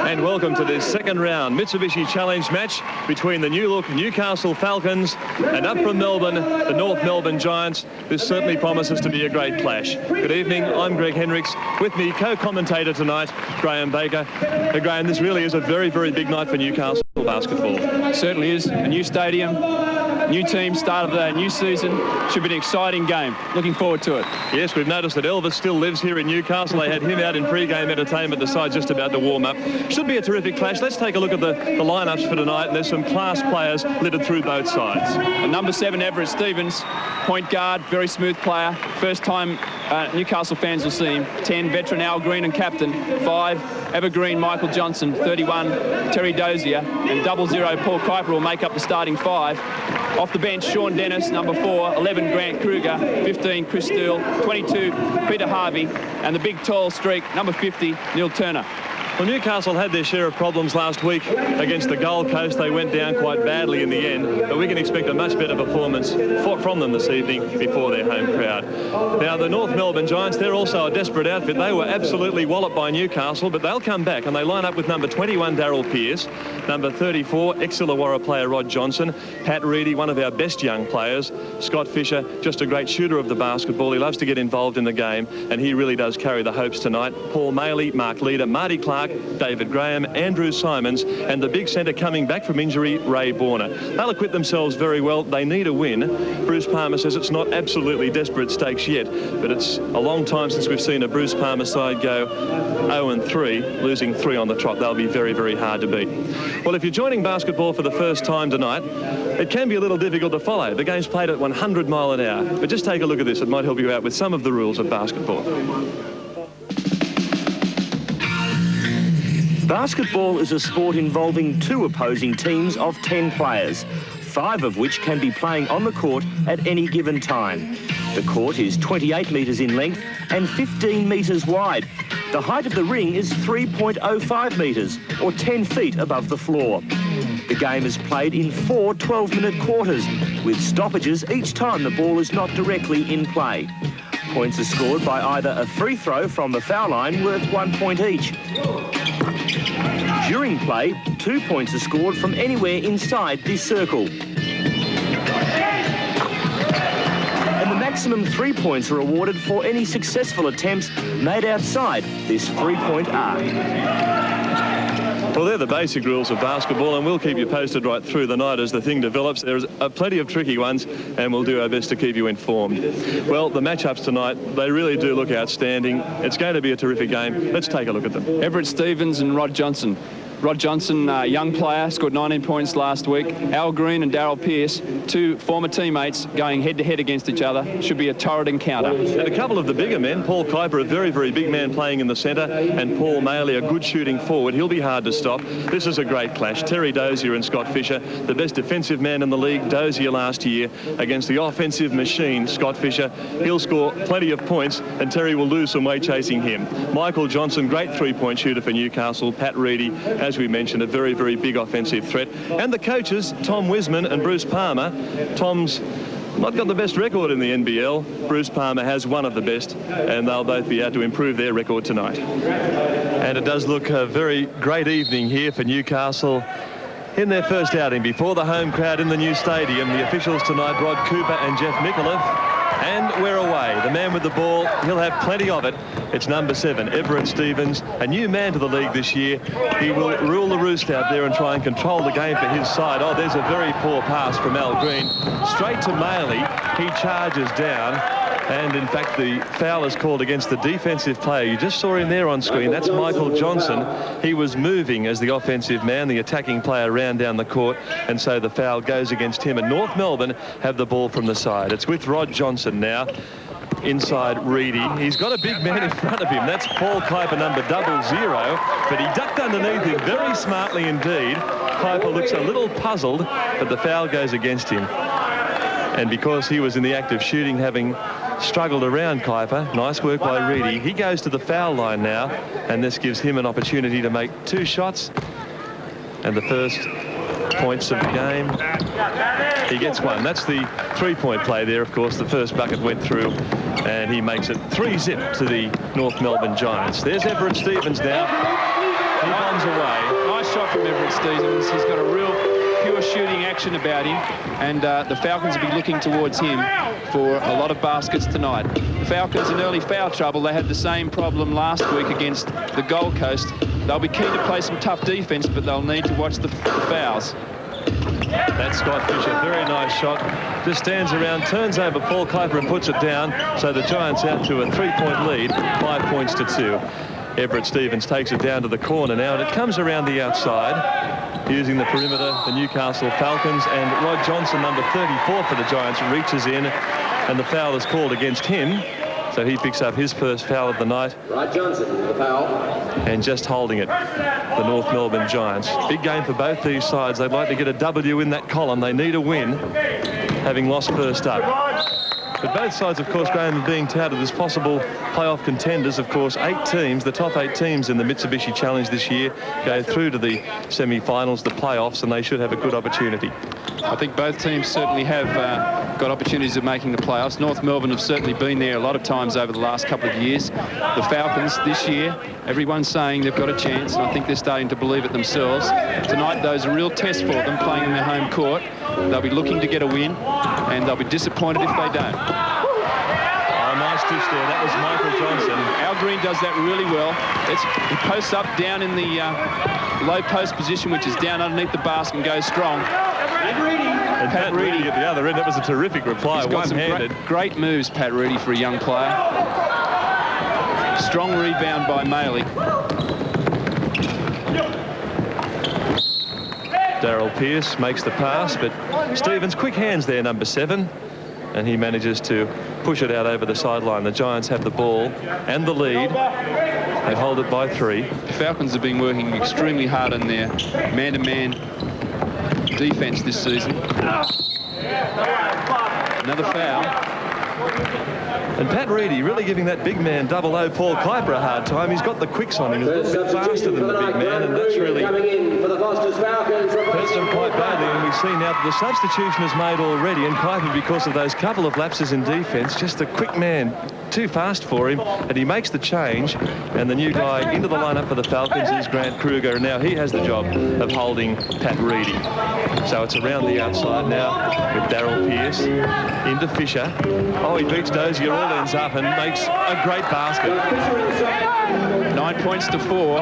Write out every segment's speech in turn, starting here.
And welcome to this second round Mitsubishi Challenge match between the Newcastle Falcons and up from Melbourne, the North Melbourne Giants. This certainly promises to be a great clash. Good evening, I'm Greg Hendricks. With me, co-commentator tonight, Graham Baker. Graham, this really is a very, very big night for Newcastle basketball. It certainly is. A new stadium, new team, start of the new season. Should be an exciting game. Looking forward to it. Yes, we've noticed that Elvis still lives here in Newcastle. They had him out in pre-game entertainment. The side just about to warm up. Should be a terrific clash. Let's take a look at the lineups for tonight. There's some class players littered through both sides. Number 7, Everett Stevens, point guard, very smooth player. First time Newcastle fans will see him. 10, veteran Al Green and captain. 5, evergreen Michael Johnson. 31, Terry Dozier. And 00, Paul Kuiper will make up the starting 5. Off the bench, Sean Dennis, number 4, 11, Grant Kruger, 15, Chris Steele, 22, Peter Harvey, and the big tall streak, number 50, Neil Turner. Well, Newcastle had their share of problems last week against the Gold Coast. They went down quite badly in the end, but we can expect a much better performance from them this evening before their home crowd. Now, the North Melbourne Giants, they're also a desperate outfit. They were absolutely walloped by Newcastle, but they'll come back, and they line up with number 21, Darryl Pearce, number 34, ex-Illawarra player Rod Johnson, Pat Reedy, one of our best young players, Scott Fisher, just a great shooter of the basketball. He loves to get involved in the game, and he really does carry the hopes tonight. Paul Maley, Mark Leader, Marty Clark, David Graham, Andrew Simons, and the big centre coming back from injury, Ray Borner. They'll acquit themselves very well. They need a win. Bruce Palmer says it's not absolutely desperate stakes yet, but it's a long time since we've seen a Bruce Palmer side go 0-3, losing 3 on the trot. They'll be very, very hard to beat. Well, if you're joining basketball for the first time tonight, it can be a little difficult to follow. The game's played at 100 mile an hour, but just take a look at this. It might help you out with some of the rules of basketball. Basketball is a sport involving 2 opposing teams of 10 players, 5 of which can be playing on the court at any given time. The court is 28 metres in length and 15 metres wide. The height of the ring is 3.05 metres, or 10 feet above the floor. The game is played in 4 12-minute quarters, with stoppages each time the ball is not directly in play. Points are scored by either a free throw from the foul line worth 1 point each. During play, 2 points are scored from anywhere inside this circle. And the maximum 3 points are awarded for any successful attempts made outside this 3-point arc. Well, they're the basic rules of basketball, and we'll keep you posted right through the night as the thing develops. There's plenty of tricky ones, and we'll do our best to keep you informed. Well, the matchups tonight, they really do look outstanding. It's going to be a terrific game. Let's take a look at them. Everett Stevens and Rod Johnson. Rod Johnson, young player, scored 19 points last week. Al Green and Darryl Pearce, 2 former teammates going head-to-head against each other. Should be a torrid encounter. And a couple of the bigger men, Paul Kuiper, a very, very big man playing in the centre, and Paul Maley, a good shooting forward. He'll be hard to stop. This is a great clash. Terry Dozier and Scott Fisher, the best defensive man in the league, Dozier last year, against the offensive machine, Scott Fisher. He'll score plenty of points, and Terry will lose some weight chasing him. Michael Johnson, great 3-point shooter for Newcastle. Pat Reedy, as we mentioned, a very, very big offensive threat. And the coaches, Tom Wiseman and Bruce Palmer. Tom's not got the best record in the NBL. Bruce Palmer has one of the best, and they'll both be out to improve their record tonight. And it does look a very great evening here for Newcastle in their first outing before the home crowd in the new stadium. The officials tonight, Rod Cooper and Jeff Mikulev. And we're away. The man with the ball, he'll have plenty of it. It's number 7, Everett Stevens, a new man to the league this year. He will rule the roost out there and try and control the game for his side. Oh, there's a very poor pass from Al Green. Straight to Maley. He charges down. And, in fact, the foul is called against the defensive player. You just saw him there on screen. That's Michael Johnson. He was moving as the offensive man. The attacking player ran down the court, and so the foul goes against him. And North Melbourne have the ball from the side. It's with Rod Johnson now. Inside Reedy. He's got a big man in front of him. That's Paul Kuiper, number 00. But he ducked underneath him very smartly indeed. Kuiper looks a little puzzled, but the foul goes against him. And because he was in the act of shooting, having struggled around Kuiper, nice work by Reedy, he goes to the foul line now, and this gives him an opportunity to make 2 shots. And the first points of the game, he gets 1. That's the 3-point play there, of course. The first bucket went through, and he makes it 3-zip to the North Melbourne Giants. There's Everett Stevens now. He bombs away. Nice shot from Everett Stevens. He's got a real pure shooting action about him, and the Falcons will be looking towards him for a lot of baskets tonight. The Falcons in early foul trouble. They had the same problem last week against the Gold Coast. They'll be keen to play some tough defence, but they'll need to watch the fouls. That's Scott Fisher. Very nice shot. Just stands around, turns over Paul Kuiper and puts it down. So the Giants out to a 3-point lead, 5 points to 2. Everett Stevens takes it down to the corner now, and it comes around the outside. Using the perimeter, the Newcastle Falcons, and Rod Johnson, number 34 for the Giants, reaches in, and the foul is called against him. So he picks up his first foul of the night. Rod Johnson, the foul. And just holding it, the North Melbourne Giants. Big game for both these sides. They'd like to get a W in that column. They need a win, having lost first up. But both sides, of course, Graham, are being touted as possible playoff contenders. Of course, 8 teams, the top 8 teams in the Mitsubishi Challenge this year, go through to the semi-finals, the playoffs, and they should have a good opportunity. I think both teams certainly have got opportunities of making the playoffs. North Melbourne have certainly been there a lot of times over the last couple of years. The Falcons this year, everyone's saying they've got a chance, and I think they're starting to believe it themselves. Tonight, those are a real test for them, playing in their home court. They'll be looking to get a win, and they'll be disappointed if they don't. Oh, nice dish there. That was Michael Johnson. Al Green does that really well. He posts up down in the low post position, which is down underneath the basket, and goes strong. And Pat Reedy at the other end. That was a terrific reply, He's got some great moves, Pat Reedy, for a young player. Strong rebound by Maley. Daryl Pearce makes the pass, but Stevens, quick hands there, number 7. And he manages to push it out over the sideline. The Giants have the ball and the lead. They hold it by 3. The Falcons have been working extremely hard on their man-to-man defense this season. Another foul. And Pat Reedy really giving that big man 00 Paul Kuiper a hard time. He's got the quicks on him. He's a little bit faster than the big man, and that's really hurts them quite badly. And we see now that the substitution is made already, and Kuiper, because of those couple of lapses in defence, just a quick man, too fast for him, and he makes the change. And the new guy into the lineup for the Falcons is Grant Kruger, and now he has the job of holding Pat Reedy. So it's around the outside now with Daryl Pearce into Fisher. Oh, he beats Dozier, all ends up and makes a great basket. 9 points to 4.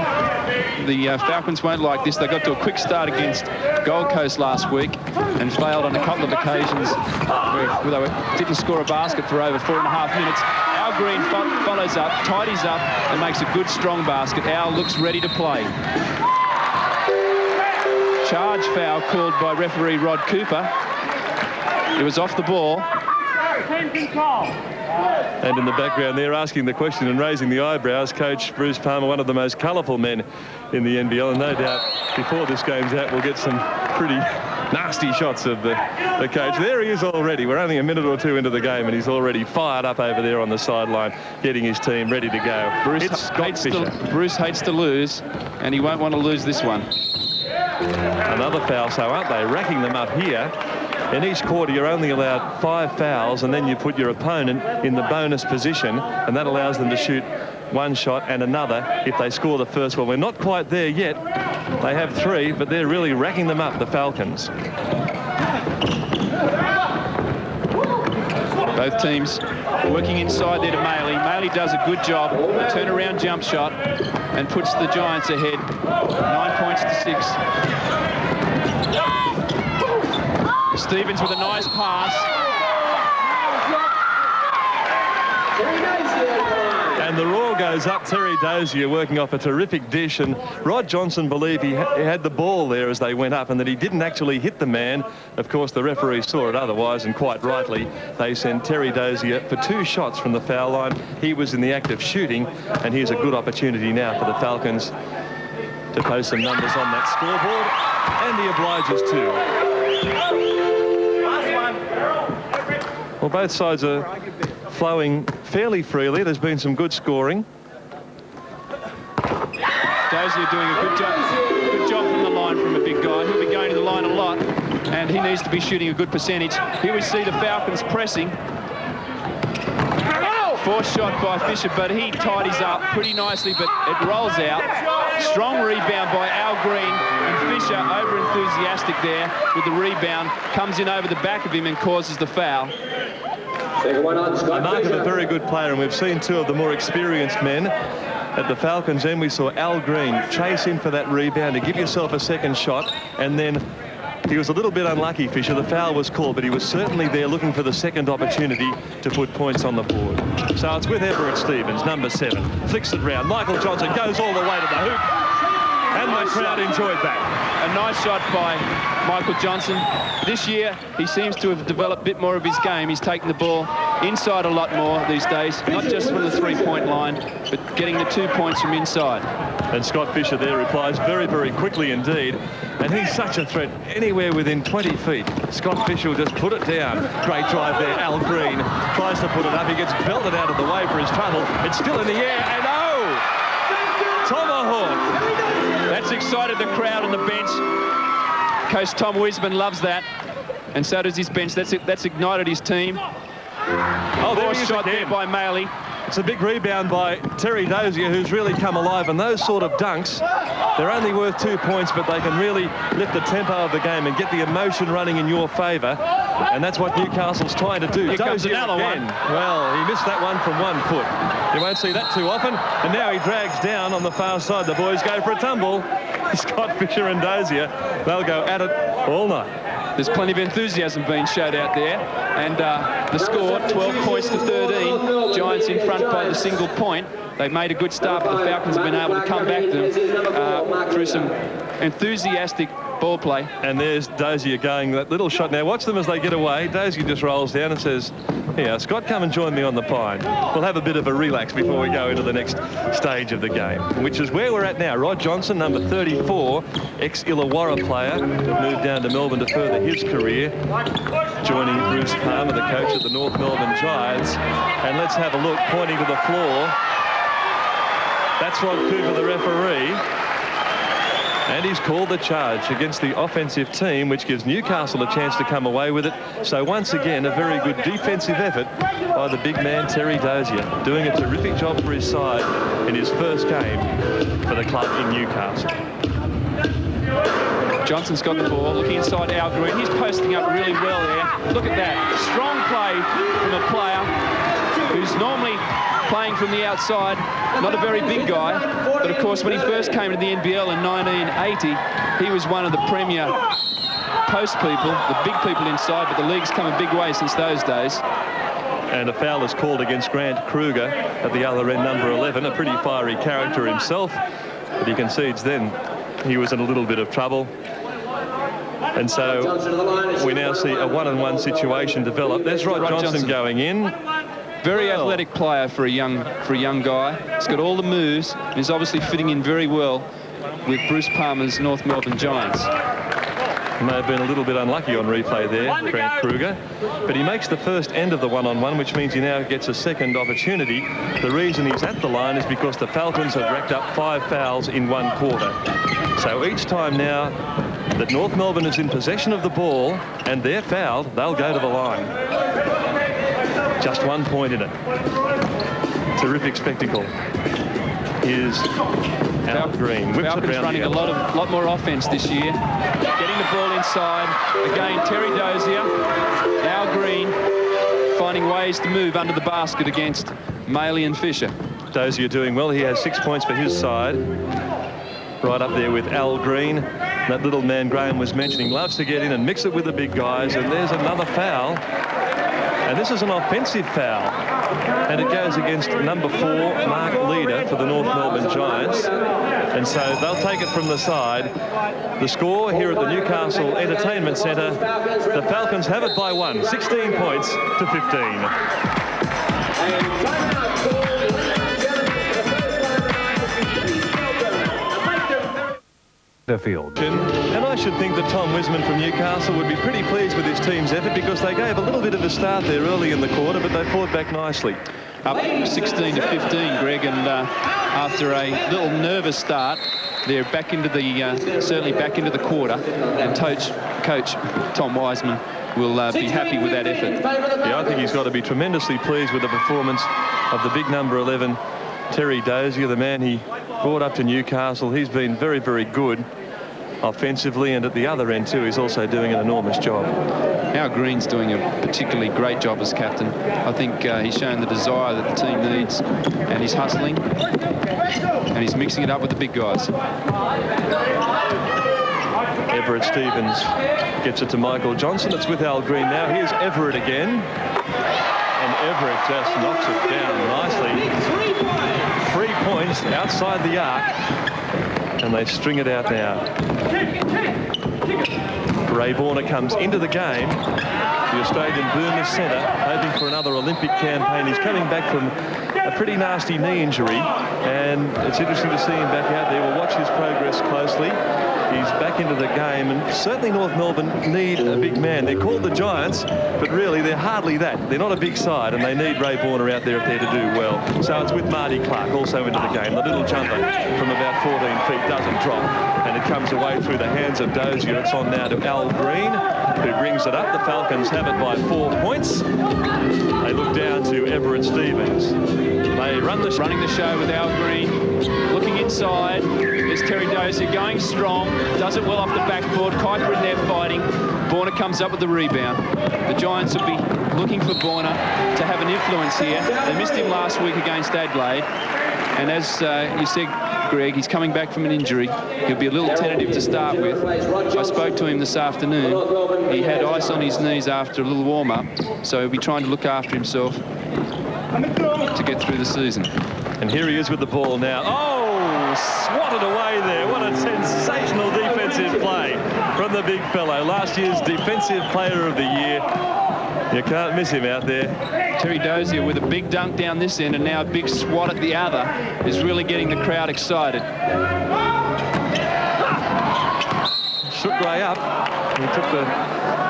The Falcons won't like this. They got to a quick start against Gold Coast last week and failed on a couple of occasions where they didn't score a basket for over 4.5 minutes. Al Green follows up, tidies up, and makes a good, strong basket. Al looks ready to play. Charge foul called by referee Rod Cooper. It was off the ball. And in the background there, asking the question and raising the eyebrows, Coach Bruce Palmer, one of the most colourful men in the NBL, and no doubt before this game's out we'll get some pretty nasty shots of the coach. There he is already. We're only a minute or 2 into the game, and he's already fired up over there on the sideline, getting his team ready to go. Bruce hates to lose, and he won't want to lose this one. Another foul, so aren't they racking them up here? In each quarter, you're only allowed 5 fouls, and then you put your opponent in the bonus position, and that allows them to shoot 1 shot and another if they score the first one. We're not quite there yet. They have 3, but they're really racking them up, the Falcons. Both teams working inside there to Maley. Maley does a good job, a turnaround jump shot, and puts the Giants ahead, 9 points to 6. Stevens with a nice pass. And the roar goes up. Terry Dozier working off a terrific dish, and Rod Johnson believed he had the ball there as they went up and that he didn't actually hit the man. Of course, the referee saw it otherwise, and quite rightly, they sent Terry Dozier for 2 shots from the foul line. He was in the act of shooting, and here's a good opportunity now for the Falcons to post some numbers on that scoreboard, and he obliges to. Well, both sides are flowing fairly freely. There's been some good scoring. Dozier doing a good job from the line from a big guy. He'll be going to the line a lot, and he needs to be shooting a good percentage. Here we see the Falcons pressing. Forced shot by Fisher, but he tidies up pretty nicely, but it rolls out. Strong rebound by Al Green, and Fisher, over-enthusiastic there with the rebound, comes in over the back of him and causes the foul. Mark is a very good player, and we've seen two of the more experienced men at the Falcons end. We saw Al Green chase in for that rebound to give yourself a second shot, and then he was a little bit unlucky, Fisher. The foul was called, but he was certainly there looking for the second opportunity to put points on the board. So it's with Everett Stevens, number 7. Flicks it round. Michael Johnson goes all the way to the hoop, and the crowd enjoyed that. A nice shot by Michael Johnson. This year, he seems to have developed a bit more of his game. He's taken the ball inside a lot more these days, not just from the three-point line, but getting the 2 points from inside. And Scott Fisher there replies very, very quickly indeed. And he's such a threat anywhere within 20 feet. Scott Fisher will just put it down. Great drive there. Al Green tries to put it up. He gets belted out of the way for his trouble. It's still in the air, and oh! Tomahawk! That's excited the crowd on the bench. Coach Tom Wiseman loves that, and so does his bench. That's ignited his team. Oh, there he is shot again. there by Maley. It's a big rebound by Terry Dozier, who's really come alive. And those sort of dunks, they're only worth 2 points, but they can really lift the tempo of the game and get the emotion running in your favour. And that's what Newcastle's trying to do. Here comes another again. one. Well, he missed that one from 1 foot. You won't see that too often. And now he drags down on the far side. The boys go for a tumble. Scott Fisher and Dozier, they'll go at it all night. There's plenty of enthusiasm being showed out there, and the score 12 points to 13. Giants in front by the single point. They've made a good start, but the Falcons have been able to come back to them through some enthusiastic ball play. And there's Dozier going that little shot. Now watch them as they get away. Dozier just rolls down and says, "Yeah, Scott, come and join me on the pine. We'll have a bit of a relax before we go into the next stage of the game," which is where we're at now. Rod Johnson, number 34, ex-Illawarra player, moved down to Melbourne to further his career, joining Bruce Palmer, the coach of the North Melbourne Giants. And let's have a look, pointing to the floor. That's Rod Cooper, the referee. And he's called the charge against the offensive team, which gives Newcastle a chance to come away with it. So once again, a very good defensive effort by the big man, Terry Dozier, doing a terrific job for his side in his first game for the club in Newcastle. Johnson's got the ball, looking inside Al Green. He's posting up really well there. Look at that. Strong play from a player who's normally playing from the outside, not a very big guy, but of course when he first came to the NBL in 1980, he was one of the premier post people, the big people inside, but the league's come a big way since those days. And a foul is called against Grant Kruger at the other end, number 11, a pretty fiery character himself, but he concedes then he was in a little bit of trouble. And so we now see a one-on-one situation develop. There's Rod Johnson going in. Very athletic player for a young guy. He's got all the moves, and he's obviously fitting in very well with Bruce Palmer's North Melbourne Giants. He may have been a little bit unlucky on replay there, Grant Kruger, but he makes the first end of the one-on-one, which means he now gets a second opportunity. The reason he's at the line is because the Falcons have racked up 5 fouls in 1 quarter. So each time now that North Melbourne is in possession of the ball and they're fouled, they'll go to the line. Just 1 point in it. Terrific spectacle. Here's Al Green. Whips Falcons it around running a lot more offense this year. Getting the ball inside. Again, Terry Dozier, Al Green, finding ways to move under the basket against Maley and Fisher. Dozier doing well. He has 6 points for his side. Right up there with Al Green. That little man Graham was mentioning loves to get in and mix it with the big guys. And there's another foul. And this is an offensive foul. And it goes against number 4, Mark Leader, for the North Melbourne Giants. And so they'll take it from the side. The score here at the Newcastle Entertainment Centre, the Falcons have it by 1, 16 points to 15. The field. And I should think that Tom Wiseman from Newcastle would be pretty pleased with his team's effort, because they gave a little bit of a start there early in the quarter, but they fought back nicely. Up 16 to 15, Greg, and after a little nervous start, they're back into the certainly back into the quarter, and Coach Tom Wiseman will be happy with that effort. Yeah, I think he's got to be tremendously pleased with the performance of the big number 11, Terry Dozier, the man he brought up to Newcastle. He's been very, very good offensively, and at the other end too, he's also doing an enormous job. Al Green's doing a particularly great job as captain. I think he's shown the desire that the team needs, and he's hustling, and he's mixing it up with the big guys. Everett Stevens gets it to Michael Johnson. It's with Al Green now. Here's Everett again, and Everett just knocks it down nicely. 3 points outside the arc, and they string it out now. Ray Borner comes into the game. The Australian Boomers centre, hoping for another Olympic campaign. He's coming back from a pretty nasty knee injury, and it's interesting to see him back out there. We'll watch his progress closely. He's back into the game, and certainly North Melbourne need a big man. They're called the Giants, but really they're hardly that. They're not a big side, and they need Ray Borner out there if they're to do well. So it's with Marty Clark also into the game. The little jumper from about 14 feet doesn't drop, and it comes away through the hands of Dozier. It's on now to Al Green, who brings it up. The Falcons have it by 4 points. They look down to Everett Stevens. They running the show with Al Green. Looking inside. There's Terry Dozier going strong. Does it well off the backboard. Kuiper in there fighting. Borner comes up with the rebound. The Giants will be looking for Borner to have an influence here. They missed him last week against Adelaide. And as you said, Greg, he's coming back from an injury. He'll be a little tentative to start with. I spoke to him this afternoon. He had ice on his knees after a little warm-up, so he'll be trying to look after himself to get through the season. And here he is with the ball now. Oh, swatted away there. What a sensational defensive play from the big fellow. Last year's Defensive Player of the Year. You can't miss him out there. Terry Dozier with a big dunk down this end and now a big swat at the other is really getting the crowd excited. Shook Ray up. He took the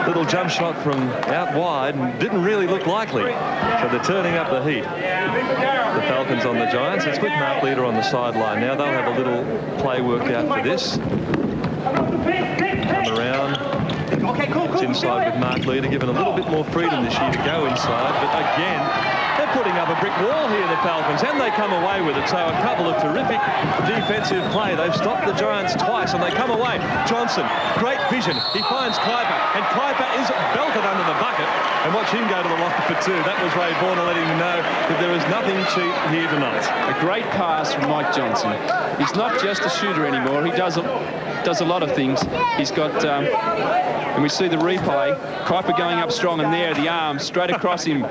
little jump shot from out wide and didn't really look likely. So they're turning up the heat. The Falcons on the Giants. It's with Mark Leader on the sideline now. They'll have a little play worked out for this. Come around. It's inside with Mark Leader, given a little bit more freedom this year to go inside. But again, they're putting up a brick wall here, the Falcons, and they come away with it. So a couple of terrific defensive play. They've stopped the Giants twice, and they come away. Johnson, great vision. He finds Kuiper, and Kuiper is belted under the bucket. And watch him go to the line for two. That was Ray Borner letting him know that there is nothing cheap here tonight. A great pass from Mike Johnson. He's not just a shooter anymore. He does a lot of things. He's got, and we see the replay, Kuiper going up strong, and there, the arm straight across him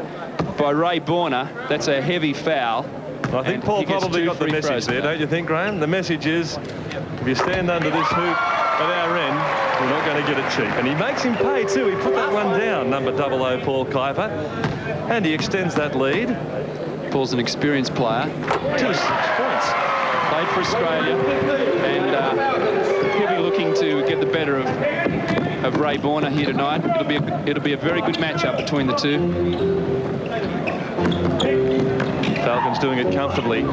by Ray Borner. That's a heavy foul. I think Paul probably got the message there, don't you think, Graham? The message is, if you stand under this hoop at our end, we're not going to get it cheap. And he makes him pay too. He put that one down, number 00 Paul Kuiper, and he extends that lead. Paul's an experienced player. 2 points. Played for Australia, and he'll be looking to get the better of Ray Borner here tonight. It'll be a very good matchup between the two. Falcons doing it comfortably.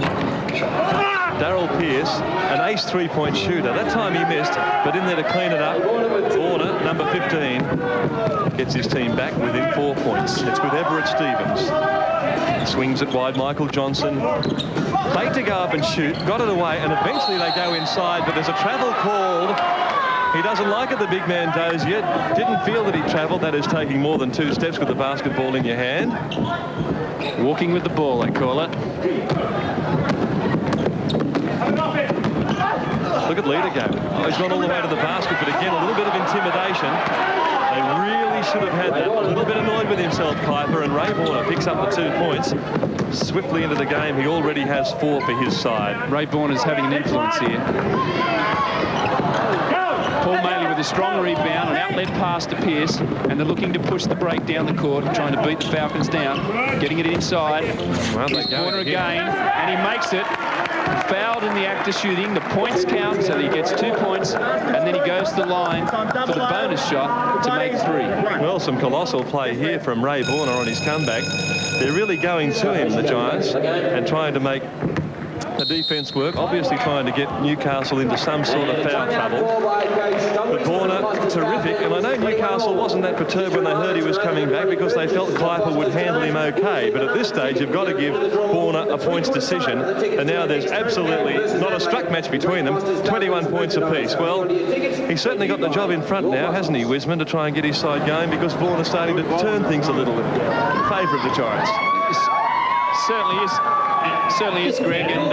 Darryl Pearce, an ace three-point shooter. That time he missed, but in there to clean it up. Borner, number 15, gets his team back within 4 points. It's with Everett Stevens. Swings it wide, Michael Johnson. Played to go up and shoot, got it away, and eventually they go inside, but there's a travel called. He doesn't like it, the big man Dozier. Didn't feel that he travelled. That is taking more than 2 steps with the basketball in your hand. Walking with the ball, they call it. Look at Leader go. Oh, he's gone all the way to the basket, but again, a little bit of intimidation. They really should have had that. A little bit annoyed with himself, Kuiper, and Ray Borner picks up the 2 points. Swiftly into the game. He already has 4 for his side. Ray Borner's having an influence here. Paul Maley with a strong rebound, an outlet pass to Pearce, and they're looking to push the break down the court, trying to beat the Falcons down, getting it inside. Well, Borner again, and he makes it. Fouled in the act of shooting. The points count, so he gets 2 points, and then he goes to the line for the bonus shot to make 3. Well, some colossal play here from Ray Borner on his comeback. They're really going to him, the Giants, and trying to make the defence work, obviously trying to get Newcastle into some sort of foul trouble. But Borna, terrific. And I know Newcastle wasn't that perturbed when they heard he was coming back because they felt Kuiper would handle him okay. But at this stage, you've got to give Borna a points decision. And now there's absolutely not a struck match between them, 21 points apiece. Well, he's certainly got the job in front now, hasn't he, Wiseman, to try and get his side going, because Borna's starting to turn things a little bit in favour of the Giants. Certainly is, Greg, and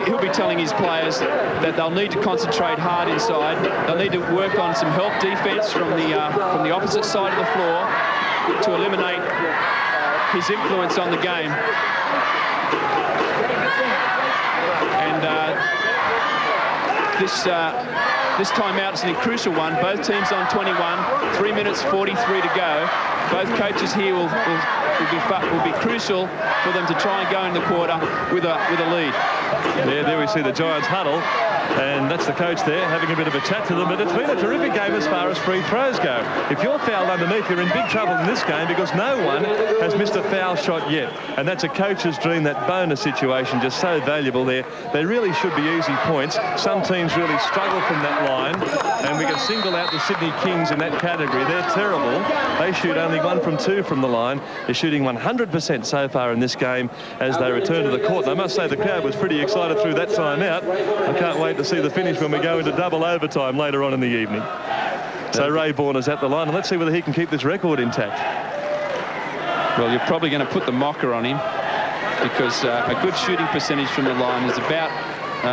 he'll be telling his players that they'll need to concentrate hard inside. They'll need to work on some help defence from the opposite side of the floor to eliminate his influence on the game. And this timeout is a crucial one. Both teams on 21, 3 minutes 43 to go. Both coaches here will be crucial for them to try and go in the quarter with a lead. Yeah, there we see the Giants huddle, and that's the coach there having a bit of a chat to them. But it's been a terrific game as far as free throws go. If you're fouled underneath, you're in big trouble in this game because no one has missed a foul shot yet. And that's a coach's dream, that bonus situation, just so valuable there. They really should be easy points. Some teams really struggle from that line, and we can single out the Sydney Kings in that category. They're terrible. They shoot only 1 from 2 from the line. They're shooting 100% so far in this game as they return to the court. And I must say the crowd was pretty excited through that timeout. I can't wait to see the finish when we go into double overtime later on in the evening. So Ray Borna's at the line, and let's see whether he can keep this record intact. Well, you're probably going to put the mocker on him because a good shooting percentage from the line is about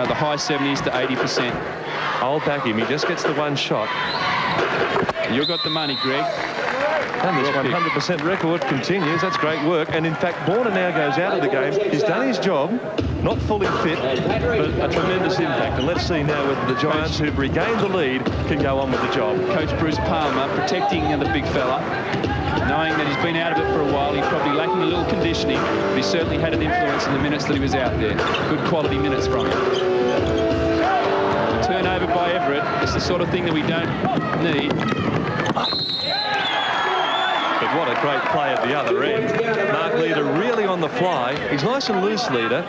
the high 70s to 80%. I'll back him. He just gets the one shot. You got the money, Greg. And this 100% record continues. That's great work. And in fact, Borna now goes out of the game. He's done his job, not fully fit, but a tremendous impact. And let's see now whether the Giants, who've regained the lead, can go on with the job. Coach Bruce Palmer protecting the big fella, knowing that he's been out of it for a while. He's probably lacking a little conditioning, but he certainly had an influence in the minutes that he was out there. Good quality minutes from him. Turnover by Everett is the sort of thing that we don't need. But what a great play at the other end. Mark Leader really on the fly. He's nice and loose, Leader.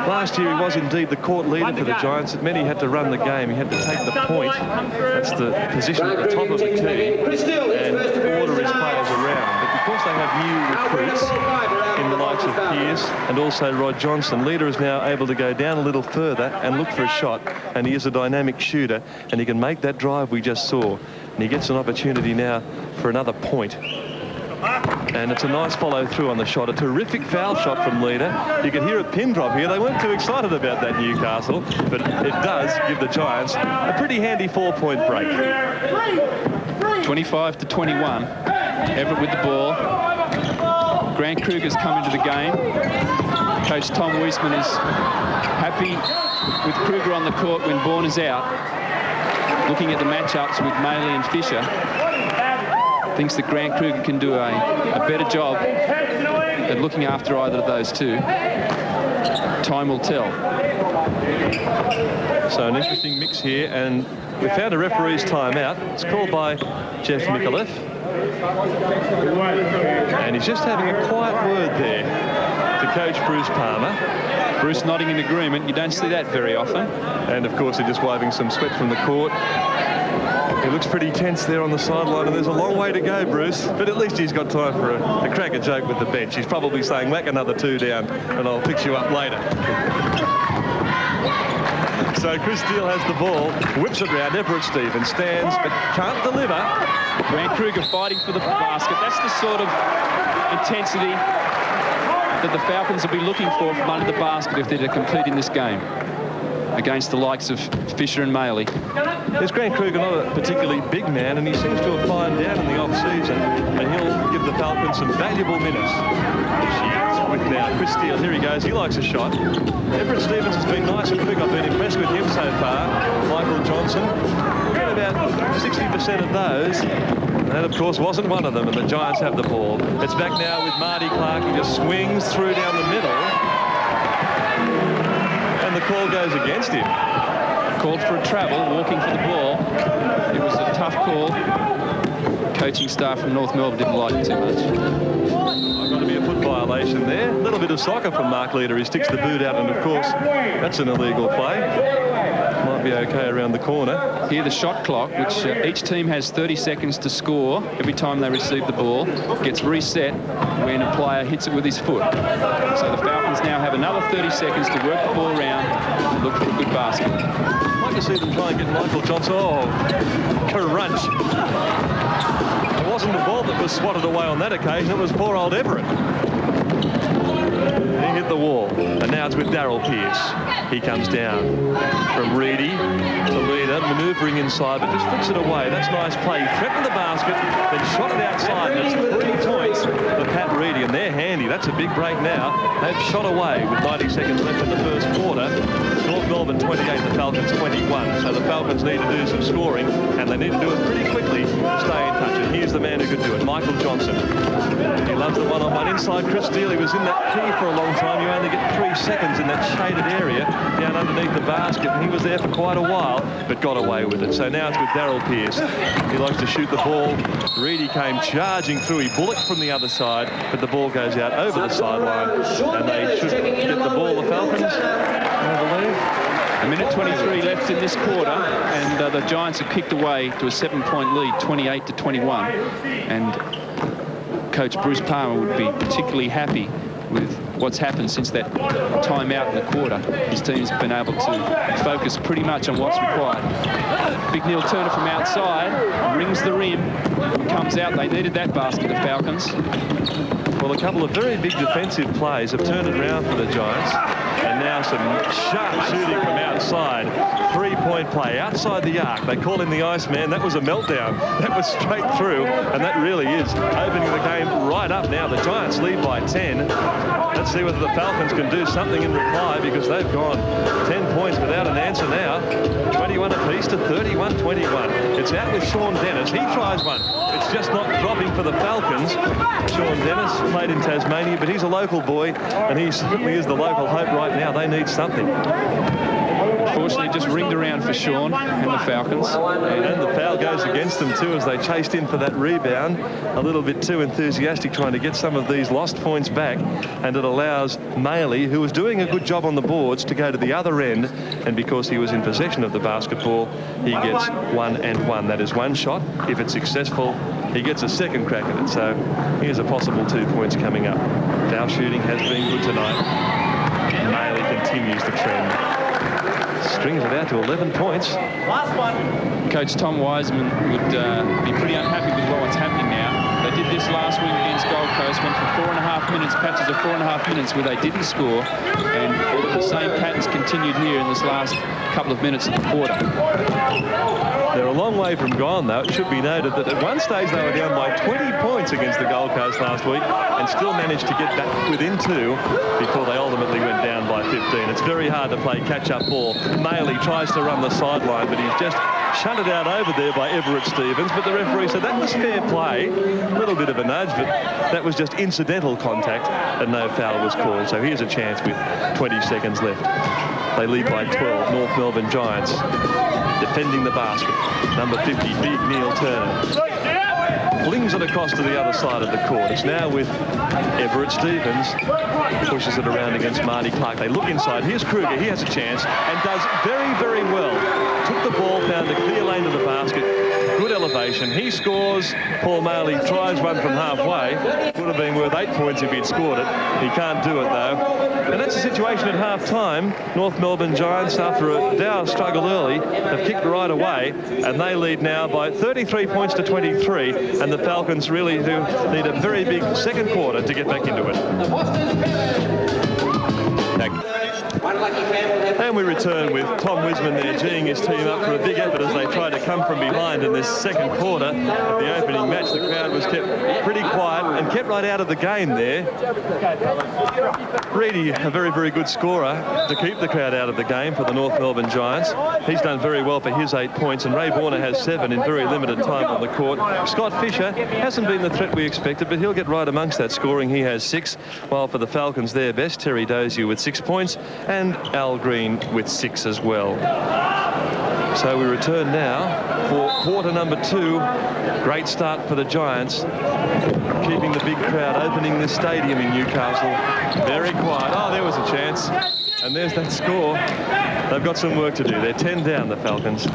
Last year he was indeed the court leader for the Giants. It meant he had to run the game. He had to take the point. That's the position at the top of the key and order his players around. But because they have new recruits in the likes of Pearce and also Rod Johnson, Leader is now able to go down a little further and look for a shot. And he is a dynamic shooter, and he can make that drive we just saw. And he gets an opportunity now for another point. And it's a nice follow through on the shot. A terrific foul shot from Leader. You can hear a pin drop here. They weren't too excited about that, Newcastle, but it does give the Giants a pretty handy 4-point break. 25 to 21. Everett with the ball. Grant Kruger's come into the game. Coach Tom Wiseman is happy with Kruger on the court when Borna's out. Looking at the matchups with Maley and Fisher. Thinks that Grant Kruger can do a better job at looking after either of those two. Time will tell. So an interesting mix here, and we found a referee's timeout. It's called by Jeff Micallef. And he's just having a quiet word there to Coach Bruce Palmer. Bruce nodding in agreement. You don't see that very often. And of course, they're just wiping some sweat from the court. He looks pretty tense there on the sideline, and there's a long way to go, Bruce. But at least he's got time for a crack a joke with the bench. He's probably saying, whack another 2 down, and I'll fix you up later. So Chris Steele has the ball, whips it round. Everett Stevens stands, but can't deliver. Grant Kruger fighting for the basket. That's the sort of intensity that the Falcons will be looking for from under the basket if they're to compete in this game against the likes of Fisher and Maley. There's Grant Kruger, not a particularly big man, and he seems to have climbed down in the off-season, and he'll give the Falcons some valuable minutes. With now Chris Steele, here he goes, he likes a shot. Everett Stevens has been nice and quick. I've been impressed with him so far. Michael Johnson, got about 60% of those. And that, of course, wasn't one of them, and the Giants have the ball. It's back now with Marty Clark. He just swings through down the middle. And the call goes against him. Called for a travel, walking for the ball. It was a tough call. Coaching staff from North Melbourne didn't like it too much. I've got to be a football violation there. A little bit of soccer from Mark Leader. He sticks the boot out, and of course, that's an illegal play. Might be okay around the corner. Here the shot clock, which each team has 30 seconds to score every time they receive the ball, gets reset when a player hits it with his foot. So the Falcons now have another 30 seconds to work the ball around and look for a good basket. I'd like to see them try and get Michael Johnson. Oh, crunch. It wasn't the ball that was swatted away on that occasion. It was poor old Everett. He hit the wall, and now it's with Darryl Pearce. He comes down from Reedy to Leader, manoeuvring inside, but just flicks it away. That's nice play. He threatened the basket, then shot it outside, and it's 3 points for Pat Reedy, and they're handy. That's a big break now. They've shot away with 90 seconds left in the first quarter. North Melbourne 28, the Falcons 21. So the Falcons need to do some scoring, and they need to do it pretty quickly to stay in touch. And here's the man who could do it, Michael Johnson. He loves the one-on-one inside. Chris Steele, he was in that key for a long time. You only get 3 seconds in that shaded area down underneath the basket, and he was there for quite a while, but got away with it. So now it's with Darryl Pearce. He likes to shoot the ball. Reedy came charging through. He bullocked from the other side, but the ball goes out over the sideline, and they should get the ball, the Falcons, I believe. A minute 23 left in this quarter, and the Giants have kicked away to a 7-point lead, 28-21. And Coach Bruce Palmer would be particularly happy with what's happened since that timeout in the quarter. His team's been able to focus pretty much on what's required. Big Neil Turner from outside, rings the rim, comes out. They needed that basket, the Falcons. Well, a couple of very big defensive plays have turned it around for the Giants. And now some sharp shooting from outside. 3-point play outside the arc. They call him the Iceman. That was a meltdown. That was straight through, and that really is opening the game right up now. The Giants lead by 10. Let's see whether the Falcons can do something in reply, because they've gone 10 points without an answer now. 21 apiece to 31-21. It's out with Sean Dennis. He tries one. It's just not dropping for the Falcons. Sean Dennis played in Tasmania, but he's a local boy, and he certainly is the local hope right now. They need something. Unfortunately, just ringed around for Sean and the Falcons. And the foul goes against them too, as they chased in for that rebound. A little bit too enthusiastic, trying to get some of these lost points back. And it allows Maley, who was doing a good job on the boards, to go to the other end. And because he was in possession of the basketball, he gets 1 and 1. That is one shot. If it's successful, he gets a second crack at it. So here's a possible 2 points coming up. Foul shooting has been good tonight. Maley continues the trend. Strings it out to 11 points. Last one. Coach Tom Wiseman would be pretty unhappy with what's happening now. They did this last week against Gold Coast, went for 4.5 minutes, patches of 4.5 minutes where they didn't score, and the same patterns continued here in this last couple of minutes of the quarter. They're a long way from gone, though. It should be noted that at one stage they were down by 20 points against the Gold Coast last week, and still managed to get back within 2 before they ultimately went down by 15. It's very hard to play catch-up ball. Maley tries to run the sideline, but he's just shunted out over there by Everett Stevens. But the referee said that was fair play. A little bit of a nudge, but that was just incidental contact, and no foul was called. So here's a chance with 20 seconds left. They lead by 12, North Melbourne Giants. Defending the basket, number 50, Big Neil Turner. Flings it across to the other side of the court. It's now with Everett Stevens. Pushes it around against Marty Clark. They look inside. Here's Kruger. He has a chance and does very, very well. Took the ball, found a clear lane to the basket. Good elevation. He scores. Paul Maley tries one from halfway. Would have been worth 8 points if he'd scored it. He can't do it, though. And that's the situation at half-time. North Melbourne Giants, after a dour struggle early, have kicked right away, and they lead now by 33 points to 23, and the Falcons really do need a very big second quarter to get back into it. And we return with Tom Wiseman there, geeing his team up for a big effort as they try to come from behind in this second quarter. At the opening match, the crowd was kept pretty quiet and kept right out of the game there. Reedy, a very, very good scorer to keep the crowd out of the game for the North Melbourne Giants. He's done very well for his 8 points, and Ray Warner has 7 in very limited time on the court. Scott Fisher hasn't been the threat we expected, but he'll get right amongst that scoring. He has 6, while for the Falcons, their best, Terry Dozier with 6 points, and Al Green with 6 as well. So we return now for quarter number 2. Great start for the Giants, keeping the big crowd, opening this stadium in Newcastle. Very quiet. Oh, there was a chance. And there's that score. They've got some work to do. They're 10 down, the Falcons.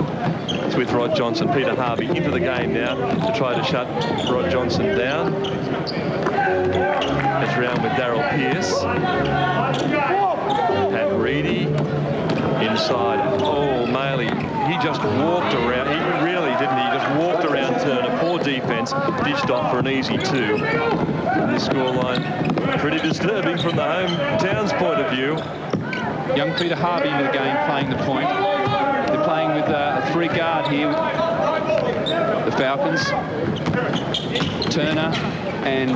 It's with Rod Johnson. Peter Harvey into the game now to try to shut Rod Johnson down. It's round with Daryl Pearce. Pat Reedy inside. Oh, Maley. He just walked around. He really didn't. He just walked around Turner. Poor defense. Dished off for an easy 2. And the scoreline pretty disturbing from the hometown's point of view. Young Peter Harvey into the game, playing the point. They're playing with a 3-guard here. The Falcons. Turner and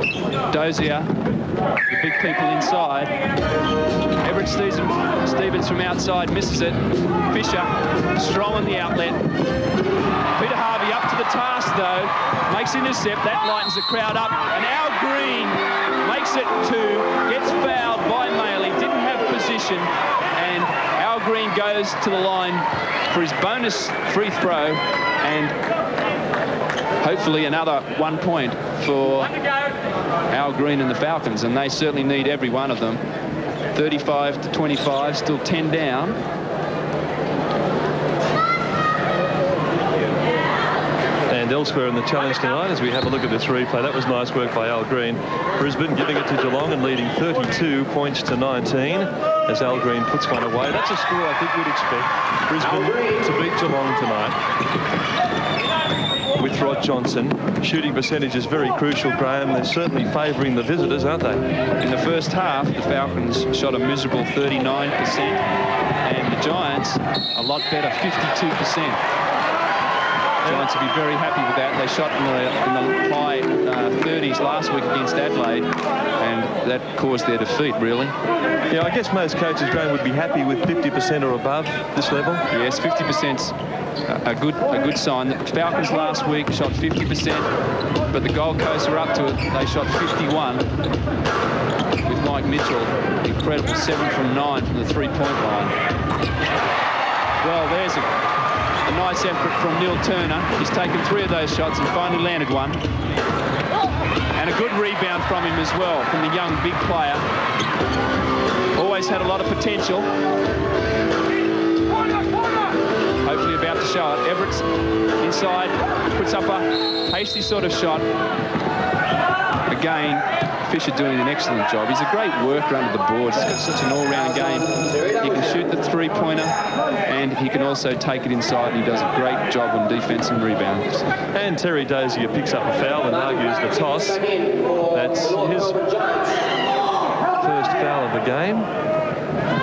Dozier, the big people inside. Everett Stevens from outside misses it. Fisher strong on the outlet. Peter Harvey up to the task though. Makes intercept. That lightens the crowd up. And Al Green makes it 2. Gets fouled by Maley. Didn't have position. And Al Green goes to the line for his bonus free throw. And hopefully another 1 point for Al Green and the Falcons, and they certainly need every one of them. 35-25, still 10 down. And elsewhere in the challenge tonight, as we have a look at this replay, that was nice work by Al Green. Brisbane giving it to Geelong and leading 32 points to 19 as Al Green puts one away. That's a score I think we'd expect Brisbane to beat Geelong tonight. With Rod Johnson. Shooting percentage is very crucial, Graham. They're certainly favouring the visitors, aren't they? In the first half, the Falcons shot a miserable 39%, and the Giants a lot better, 52%. Giants will be very happy with that. They shot in the high 30s last week against Adelaide, and that caused their defeat, really. Yeah, I guess most coaches, Graham, would be happy with 50% or above this level. Yes, 50%'s a good sign. The Falcons last week shot 50%, but the Gold Coast were up to it. They shot 51 with Mike Mitchell. Incredible, 7 from 9 from the 3-point line. Well, there's a nice effort from Neil Turner. He's taken 3 of those shots and finally landed one. And a good rebound from him as well, from the young big player. Always had a lot of potential. Hopefully about to show it. Everett's inside, puts up a hasty sort of shot. Again, Fisher doing an excellent job. He's a great worker under the boards. He's got such an all-round game. He can shoot the 3-pointer, and he can also take it inside, and he does a great job on defense and rebounds. And Terry Dozier picks up a foul and argues the toss. That's his first foul of the game.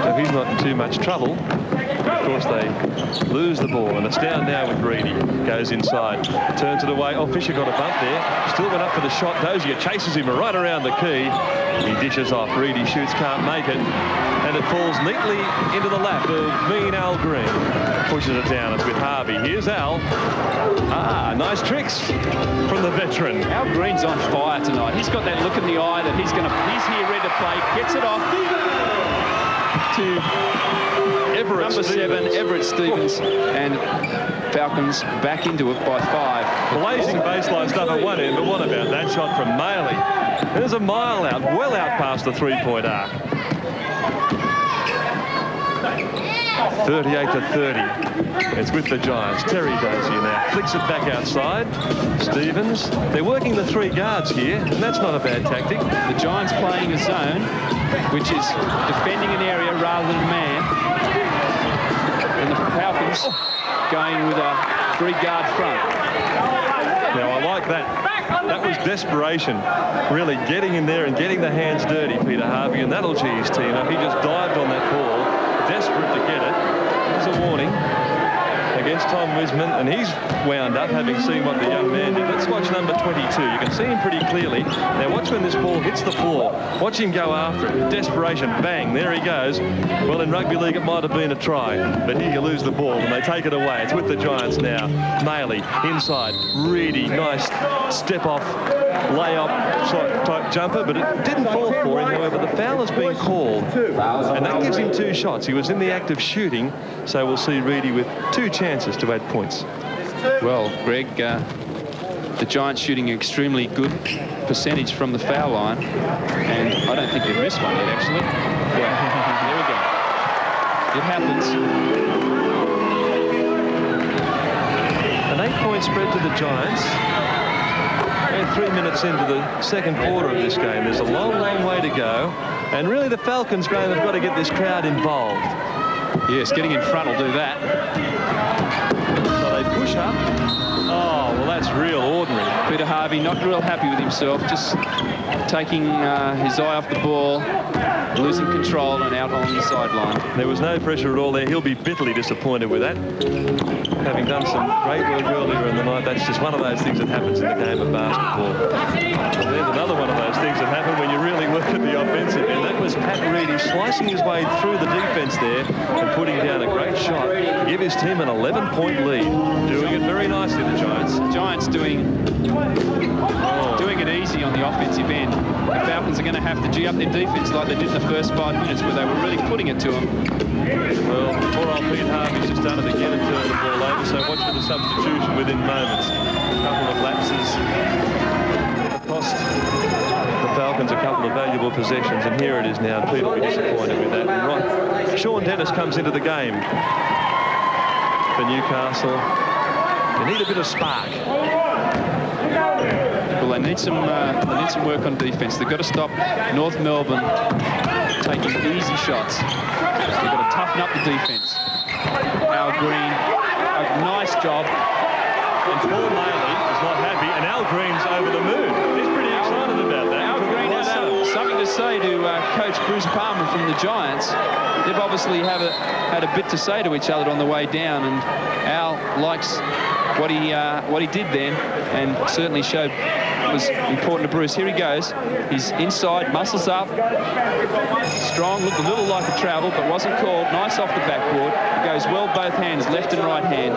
So he's not in too much trouble. Of course, they lose the ball, and it's down now with Reedy. Goes inside, turns it away. Oh, Fisher got a bump there. Still went up for the shot. Dozier chases him right around the key. He dishes off. Reedy shoots, can't make it. And it falls neatly into the lap of mean Al Green. Pushes it down. It's with Harvey. Here's Al. Nice tricks from the veteran. Al Green's on fire tonight. He's got that look in the eye that he's here ready to play. Gets it off to number 7, Everett Stevens, and Falcons back into it by 5. Blazing baseline stuff at one end, but what about that shot from Maley? There's a mile out, well out past the 3-point arc. 38-30. It's with the Giants. Terry Dozier now flicks it back outside. Stevens. They're working the 3 guards here, and that's not a bad tactic. The Giants playing a zone, which is defending an area rather than a man. And the Falcons going with a 3-guard front. Now, I like that. That was desperation, really getting in there and getting the hands dirty, Peter Harvey, and that'll gee his team up. He just dived on that ball, desperate to get it. There's a warning against Tom Wisman, and he's wound up having seen what the young man did. Let's watch number 22. You can see him pretty clearly. Now watch when this ball hits the floor. Watch him go after it. Desperation. Bang. There he goes. Well, in rugby league, it might have been a try, but here you lose the ball and they take it away. It's with the Giants now. Maley inside. Reedy. Nice step off lay-up type jumper, but it didn't fall for him. However, the foul has been called, and that gives him 2 shots. He was in the act of shooting, so we'll see Reedy with 2 chances chances to add points. Well, Greg, the Giants shooting an extremely good percentage from the foul line, and I don't think they've missed one yet, actually. Well, there we go. It happens. An 8-point spread to the Giants. They're 3 minutes into the second quarter of this game. There's a long, long way to go. And really the Falcons, Graham, have got to get this crowd involved. Yes, getting in front will do that. So they push up. Oh, well, that's real ordinary. Peter Harvey not real happy with himself, just taking his eye off the ball, losing control and out on the sideline. There was no pressure at all there. He'll be bitterly disappointed with that. Having done some great work earlier in the night, that's just one of those things that happens in the game of basketball. Well, there's another one of those things that happen when you really work at the offensive end. That was Pat Reedy slicing his way through the defense there and putting down a great shot to give his team an 11-point lead. Doing it very nicely, the Giants. Giants doing it easy on the offensive end. The Falcons are going to have to G up their defense like they did in the first 5 minutes, where they were really putting it to them. Well, poor old Pete Harvey's just done it again and turned the ball over, so watch for the substitution within moments. A couple of lapses cost the Falcons a couple of valuable possessions, and here it is now. Pete will be disappointed with that. And right, Sean Dennis comes into the game for Newcastle. They need a bit of spark. Well, they need some work on defense. They've got to stop North Melbourne taking easy shots. They've got to toughen up the defense. Al Green, a nice job. And Paul Maley is not happy, and Al Green's over the moon. He's pretty excited about that. Al Green has something to say to Coach Bruce Palmer from the Giants. They've obviously had a bit to say to each other on the way down, and Al likes what he did then, and certainly showed was important to Bruce. Here he goes. He's inside, muscles up, strong, looked a little like a travel, but wasn't called. Nice off the backboard. He goes well both hands, left and right hand.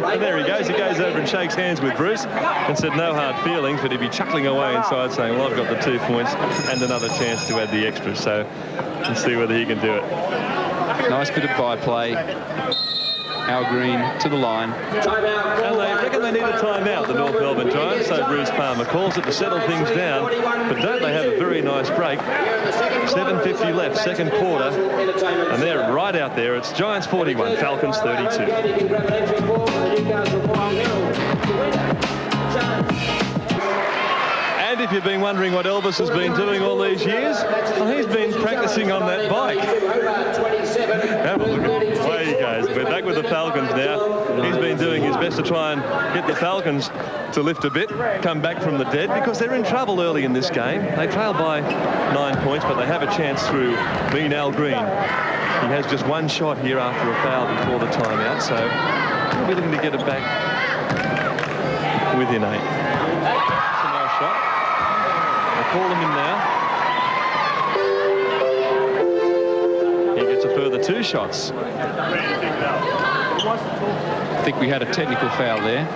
And there he goes. He goes over and shakes hands with Bruce and said no hard feelings, but he'd be chuckling away inside saying, well, I've got the 2 points and another chance to add the extras. So let's see whether he can do it. Nice bit of byplay. Al Green to the line. And they reckon they need a timeout, the North Melbourne Giants, so Bruce Palmer calls it to settle things down. But don't they have a very nice break? 7:50 left, second quarter, and they're right out there. It's Giants 41, Falcons 32. And if you've been wondering what Elvis has been doing all these years, well, he's been practicing on that bike. Have a look at him. Away he goes. We're back with the Falcons now. He's been doing his best to try and get the Falcons to lift a bit, come back from the dead, because they're in trouble early in this game. They trail by 9 points, but they have a chance through Mean Al Green. He has just one shot here after a foul before the timeout, so he'll be looking to get it back within 8. That's a nice shot. They're calling him now. He gets a further 2 shots. I think we had a technical foul there.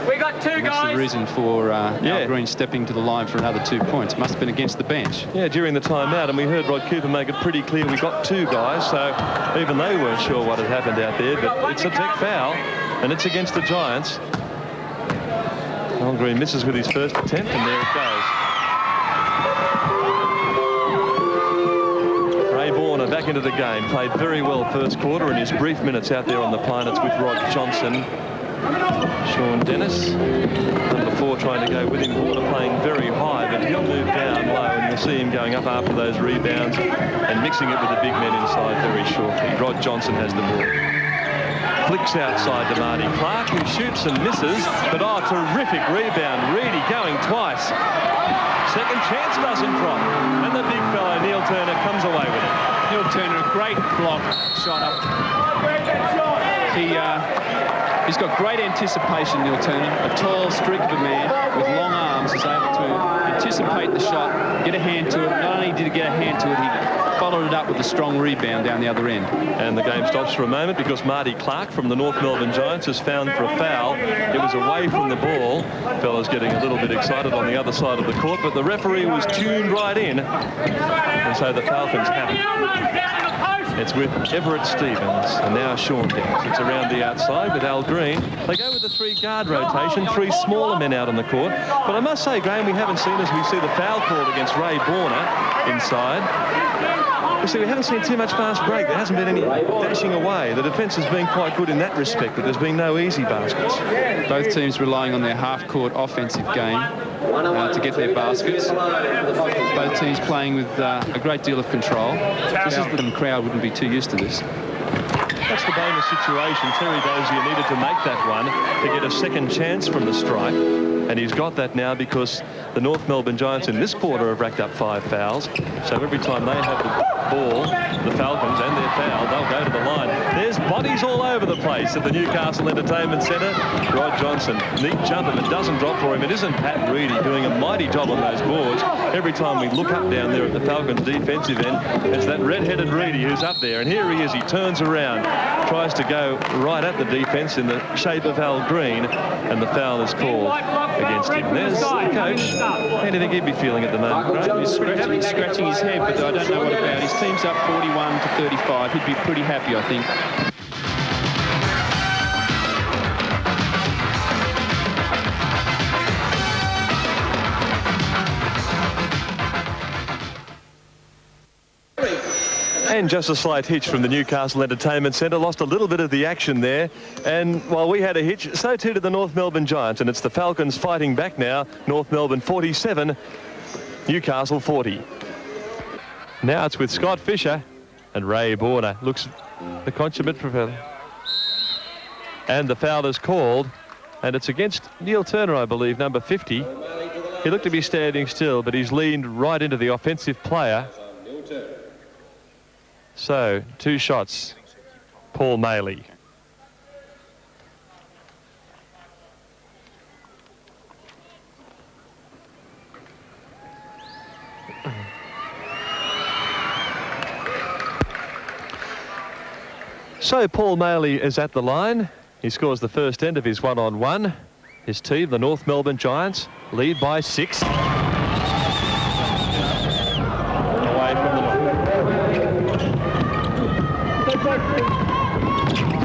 We got 2 guys. That's the reason for Al Green stepping to the line for another 2 points. Must have been against the bench. Yeah, during the timeout, and we heard Rod Cooper make it pretty clear we got 2 guys, so even they weren't sure what had happened out there, but it's a tech foul, and it's against the Giants. Al Green misses with his first attempt, and there it goes. Back into the game, played very well first quarter in his brief minutes out there on the planets with Rod Johnson. Sean Dennis, number 4, trying to go with him. Warner playing very high, but he'll move down low, and you'll see him going up after those rebounds and mixing it with the big men inside very shortly. Rod Johnson has the ball. Flicks outside to Marty Clark, who shoots and misses, but terrific rebound. Reedy going twice. Second chance doesn't drop, and the big fellow Neil Turner comes away with it. Neil Turner, a great block shot up. He's got great anticipation, Neil Turner. A tall streak of a man with long arms is able to anticipate the shot, get a hand to it. Not only did he get a hand to it, he followed it up with a strong rebound down the other end. And the game stops for a moment because Marty Clark from the North Melbourne Giants is found for a foul. It was away from the ball. Fellas getting a little bit excited on the other side of the court, but the referee was tuned right in. And so the Falcons have it. It's with Everett Stevens and now Sean Dix. It's around the outside with Al Green. They go with the 3-guard rotation, 3 smaller men out on the court. But I must say, Graham, we haven't seen, as we see the foul called against Ray Borner inside. You see, we haven't seen too much fast break. There hasn't been any dashing away. The defence has been quite good in that respect, but there's been no easy baskets. Both teams relying on their half-court offensive game to get their baskets. Both teams playing with a great deal of control. The crowd wouldn't be too used to this. That's the bonus situation. Terry Dozier needed to make that one to get a second chance from the strike. And he's got that now because the North Melbourne Giants in this quarter have racked up 5 fouls. So every time they have the ball, the Falcons, and their foul, they'll go to the line. There's bodies all over the place at the Newcastle Entertainment Centre. Rod Johnson, neat jump, if it doesn't drop for him. It isn't Pat Reedy doing a mighty job on those boards. Every time we look up down there at the Falcons' defensive end, it's that red-headed Reedy who's up there. And here he is. He turns around, tries to go right at the defence in the shape of Al Green, and the foul is called against him. There's the coach. How do you think he'd be feeling at the moment, right? He's scratching his head, but I don't know what about. His team's up 41 to 35. He'd be pretty happy, I think. And just a slight hitch from the Newcastle Entertainment Centre. Lost a little bit of the action there. And while we had a hitch, so too did the North Melbourne Giants. And it's the Falcons fighting back now. North Melbourne 47, Newcastle 40. Now it's with Scott Fisher and Ray Borner. Looks the consummate professional. And the foul is called. And it's against Neil Turner, I believe, number 50. He looked to be standing still, but he's leaned right into the offensive player. So, 2 shots, Paul Maley. So, Paul Maley is at the line. He scores the first end of his one-on-one. His team, the North Melbourne Giants, lead by 6. Away from the line.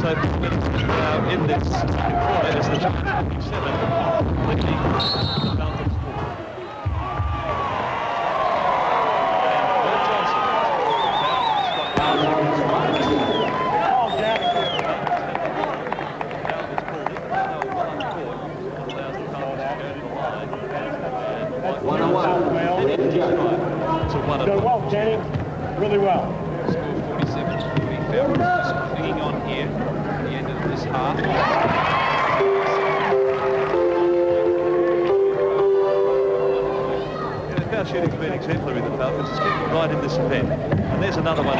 So in this quarter is the Giants 47, leading the Falcons 4. Go well, Jenny. Really well. Score 47. Falcons clinging on here at the end of this half. Yeah, the foul shooting's been exemplary with the Falcons. It's getting right in this event. And there's another one.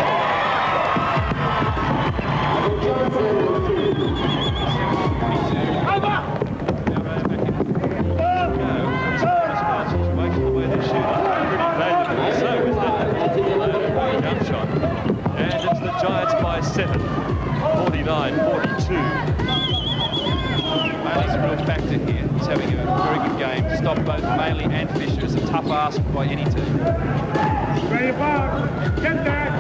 Giants by 7, 49-42. Maley's a real factor here. He's having a very good game. Stop both Maley and Fisher is a tough ask by any team. Ready to box. Get back.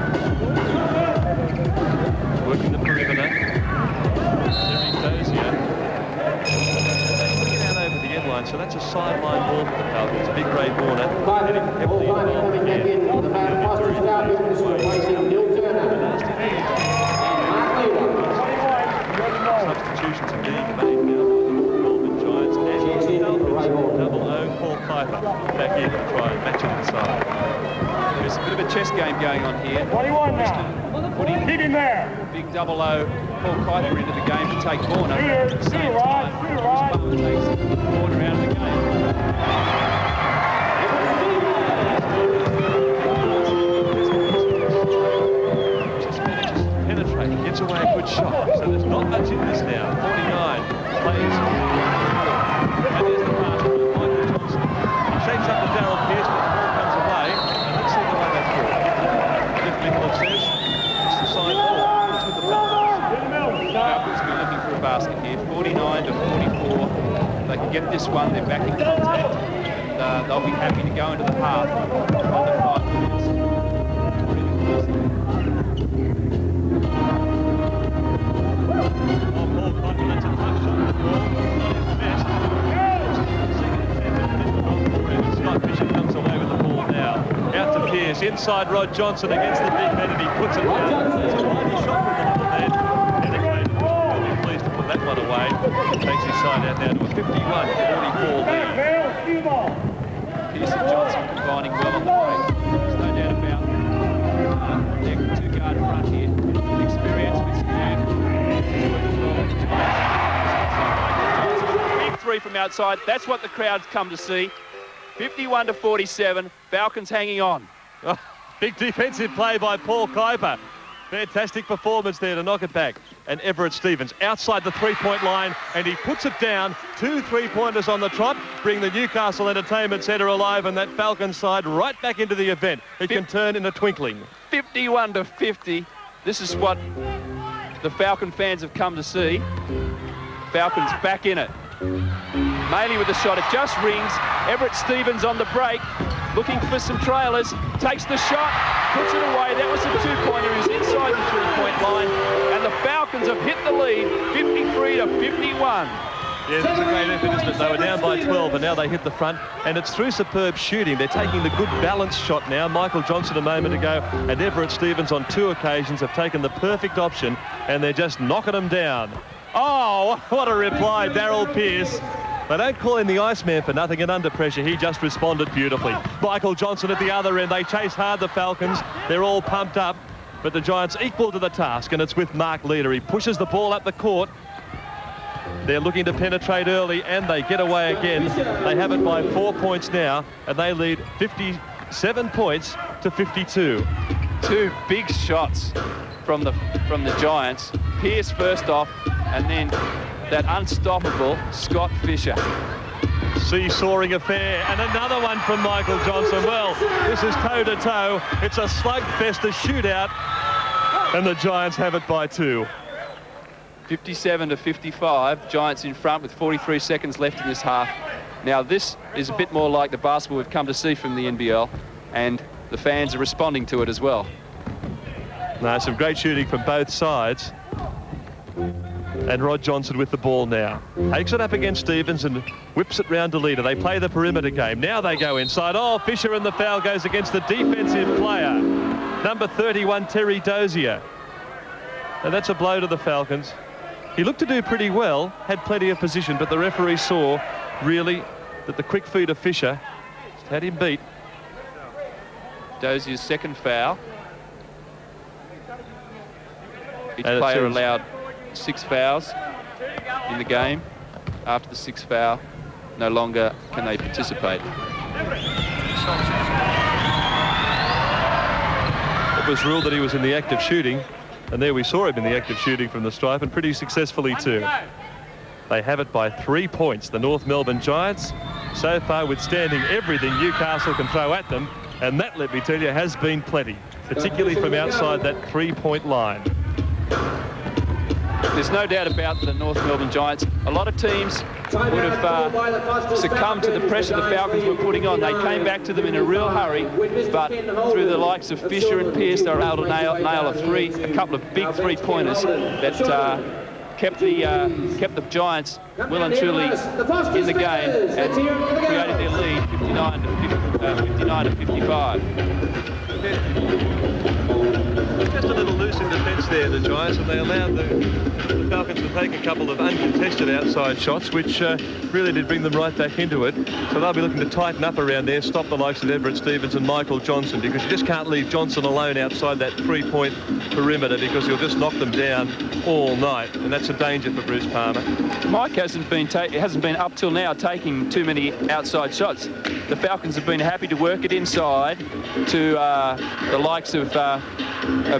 Working the perimeter. Terry Dozier. Get out over the end line, so that's a sideline ball for the Falcons. Big Ray Borner getting heavily involved again. Substitutions are being made now by the Melbourne Giants and the Falcons. Double O, Paul Kuiper back in to try and match it inside. There's a bit of a chess game going on here. 21 now. Putting Keep him there. big double O, Paul Kuiper into the game to take Borner. At the same time, Chris takes Borner out of the game. Penetrating, gets away a good shot. So there's not much in this now. 49 plays. And there's the pass from Michael Johnson. He shapes up the Darryl Pearce, but the ball comes away. And let's see the way that's ball. If Nicholas says it's the side ball. It's with the Falcons. Falcons will be looking for a basket here. 49 to 44. If they can get this one, they're back in contact. And they'll be happy to go into the half under 5 minutes. It's inside Rod Johnson against the big man, and he puts it down. It's a mighty shot from the little man. Dedicated. He'll be pleased to put that one away. Takes his side out now to a 51-44 lead. Pearce and Johnson combining well on the break. There's no doubt about their two-guard front here. Experience with big three from outside. That's what the crowd's come to see. 51-47. Falcons hanging on. Oh, big defensive play by Paul Kuiper. Fantastic performance there to knock it back. And Everett Stevens outside the three-point line, and he puts it down. 2 3-pointers on the trot, bring the Newcastle Entertainment Centre alive, and that Falcons side right back into the event. It can turn in a twinkling. 51-50. This is what the Falcon fans have come to see. Falcons back in it. Maley with the shot, it just rings. Everett Stevens on the break, looking for some trailers, takes the shot, puts it away. That was a two-pointer. He's inside the three-point line, and the Falcons have hit the lead, 53-51. Yeah, it's a great effort, isn't it? They were down by 12, and now they hit the front, and it's through superb shooting. They're taking the good balance shot now. Michael Johnson a moment ago, and Everett Stevens on 2 occasions have taken the perfect option, and they're just knocking them down. Oh, what a reply, Darryl Pearce. They don't call him the Iceman for nothing, and under pressure, he just responded beautifully. Michael Johnson at the other end. They chase hard, the Falcons. They're all pumped up, but the Giants equal to the task, and it's with Mark Leader. He pushes the ball up the court. They're looking to penetrate early, and they get away again. They have it by 4 points now, and they lead 57 points to 52. 2 big shots from the Giants. Pearce first off, and then that unstoppable Scott Fisher. Seesawing affair, and another one from Michael Johnson. Well, this is toe-to-toe. It's a slugfest, a shootout, and the Giants have it by 2. 57-55, Giants in front with 43 seconds left in this half. Now this is a bit more like the basketball we've come to see from the NBL, and the fans are responding to it as well. No, some great shooting from both sides. And Rod Johnson with the ball now. Takes it up against Stevens and whips it round to Leader. They play the perimeter game. Now they go inside. Oh, Fisher, and the foul goes against the defensive player. Number 31, Terry Dozier. And that's a blow to the Falcons. He looked to do pretty well, had plenty of position, but the referee saw really that the quick feet of Fisher had him beat. Dozier's second foul. Each player allowed 6 fouls in the game. After the 6th foul, no longer can they participate. It was ruled that he was in the act of shooting, and there we saw him in the act of shooting from the stripe, and pretty successfully too. They have it by 3 points, the North Melbourne Giants, so far withstanding everything Newcastle can throw at them, and that, let me tell you, has been plenty, particularly from outside that 3-point line. There's no doubt about the North Melbourne Giants. A lot of teams would have succumbed to the pressure the Falcons were putting on. They came back to them in a real hurry, but through the likes of Fisher and Pearce, they were able to nail a couple of big 3-pointers that kept the Giants well and truly in the game and created their lead 59-55. Just a little loose in defence there, the Giants, and they allowed the Falcons to take a couple of uncontested outside shots, which really did bring them right back into it. So they'll be looking to tighten up around there, stop the likes of Everett Stevens and Michael Johnson, because you just can't leave Johnson alone outside that 3-point perimeter, because he'll just knock them down all night, and that's a danger for Bruce Palmer. Mike hasn't been up till now taking too many outside shots. The Falcons have been happy to work it inside to the likes of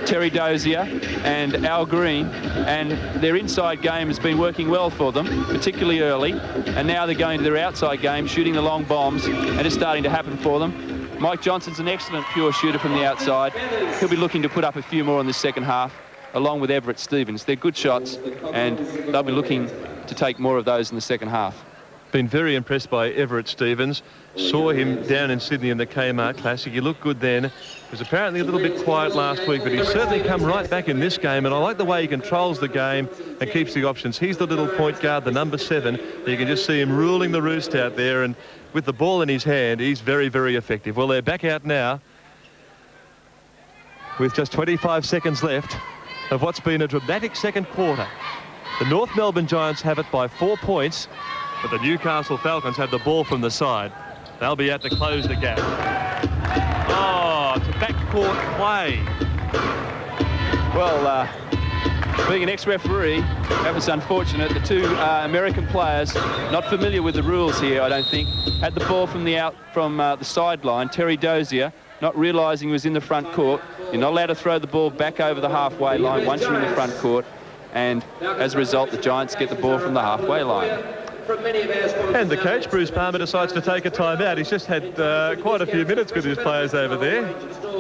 Terry Dozier and Al Green, and their inside game has been working well for them, particularly early, and now they're going to their outside game, shooting the long bombs, and it's starting to happen for them. Mike Johnson's an excellent pure shooter from the outside. He'll be looking to put up a few more in the second half, along with Everett Stevens. They're good shots, and they'll be looking to take more of those in the second half. Been very impressed by Everett Stevens. Saw him down in Sydney in the Kmart Classic. He looked good then. Was apparently a little bit quiet last week, but he's certainly come right back in this game, and I like the way he controls the game and keeps the options. He's the little point guard, the number 7. You can just see him ruling the roost out there, and with the ball in his hand, he's very, very effective. Well, they're back out now, with just 25 seconds left of what's been a dramatic second quarter. The North Melbourne Giants have it by 4 points, but the Newcastle Falcons have the ball from the side. They'll be out to close the gap. Oh, it's a backcourt play. Well, being an ex-referee, that was unfortunate. The two American players, not familiar with the rules here, I don't think, had the ball from the sideline. Terry Dozier, not realising he was in the front court. You're not allowed to throw the ball back over the halfway line once you're in the front court. And as a result, the Giants get the ball from the halfway line. And the coach, Bruce Palmer, decides to take a timeout. He's just had quite a few minutes with his players over there,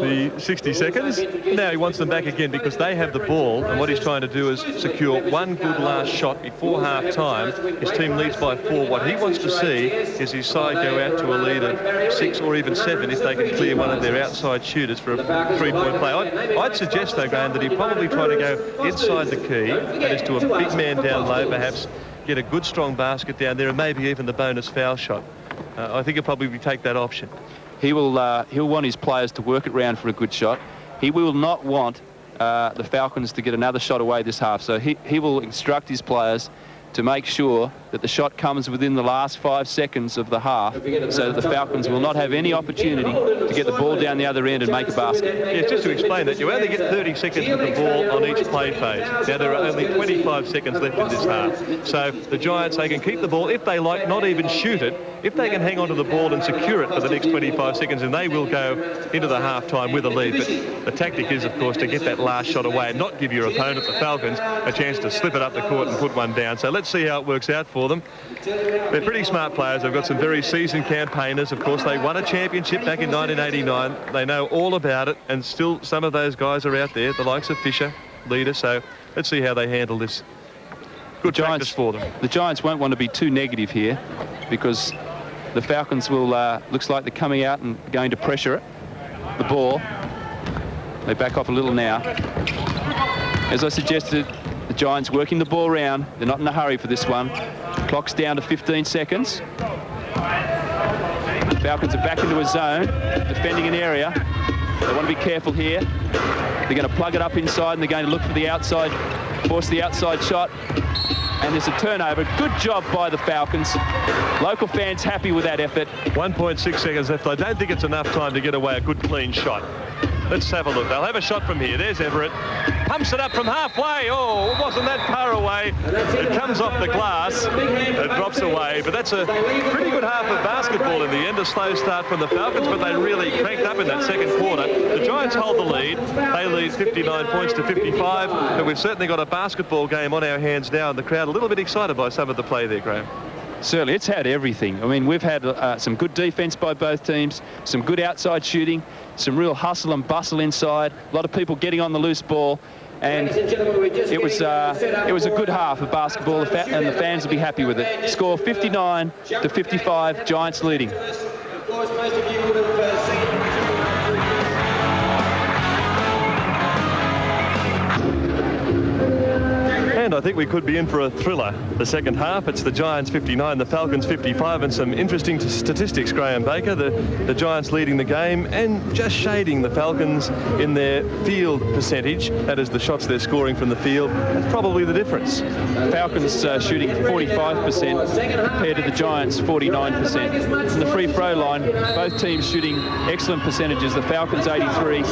the 60 seconds. Now he wants them back again because they have the ball, and what he's trying to do is secure one good last shot before half-time. His team leads by 4. What he wants to see is his side go out to a lead of 6 or even 7 if they can clear one of their outside shooters for a three-point play. I'd suggest, though, Graham, that he'd probably try to go inside the key, that is to a big man down low, perhaps, get a good strong basket down there and maybe even the bonus foul shot. I think he'll probably take that option. He'll want his players to work it round for a good shot. He will not want the Falcons to get another shot away this half. So he will instruct his players to make sure that the shot comes within the last 5 seconds of the half, so that the Falcons will not have any opportunity to get the ball down the other end and make a basket. Yeah, just to explain that, you only get 30 seconds with the ball on each play phase. Now, there are only 25 seconds left in this half. So the Giants, they can keep the ball, if they like, not even shoot it. If they can hang on to the ball and secure it for the next 25 seconds, and they will go into the half-time with a lead. But the tactic is, of course, to get that last shot away and not give your opponent, the Falcons, a chance to slip it up the court and put one down. So let's see how it works out for them. They're pretty smart players. They've got some very seasoned campaigners. Of course, they won a championship back in 1989. They know all about it, and still some of those guys are out there, the likes of Fisher, leader. So let's see how they handle this. Good practice for them. The Giants won't want to be too negative here, because the Falcons will, looks like they're coming out and going to pressure it. The ball. They back off a little now. As I suggested, the Giants working the ball around. They're not in a hurry for this one. Clock's down to 15 seconds. The Falcons are back into a zone, defending an area. They want to be careful here. They're going to plug it up inside, and they're going to look for the outside, force the outside shot. And there's a turnover. Good job by the Falcons. Local fans happy with that effort. 1.6 seconds left. I don't think it's enough time to get away a good clean shot. Let's have a look. They'll have a shot from here. There's Everett. Pumps it up from halfway. Oh, it wasn't that far away. It comes off the glass. It drops away. But that's a pretty good half of basketball in the end. A slow start from the Falcons, but they really cranked up in that second quarter. The Giants hold the lead. They lead 59 points to 55. But we've certainly got a basketball game on our hands now, and the crowd a little bit excited by some of the play there, Graham. Certainly, it's had everything. I mean, we've had some good defence by both teams, some good outside shooting, some real hustle and bustle inside, a lot of people getting on the loose ball, and it was a good half of basketball, and the fans will be happy with it. Score 59 to 55, Giants leading. And I think we could be in for a thriller. The second half, it's the Giants 59, the Falcons 55, and some interesting statistics, Graham Baker. The Giants leading the game and just shading the Falcons in their field percentage. That is the shots they're scoring from the field. That's probably the difference. Falcons shooting 45% compared to the Giants 49%. From the free throw line, both teams shooting excellent percentages. The Falcons 83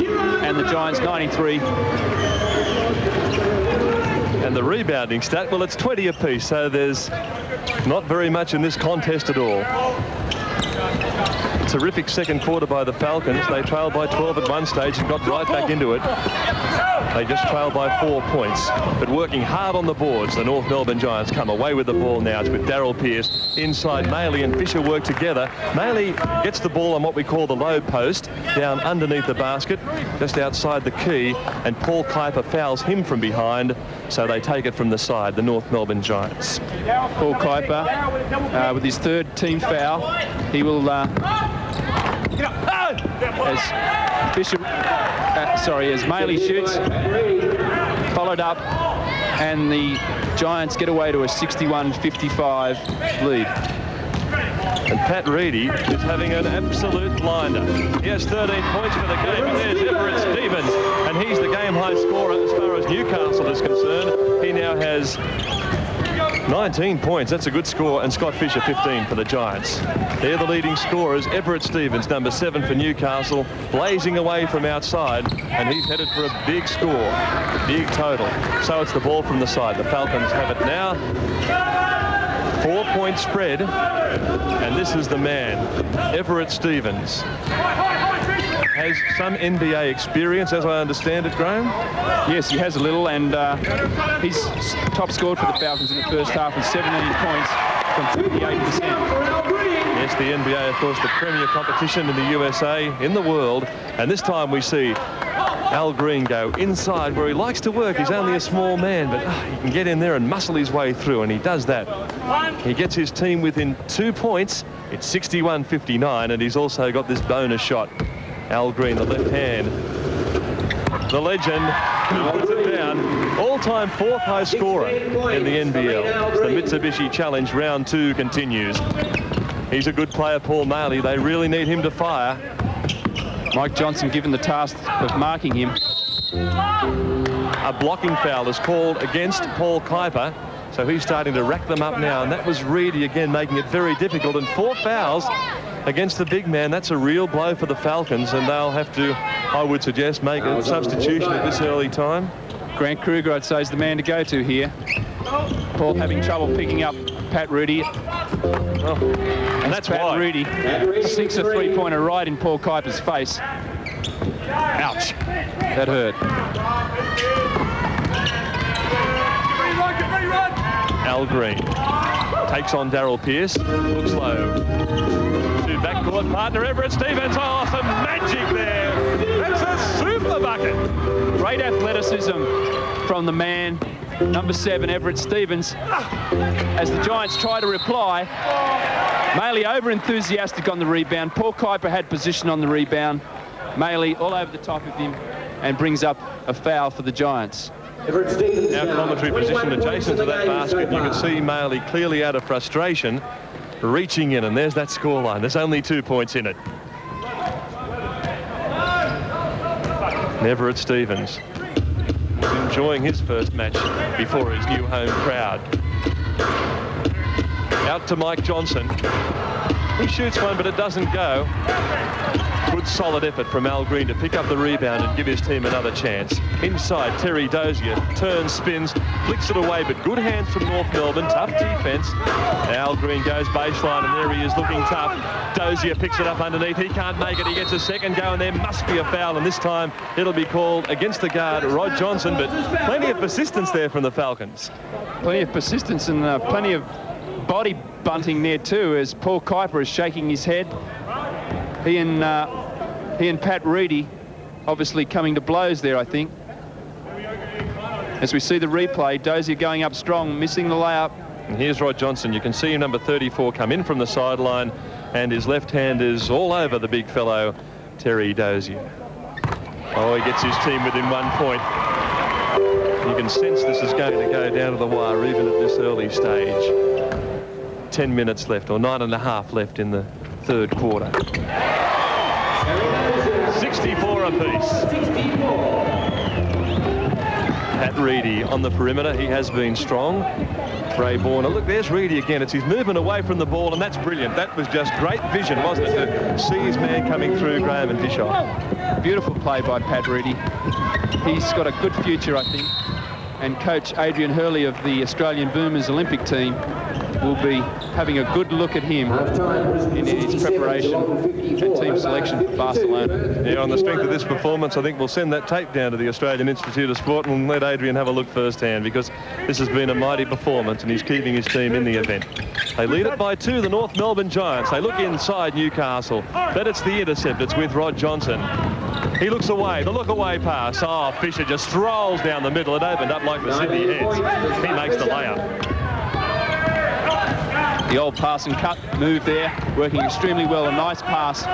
and the Giants 93. And the rebounding stat, well, it's 20 apiece, so there's not very much in this contest at all. Terrific second quarter by the Falcons. They trailed by 12 at one stage and got right back into it. They just trailed by 4 points, but working hard on the boards. The North Melbourne Giants come away with the ball now. It's with Darryl Pearce inside. Maley and Fisher work together. Maley gets the ball on what we call the low post, down underneath the basket, just outside the key, and Paul Kuiper fouls him from behind, so they take it from the side, the North Melbourne Giants. Paul Kuiper with his third team foul. He will, as Fisher, as Maley shoots, followed up, and the Giants get away to a 61-55 lead. And Pat Reedy is having an absolute blinder. He has 13 points for the game, and there's Everett Stevens, and he's the game-high scorer as far as Newcastle is concerned. He now has 19 points. That's a good score, and Scott Fisher 15 for the Giants. They're the leading scorers. Everett Stevens, number 7 for Newcastle, blazing away from outside, and he's headed for a big score, big total. So it's the ball from the side. The Falcons have it now. 4-point spread, and this is the man, Everett Stevens. Has some NBA experience, as I understand it, Graham? Yes, he has a little, and he's top scored for the Falcons in the first half with 17 points from 58%. Yes, the NBA, of course, the premier competition in the USA, in the world, and this time we see Al Green go inside where he likes to work. He's only a small man, but he can get in there and muscle his way through, and he does that. He gets his team within 2 points. It's 61-59, and he's also got this bonus shot. Al Green, the left hand. The legend, who puts it down. All-time 4th high scorer in the NBL. The Mitsubishi Challenge round 2 continues. He's a good player, Paul Maley. They really need him to fire. Mike Johnson given the task of marking him. A blocking foul is called against Paul Kuiper, so he's starting to rack them up now, and that was Reedy again making it very difficult, and 4 fouls against the big man. That's a real blow for the Falcons, and they'll have to, I would suggest, make a substitution at this early time. Grant Kruger, I'd say, is the man to go to here. Paul having trouble picking up Pat Reedy. Oh, and that's Pat why. Reedy sinks a 3-pointer right in Paul Kuiper's face. Ouch. That hurt. Al Green takes on Darryl Pierce. Looks low. To backcourt partner Everett Stevens. Oh, some magic there. That's a super bucket. Great athleticism from the man, number 7, Everett Stevens. As the Giants try to reply, Maley over-enthusiastic on the rebound. Paul Kuiper had position on the rebound. Maley all over the top of him and brings up a foul for the Giants. Now commentary position adjacent to that basket. You can see Maley clearly out of frustration, reaching in, and there's that scoreline. There's only 2 points in it. Everett Stevens enjoying his first match before his new home crowd. Out to Mike Johnson. He shoots one, but it doesn't go. Good solid effort from Al Green to pick up the rebound and give his team another chance. Inside, Terry Dozier turns, spins, flicks it away, but good hands from North Melbourne. Tough defense. Al Green goes baseline, and there he is looking tough. Dozier picks it up underneath. He can't make it. He gets a second go, and there must be a foul, and this time it'll be called against the guard, Rod Johnson, but plenty of persistence there from the Falcons. Plenty of persistence and plenty of body bunting there too, as Paul Kuiper is shaking his head. He and Pat Reedy obviously coming to blows there, I think. As we see the replay, Dozier going up strong, missing the layup. And here's Rod Johnson. You can see number 34 come in from the sideline, and his left hand is all over the big fellow, Terry Dozier. Oh, he gets his team within 1 point. You can sense this is going to go down to the wire even at this early stage. 10 minutes left, or 9.5 left in the third quarter. 64 apiece. Pat Reedy on the perimeter. He has been strong. Ray Borner. Look, there's Reedy again. It's his movement away from the ball, and that's brilliant. That was just great vision, wasn't it, to see his man coming through, Graham and Bischoff. Beautiful play by Pat Reedy. He's got a good future, I think. And coach Adrian Hurley of the Australian Boomers Olympic team will be having a good look at him in his preparation and team selection for Barcelona. Yeah, on the strength of this performance, I think we'll send that tape down to the Australian Institute of Sport and let Adrian have a look firsthand, because this has been a mighty performance and he's keeping his team in the event. They lead it by 2, the North Melbourne Giants. They look inside Newcastle, but it's the intercept. It's with Rod Johnson. He looks away, the look-away pass. Oh, Fisher just strolls down the middle. It opened up like the Sydney Heads. He makes the layup. The old pass and cut move there, working extremely well. A nice pass.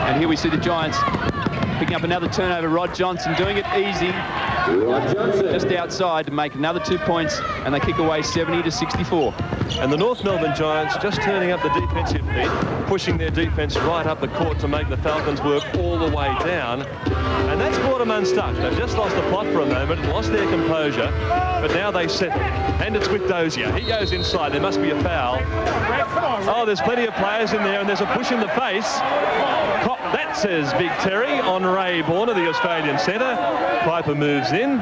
And here we see the Giants picking up another turnover. Rod Johnson doing it easy. just outside to make another 2 points, and they kick away 70-64. And the North Melbourne Giants just turning up the defensive bit, pushing their defence right up the court to make the Falcons work all the way down. And that's brought them unstuck. They've just lost the plot for a moment, lost their composure, but now they settle. And it's with Dozier. He goes inside. There must be a foul. Oh, there's plenty of players in there, and there's a push in the face. That says Big Terry on Ray Borner, the Australian centre. Piper moves in.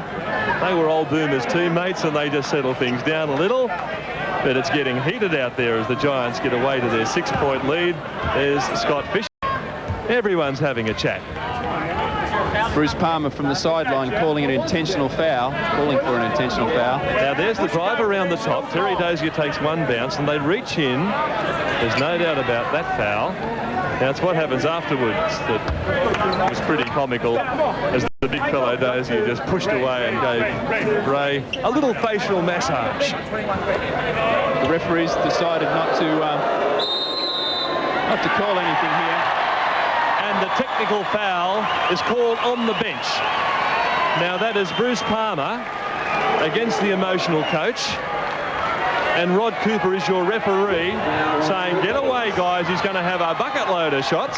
They were old Boomers teammates, and they just settle things down a little. But it's getting heated out there as the Giants get away to their 6-point lead. There's Scott Fisher. Everyone's having a chat. Bruce Palmer from the sideline calling an intentional foul, calling for an intentional foul. Now there's the drive around the top. Terry Dozier takes one bounce and they reach in. There's no doubt about that foul. Now it's what happens afterwards that was pretty comical as the big fellow Dozier just pushed away and gave Ray a little facial massage. The referees decided not to call anything here. And the technical foul is called on the bench. Now that is Bruce Palmer against the emotional coach. And Rod Cooper is your referee saying, get away, guys. He's going to have a bucket load of shots.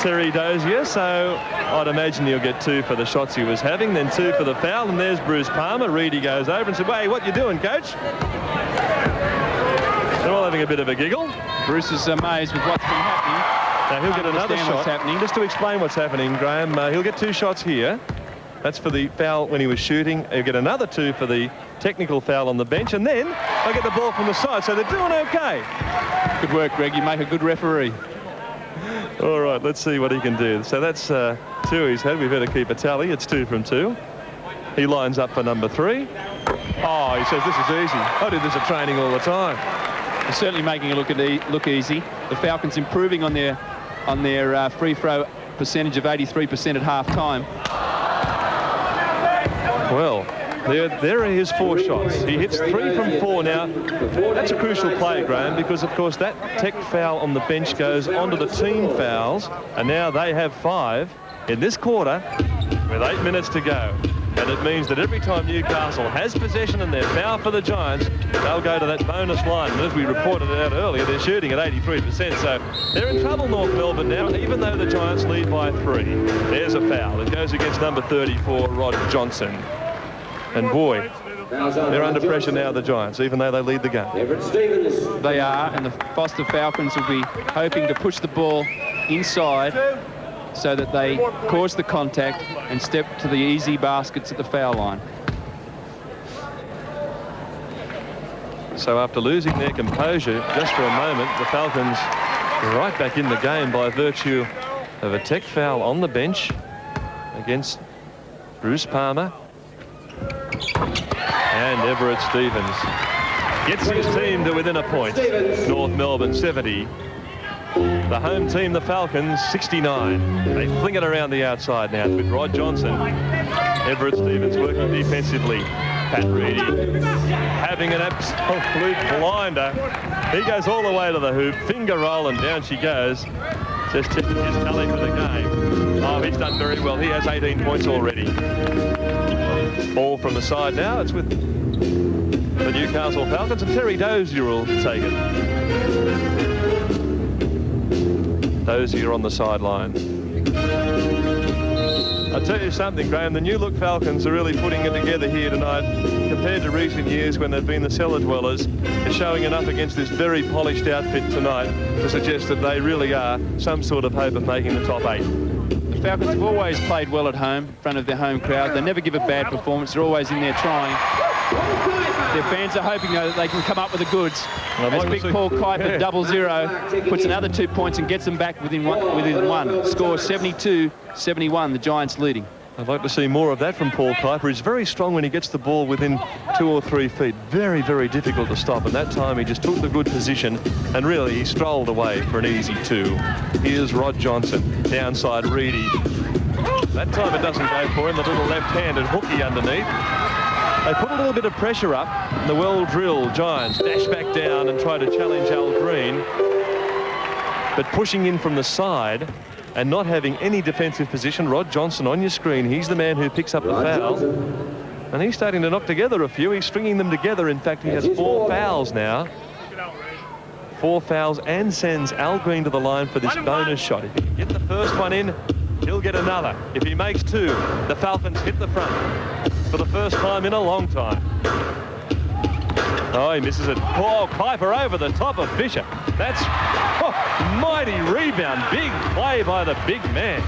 Terry Dozier, so I'd imagine he'll get 2 for the shots he was having, then 2 for the foul. And there's Bruce Palmer. Reedy goes over and said, hey, what you doing, coach? They're all having a bit of a giggle. Bruce is amazed with what's been happening. Now he'll get another shot. Just to explain what's happening, Graham, he'll get 2 shots here. That's for the foul when he was shooting. He'll get another 2 for the technical foul on the bench, and then they'll get the ball from the side, so they're doing okay. Good work, Greg. You make a good referee. All right, let's see what he can do. So that's 2 he's had. We better keep a tally. It's 2 from 2. He lines up for number 3. Oh, he says this is easy. I do this at training all the time. They're certainly making it look easy. The Falcons improving on their free throw percentage of 83% at half-time. Well, there are his 4 shots. He hits 3 from 4 now. That's a crucial play, Graham, because, of course, that tech foul on the bench goes onto the team fouls, and now they have 5 in this quarter with 8 minutes to go. And it means that every time Newcastle has possession and they're foul for the Giants, they'll go to that bonus line. And as we reported it out earlier, they're shooting at 83%. So they're in trouble, North Melbourne, now, even though the Giants lead by 3. There's a foul. It goes against number 34, Rod Johnson. And boy, they're under pressure now, the Giants, even though they lead the game. They are, and the Foster Falcons will be hoping to push the ball inside so that they cause the contact and step to the easy baskets at the foul line. So after losing their composure just for a moment, the Falcons are right back in the game by virtue of a tech foul on the bench against Bruce Palmer. And Everett Stevens gets his team to within a point. North Melbourne 70. The home team, the Falcons, 69. They fling it around the outside now with Rod Johnson. Everett Stevens working defensively. Pat Reedy having an absolute blinder. He goes all the way to the hoop, finger rolling, down she goes. Just tipping his tally for the game. Oh, he's done very well. He has 18 points already. Ball from the side now. It's with the Newcastle Falcons, and Terry Dozier will take it. Dozier on the sideline. I'll tell you something, Graham, the new look Falcons are really putting it together here tonight. Compared to recent years when they've been the cellar dwellers, they're showing enough against this very polished outfit tonight to suggest that they really are some sort of hope of making the top 8. The Falcons have always played well at home in front of their home crowd. They never give a bad performance. They're always in there trying. Their fans are hoping, though, that they can come up with the goods. As big Paul Kuiper, 0-0, puts another 2 points and gets them back within one. Score 72-71, the Giants leading. I'd like to see more of that from Paul Kuiper. He's very strong when he gets the ball within 2 or 3 feet. Very, very difficult to stop. And that time he just took the good position and really he strolled away for an easy 2. Here's Rod Johnson. Downside Reedy. That time it doesn't go for him. The little left-handed hooky underneath. They put a little bit of pressure up, and the well-drilled Giants dash back down and try to challenge Al Green. But pushing in from the side and not having any defensive position. Rod Johnson on your screen. He's the man who picks up the foul. And he's starting to knock together a few. He's stringing them together. In fact, he has 4 fouls now. 4 fouls and sends Al Green to the line for this bonus shot. If he can get the first one in, he'll get another. If he makes 2, the Falcons hit the front for the first time in a long time. Oh, he misses it. Paul Kuiper over the top of Fisher. That's mighty rebound. Big play by the big man.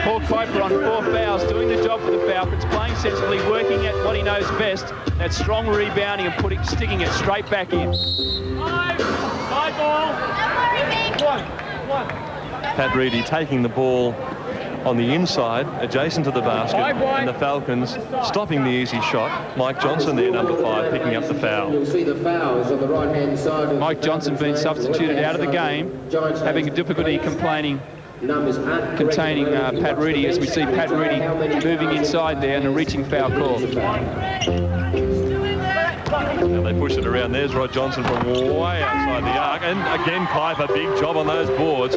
Paul Kuiper on 4 fouls, doing the job for the Falcons, playing sensibly, working at what he knows best. That strong rebounding and sticking it straight back in. Side ball. Pat Reedy taking the ball on the inside, adjacent to the basket, and the Falcons stopping the easy shot. Mike Johnson there, number 5, picking up the foul. You'll see the fouls on the right-hand side. Mike Johnson being substituted out of the game, having difficulty containing Pat Reedy, as we see Pat Reedy moving inside there and a reaching foul call. And they push it around. There's Rod Johnson from way outside the arc. And again, Kuiper, big job on those boards.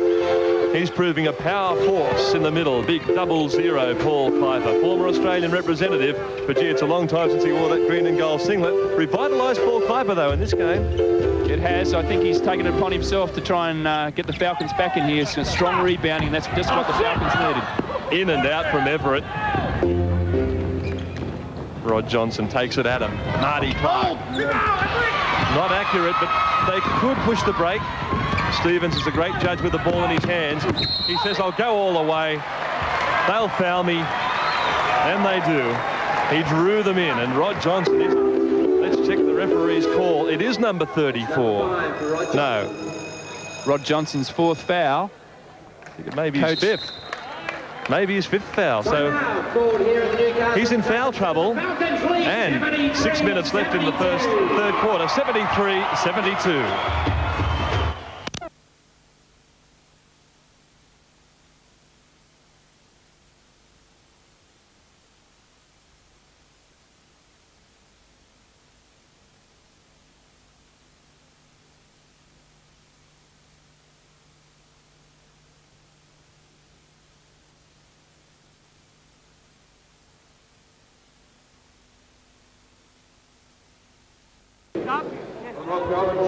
He's proving a power force in the middle. Big 0-0, Paul Kuiper, former Australian representative. But gee, it's a long time since he wore that green and gold singlet. Revitalised Paul Kuiper, though, in this game. It has. I think he's taken it upon himself to try and get the Falcons back in here. It's a strong rebounding, and that's just what the Falcons needed. In and out from Everett. Rod Johnson takes it at him. Marty Clark. Not accurate, but they could push the break. Stevens is a great judge with the ball in his hands. He says, I'll go all the way. They'll foul me. And they do. He drew them in, and Rod Johnson is... Let's check the referee's call. It is number 34. No. Rod Johnson's 4th foul. I think it may be his 5th. Maybe his 5th foul. So he's in foul trouble. And 6 minutes left in the third quarter. 73-72.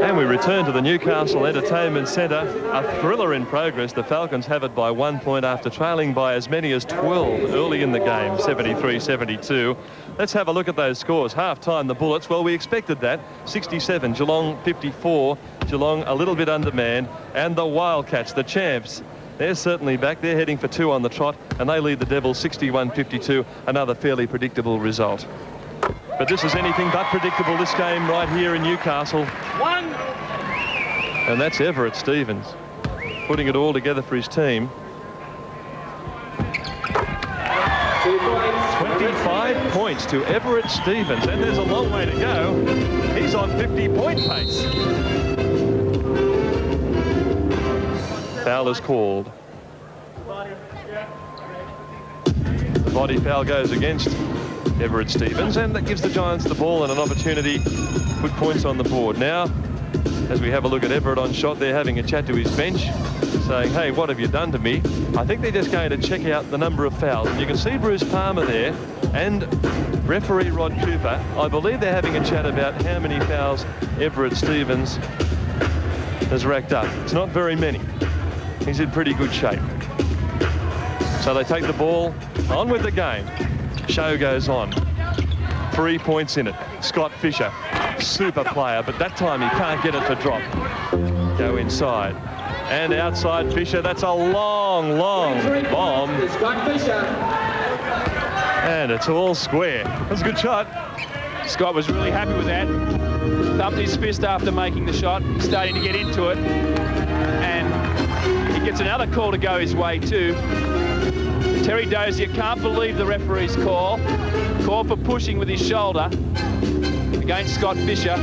And we return to the Newcastle Entertainment Centre. A thriller in progress. The Falcons have it by 1 point after trailing by as many as 12 early in the game, 73-72. Let's have a look at those scores. Half-time, the Bullets. Well, we expected that. 67, Geelong 54. Geelong a little bit undermanned. And the Wildcats, the champs, they're certainly back. They're heading for 2 on the trot, and they lead the Devils 61-52. Another fairly predictable result. But this is anything but predictable, this game right here in Newcastle. And that's Everett Stevens putting it all together for his team. 25 points to Everett Stevens, and there's a long way to go. He's on 50-point pace. Foul is called. The body foul goes against Everett Stevens, and that gives the Giants the ball and an opportunity to put points on the board. Now, as we have a look at Everett on shot, they're having a chat to his bench, saying, hey, what have you done to me? I think they're just going to check out the number of fouls. And you can see Bruce Palmer there and referee Rod Cooper. I believe they're having a chat about how many fouls Everett Stevens has racked up. It's not very many. He's in pretty good shape. So they take the ball, on with the game. Show goes on. 3 points in it. Scott Fisher, super player, but that time he can't get it to drop. Go inside. And outside Fisher, that's a long, long bomb. And it's all square. That's a good shot. Scott was really happy with that. Thumped his fist after making the shot, starting to get into it. And he gets another call to go his way too. Terry Dozier can't believe the referee's call. Call for pushing with his shoulder against Scott Fisher.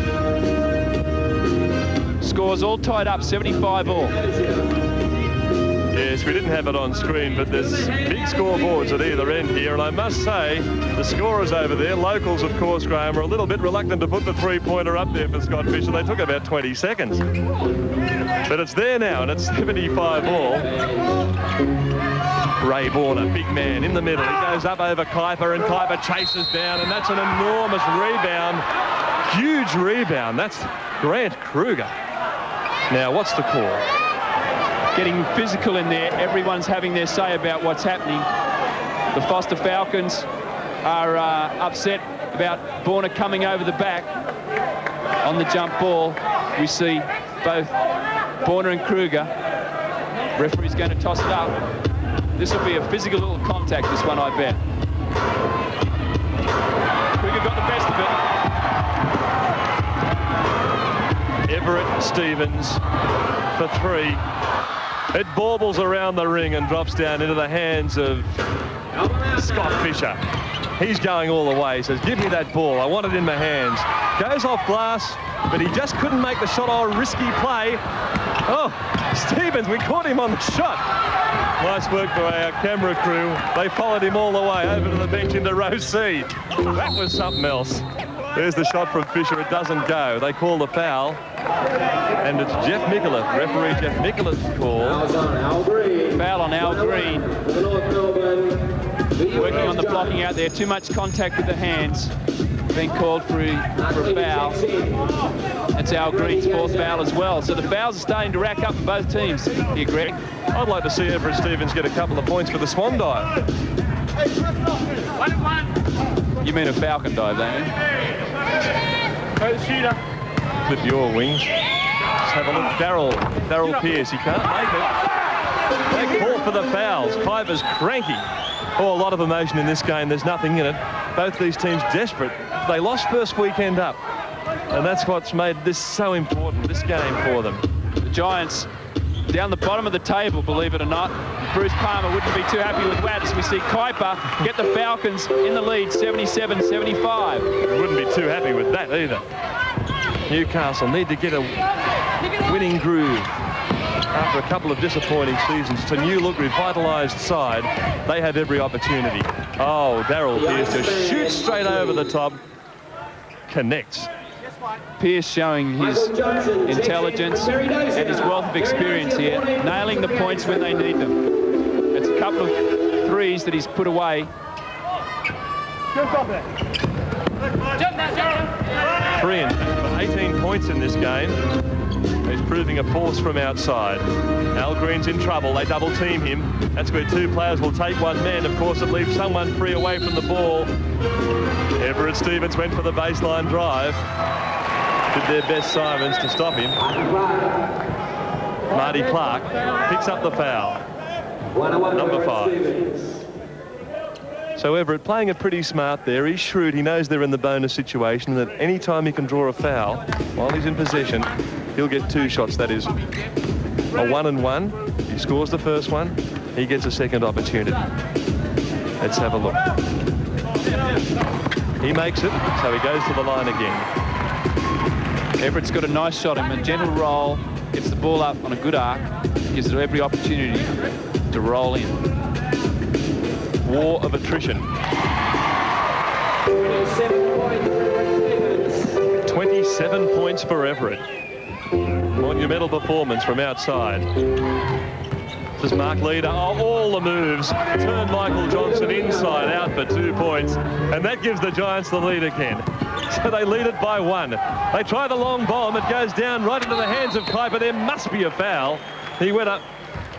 Scores all tied up, 75 all. Yes, we didn't have it on screen, but there's big scoreboards at either end here, and I must say, the scorers over there, locals of course, Graham, are a little bit reluctant to put the three-pointer up there for Scott Fisher. They took about 20 seconds. But it's there now, and it's 75 all. Ray Borner, big man in the middle. He goes up over Kuiper, and Kuiper chases down, and that's an enormous rebound. Huge rebound. That's Grant Kruger. Now, what's the call? Getting physical in there. Everyone's having their say about what's happening. The Foster Falcons are upset about Borner coming over the back on the jump ball. We see both Borner and Kruger. Referee's going to toss it up. This will be a physical little contact, this one, I bet. Kruger got the best of it. Everett Stevens for three. It baubles around the ring and drops down into the hands of Scott Fisher. He's going all the way. He says, give me that ball. I want it in my hands. Goes off glass, but he just couldn't make the shot. Oh, risky play. Oh, Stevens, we caught him on the shot. Nice work by our camera crew. They followed him all the way over to the bench into row C. That was something else. There's the shot from Fisher. It doesn't go. They call the foul. And it's Jeff Micallef, referee Jeff Micallef's call. Foul on Al Green. Working on the blocking out there. Too much contact with the hands. Being called for a foul. It's Al Green's fourth foul as well. So the fouls are starting to rack up for both teams here, Greg. I'd like to see Everett Stevens get a couple of points for the swan dive. You mean a falcon dive, don't you? Clip your wings. Let's have a look. Darryl Pearce. He can't make it. They call for the fouls. Kuiper's cranky. Oh, a lot of emotion in this game. There's nothing in it. Both these teams desperate. They lost first weekend up. And that's what's made this so important, this game for them. The Giants down the bottom of the table, believe it or not. Bruce Palmer wouldn't be too happy with that as we see Kuiper get the Falcons in the lead, 77-75. Wouldn't be too happy with that either. Newcastle need to get a winning groove after a couple of disappointing seasons. It's a new look, revitalised side. They have every opportunity. Oh, Darryl Pearce just shoots straight over the top. Connects. Pearce showing his intelligence and his wealth of experience here, nailing the points when they need them. It's a couple of threes that he's put away. 18 points in this game. He's proving a force from outside. Al Green's in trouble. They double team him. That's where two players will take one man. Of course, it leaves someone free away from the ball. Everett Stevens went for the baseline drive. Did their best, Simons, to stop him. Marty Clark picks up the foul. Number 5. So Everett playing it pretty smart there. He's shrewd. He knows they're in the bonus situation, that any time he can draw a foul while he's in possession, he'll get 2 shots. That is a 1-and-1. He scores the first one, he gets a second opportunity. Let's have a look. He makes it, so he goes to the line again. Everett's got a nice shot, him a gentle roll, gets the ball up on a good arc, gives it every opportunity to roll in. War of attrition. 27 points for Everett. Monumental performance from outside. This is Mark Leader. Oh, all the moves. Turn Michael Johnson inside out for 2 points. And that gives the Giants the lead again. So they lead it by 1. They try the long bomb. It goes down right into the hands of Kuiper. There must be a foul. He went up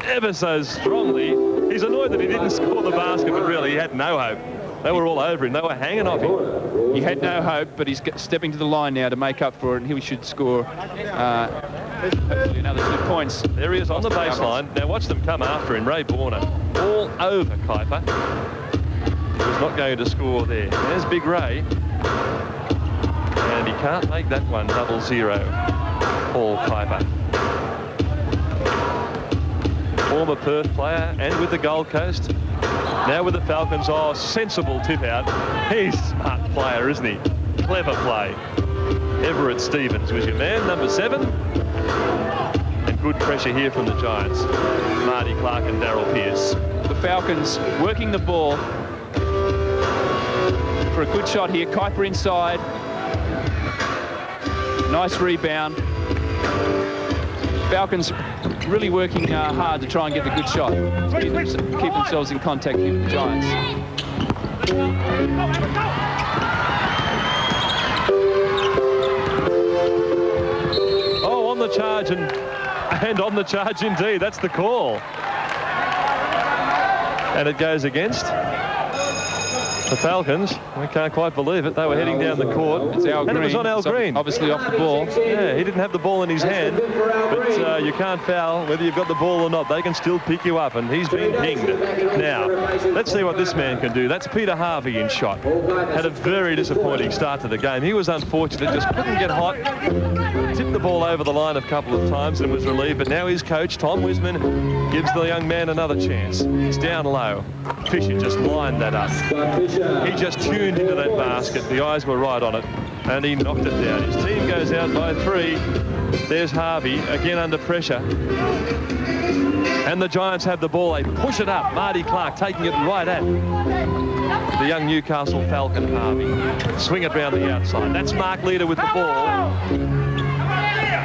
ever so strongly. He's annoyed that he didn't score the basket, but really he had no hope. They were all over him. They were hanging off him. He had no hope, but he's stepping to the line now to make up for it, and he should score hopefully another 2 points. There he is on the baseline. Now watch them come after him. Ray Borner all over Kuiper. He was not going to score there. There's Big Ray. And he can't make that one 0-0. Paul Kuiper. Former Perth player and with the Gold Coast. Now with the Falcons. Oh, sensible tip out. He's a smart player, isn't he? Clever play. Everett Stevens was your man, number 7. And good pressure here from the Giants. Marty Clark and Daryl Pearce. The Falcons working the ball for a good shot here. Kuiper inside. Nice rebound. Falcons really working hard to try and get the good shot. Keep themselves in contact with the Giants. Oh, on the charge and on the charge indeed. That's the call. And it goes against the Falcons. We can't quite believe it. They were heading down the court. It's Al Green. And it was on Al Green. Obviously off the ball. Yeah, he didn't have the ball in his hand, but you can't foul whether you've got the ball or not. They can still pick you up, and he's been pinged. Now, let's see what this man can do. That's Peter Harvey in shot. Had a very disappointing start to the game. He was unfortunate, just couldn't get hot. Tipped the ball over the line a couple of times and was relieved, but now his coach, Tom Wiseman, gives the young man another chance. It's down low. Fisher just lined that up. He just tuned into that basket. The eyes were right on it, and he knocked it down. His team goes out by 3. There's Harvey, again under pressure. And the Giants have the ball. They push it up. Marty Clark taking it right at the young Newcastle Falcon, Harvey. Swing it round the outside. That's Mark Leader with the ball.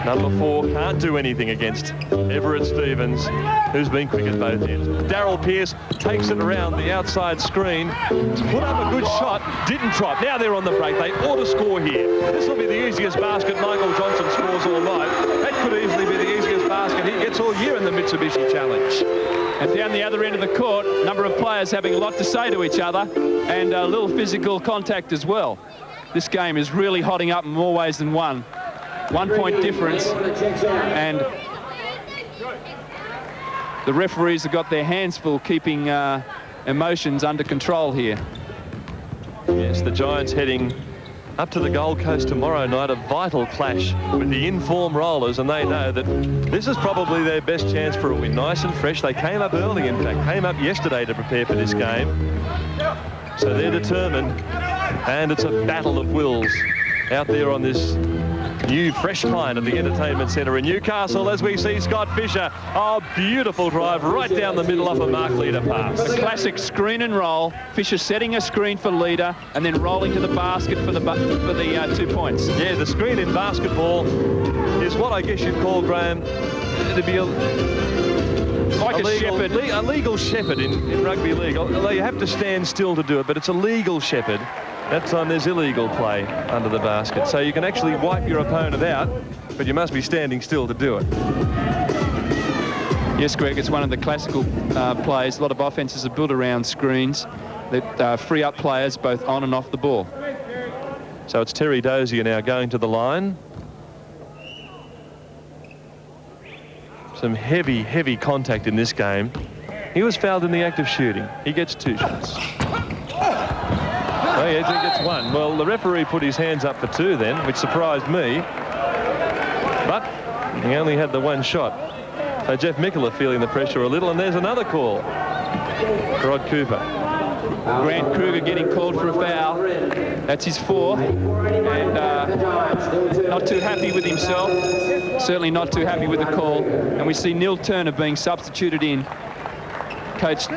Number 4 can't do anything against Everett Stevens, who's been quick at both ends. Daryl Pearce takes it around the outside screen. Put up a good shot. Didn't drop. Now they're on the break. They ought to score here. This will be the easiest basket Michael Johnson scores all night. That could easily be the easiest basket he gets all year in the Mitsubishi Challenge. And down the other end of the court, a number of players having a lot to say to each other, and a little physical contact as well. This game is really hotting up in more ways than one. 1 point difference, and the referees have got their hands full keeping emotions under control here. Yes, the Giants heading up to the Gold Coast tomorrow night, a vital clash with the in-form Rollers, and they know that this is probably their best chance for a win. Nice and fresh. They came up early, in fact, came up yesterday to prepare for this game. So they're determined, and it's a battle of wills out there on this new fresh pine at the Entertainment Centre in Newcastle as we see Scott Fisher. Oh, beautiful drive right down the middle off a Mark Leader pass. A classic screen and roll. Fisher setting a screen for Leader and then rolling to the basket for the 2 points. Yeah, the screen in basketball is what I guess you'd call, Graham, to be a legal shepherd in rugby league. Although you have to stand still to do it, but it's a legal shepherd. That time there's illegal play under the basket. So you can actually wipe your opponent out, but you must be standing still to do it. Yes, Greg, it's one of the classical plays. A lot of offenses are built around screens that free up players both on and off the ball. So it's Terry Dozier now going to the line. Some heavy, heavy contact in this game. He was fouled in the act of shooting. He gets 2 shots. Oh, yeah, he gets 1. Well, the referee put his hands up for 2 then, which surprised me. But he only had the 1 shot. So Jeff Mickeler feeling the pressure a little, and there's another call. Rod Cooper. Grant Kruger getting called for a foul. That's his 4th. And not too happy with himself. Certainly not too happy with the call. And we see Neil Turner being substituted in. Coach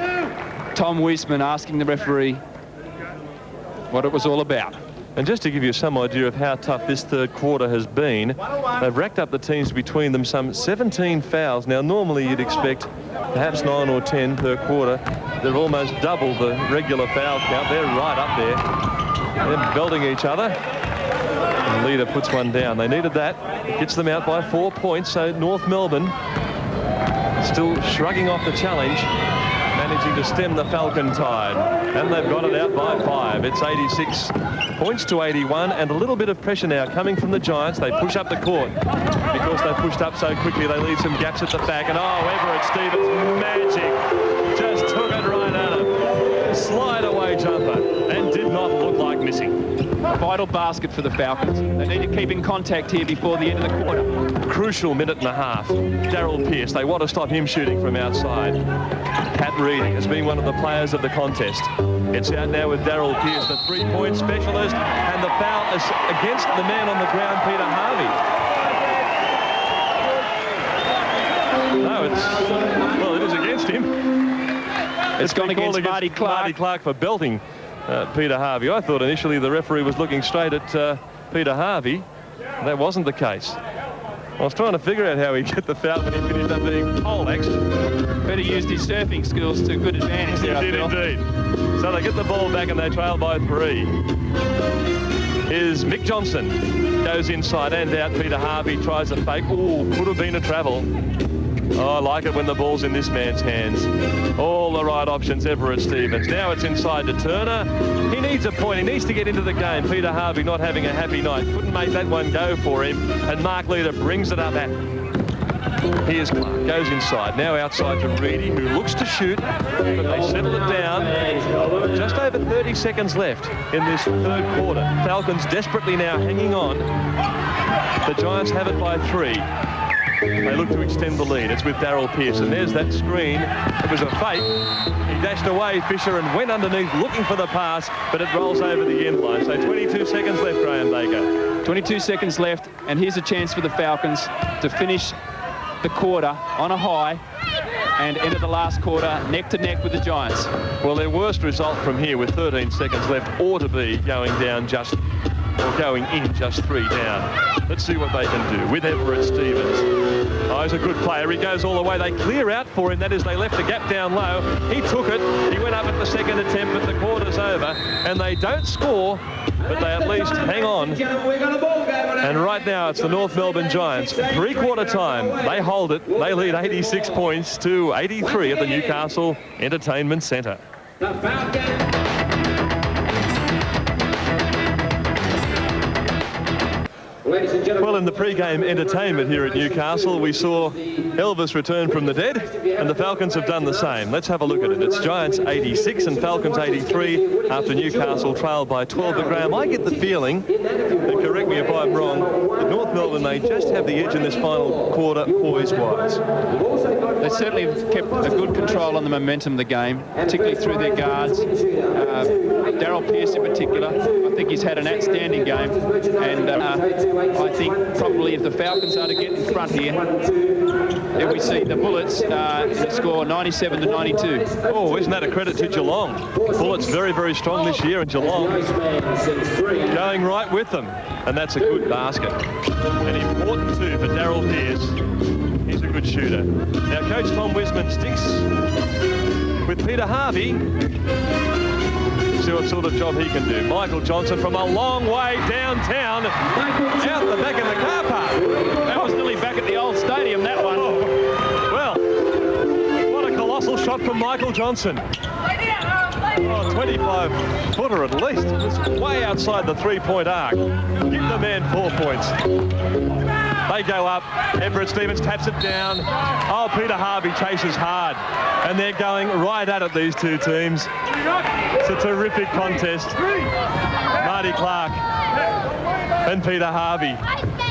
Tom Wiseman asking the referee what it was all about. And just to give you some idea of how tough this third quarter has been, they've racked up the teams between them some 17 fouls. Now, normally you'd expect perhaps 9 or 10 per quarter. They're almost double the regular foul count. They're right up there. They're belting each other. And Leader puts 1 down. They needed that. It gets them out by 4 points. So North Melbourne still shrugging off the challenge, managing to stem the Falcon tide. And they've got it out by 5. It's 86 points to 81, and a little bit of pressure now coming from the Giants. They push up the court. Because they pushed up so quickly, they leave some gaps at the back. And oh, Everett Stevens, magic. Just took it right at him. Slide away jumper, and did not look like missing. A vital basket for the Falcons. They need to keep in contact here before the end of the quarter. Crucial minute and a half. Daryl Pearce, they want to stop him shooting from outside. Pat Reading has been one of the players of the contest. It's out now with Daryl Pearce, the 3-point specialist, and the foul is against the man on the ground, Peter Harvey. against him. It's gone against Marty Clark. Marty Clark for belting Peter Harvey. I thought initially the referee was looking straight at Peter Harvey. That wasn't the case. I was trying to figure out how he'd get the foul when he finished up being poleaxed. Better used his surfing skills to good advantage there, He did indeed. So they get the ball back and they trail by 3. Here's Mick Johnson. Goes inside and out. Peter Harvey tries a fake. Ooh, could have been a travel. Oh, I like it when the ball's in this man's hands. All the right options, Everett Stevens. Now it's inside to Turner. He needs a point. He needs to get into the game. Peter Harvey not having a happy night. Couldn't make that one go for him. And Mark Leader brings it up at Here's Clark. Goes inside. Now outside to Reedy, who looks to shoot. But they settle it down. Just over 30 seconds left in this third quarter. Falcons desperately now hanging on. The Giants have it by 3. They look to extend the lead. It's with Darryl Pearson. There's that screen. It was a fake. He dashed away, Fisher, and went underneath looking for the pass, but it rolls over the end line. So 22 seconds left, Graham Baker. 22 seconds left, and here's a chance for the Falcons to finish the quarter on a high and enter the last quarter neck to neck with the Giants. Well, their worst result from here with 13 seconds left ought to be going down just, or going in just 3 down. Let's see what they can do with Everett Stevens. Oh, he's a good player. He goes all the way. They clear out for him. That is, they left a gap down low. He took it. He went up at the second attempt, but the quarter's over. And they don't score, but they at least hang on. And right now, it's the North Melbourne Giants. 3-quarter time. They hold it. They lead 86 points to 83 at the Newcastle Entertainment Centre. Well, in the pre-game entertainment here at Newcastle, we saw Elvis return from the dead, and the Falcons have done the same. Let's have a look at it. It's Giants 86 and Falcons 83 after Newcastle trailed by 12. But Graham, I get the feeling, and correct me if I'm wrong, that North Melbourne may just have the edge in this final quarter poise-wise. They certainly have kept a good control on the momentum of the game, particularly through their guards. Darryl Pearce in particular, I think he's had an outstanding game, and I think probably if the Falcons are to get in front here, then we see the Bullets score 97-92. Oh, isn't that a credit to Geelong? Bullets very, very strong this year, and Geelong going right with them. And that's a good basket. And important too for Darryl Pearce. He's a good shooter. Now, Coach Tom Wisman sticks with Peter Harvey. See what sort of job he can do. Michael Johnson from a long way downtown, out the back of the car park. That was nearly back at the old stadium, that one. Oh, well, what a colossal shot from Michael Johnson. Oh, 25-footer at least. It's way outside the 3-point arc. Give the man 4 points. They go up. Everett Stevens taps it down. Oh, Peter Harvey chases hard. And they're going right at it, these two teams. It's a terrific contest. Marty Clark and Peter Harvey.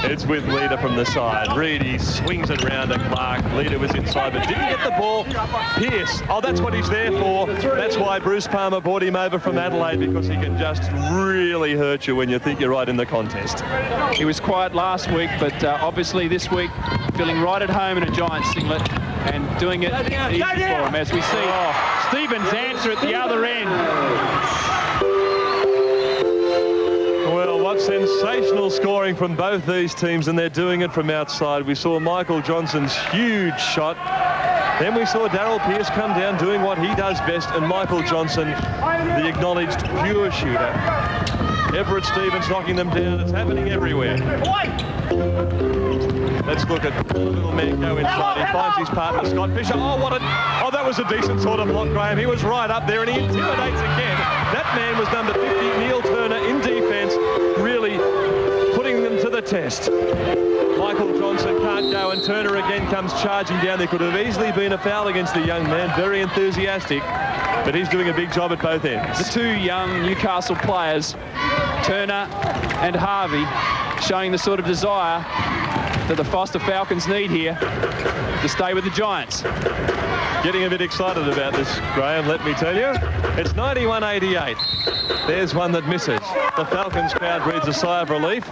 It's with Leader from the side. Reedy swings it round to Clark. Leader was inside but didn't get the ball. Pearce, oh, that's what he's there for. That's why Bruce Palmer brought him over from Adelaide, because he can just really hurt you when you think you're right in the contest. He was quiet last week, but obviously this week feeling right at home in a Giants singlet and doing it easy for him, as we see Stevens answer at the other end. Well, what sensational scoring from both these teams, and they're doing it from outside. We saw Michael Johnson's huge shot. Then we saw Darryl Pearce come down doing what he does best, and Michael Johnson, the acknowledged pure shooter. Everett Stevens knocking them down. It's happening everywhere. Let's look at the little man go inside. He finds his partner, Scott Fisher. Oh, that was a decent sort of block, Graham. He was right up there, and he intimidates again. That man was number 50, Neil Turner, in defence, really putting them to the test. Michael Johnson can't go, and Turner again comes charging down. There could have easily been a foul against the young man. Very enthusiastic, but he's doing a big job at both ends. The two young Newcastle players, Turner and Harvey, showing the sort of desire that the Foster Falcons need here to stay with the Giants. Getting a bit excited about this, Graham, let me tell you. It's 91-88. There's one that misses. The Falcons crowd breathes a sigh of relief,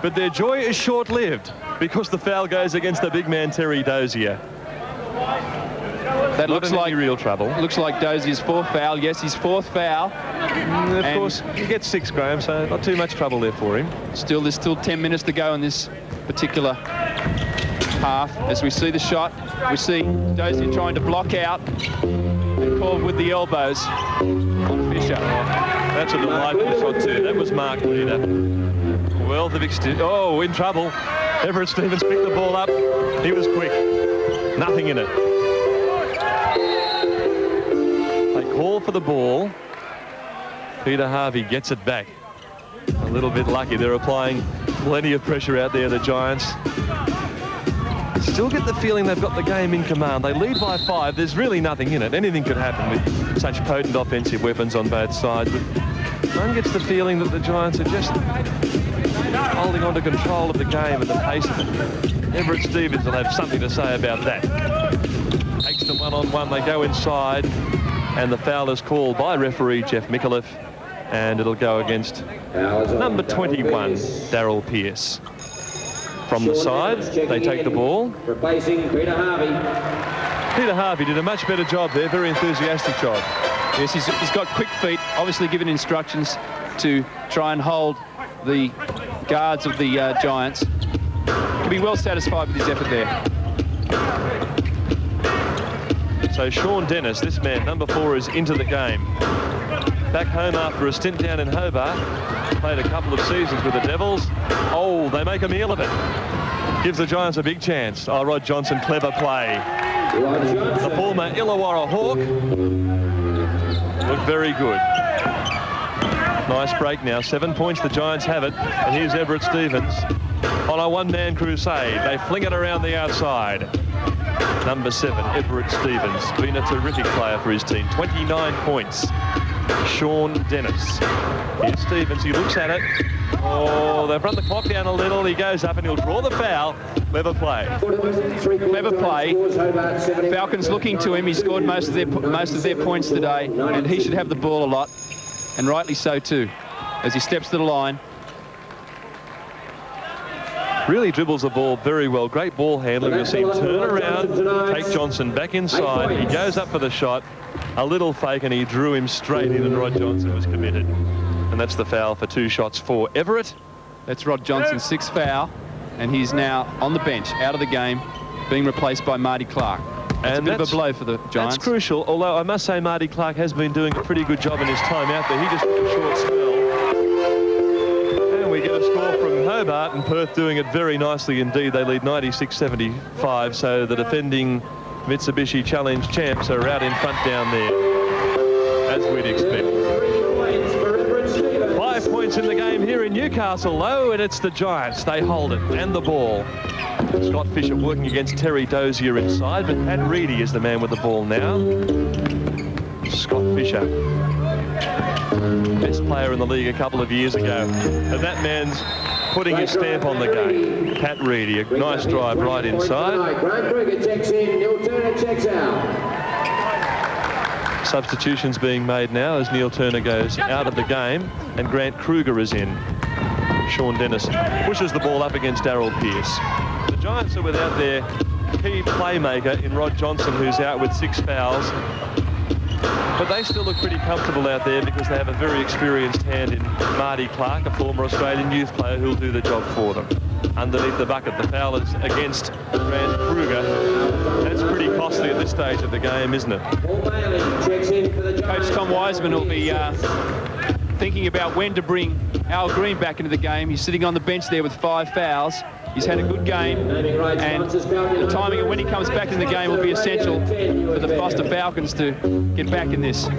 but their joy is short-lived because the foul goes against the big man, Terry Dozier. That looks like real trouble. Looks like Dozier's fourth foul. Yes, his fourth foul. Of course, he gets 6, Graham, so not too much trouble there for him. There's still 10 minutes to go in this particular half. As we see the shot, we see Dozier trying to block out and called with the elbows on Fisher. That's a delightful shot too. That was Mark Leader. Wealth of oh, in trouble. Everett Stevens picked the ball up. He was quick. Nothing in it. They call for the ball. Peter Harvey gets it back. A little bit lucky. They're applying plenty of pressure out there, the Giants. Still get the feeling they've got the game in command. They lead by 5. There's really nothing in it. Anything could happen with such potent offensive weapons on both sides. But one gets the feeling that the Giants are just holding on to control of the game and the pace of it. Everett Stevens will have something to say about that. Takes them one-on-one. They go inside, and the foul is called by referee Jeff Micallef, and it'll go against number 21, Daryl Pearce. From the side, they take the ball. Replacing Peter Harvey. Peter Harvey did a much better job there, very enthusiastic job. Yes, he's got quick feet, obviously given instructions to try and hold the guards of the Giants. Could be well satisfied with his effort there. So Sean Dennis, this man, number 4, is into the game. Back home after a stint down in Hobart. Played a couple of seasons with the Devils. Oh, they make a meal of it. Gives the Giants a big chance. Oh, Rod Johnson, clever play. The former Illawarra Hawk looked very good. Nice break now. 7 points, the Giants have it. And here's Everett Stevens on a one-man crusade. They fling it around the outside. Number 7, Everett Stevens. Been a terrific player for his team. 29 points. Sean Dennis. Here's Stevens. He looks at it. Oh, they've run the clock down a little. He goes up and he'll draw the foul. Clever play. Clever play. Falcons looking to him. He scored most of their points today, and he should have the ball a lot, and rightly so too, as he steps to the line. Really dribbles the ball very well. Great ball handling. You'll see him turn around, take Johnson back inside. He goes up for the shot. A little fake, and he drew him straight in, and Rod Johnson was committed. And that's the foul for 2 shots for Everett. That's Rod Johnson's 6th foul, and he's now on the bench, out of the game, being replaced by Marty Clark. That's a bit of a blow for the Giants. That's crucial, although I must say Marty Clark has been doing a pretty good job in his time out there. He just took a short spell. And we get a score from Hobart, and Perth doing it very nicely indeed. They lead 96-75, so the defending Mitsubishi Challenge champs are out in front down there, as we'd expect. 5 points in the game here in Newcastle, though, and it's the Giants. They hold it and the ball. Scott Fisher working against Terry Dozier inside, but Pat Reedy is the man with the ball now. Scott Fisher, best player in the league a couple of years ago, and that man's putting his stamp on the game. Pat Reedy, a nice drive right inside. Grant Kruger checks in, Neil Turner checks out. Substitutions being made now as Neil Turner goes out of the game and Grant Kruger is in. Sean Dennis pushes the ball up against Daryl Pearce. The Giants are without their key playmaker in Rod Johnson, who's out with 6 fouls. But they still look pretty comfortable out there because they have a very experienced hand in Marty Clark, a former Australian youth player who'll do the job for them. Underneath the bucket, the foul is against Grant Kruger. That's pretty costly at this stage of the game, isn't it? Coach Tom Wiseman will be thinking about when to bring Al Green back into the game. He's sitting on the bench there with 5 fouls. He's had a good game, and the timing of when he comes back in the game will be essential for the Foster Falcons to get back in this.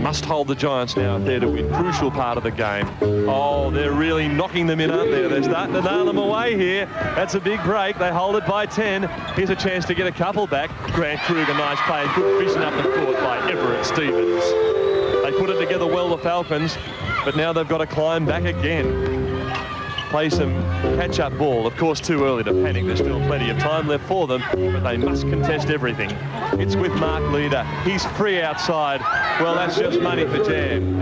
Must hold the Giants now if they're to win. Crucial part of the game. Oh, they're really knocking them in, aren't they? They're starting to nail them away here. That's a big break. They hold it by 10. Here's a chance to get a couple back. Grant Kruger, nice play. Good vision up the court by Everett Stevens. They put it together well, the Falcons, but now they've got to climb back again. Play some catch-up ball. Of course, too early to panic. There's still plenty of time left for them, but they must contest everything. It's with Mark Leader. He's free outside. Well, that's just money for Jam.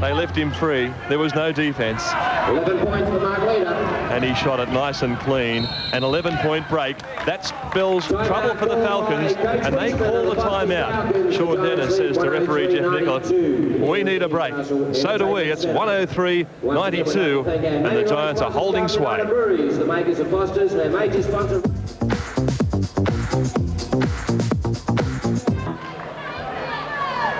They left him free. There was no defence. 11 points for Mark Leader. and he shot it nice and clean. An 11-point break. That spells trouble for the Falcons, and they call the timeout. Sean Dennis says to referee Jeff Nicholas, we need a break. So do we. It's 103-92, and the Giants are holding sway. The makers of Foster's, their major sponsor.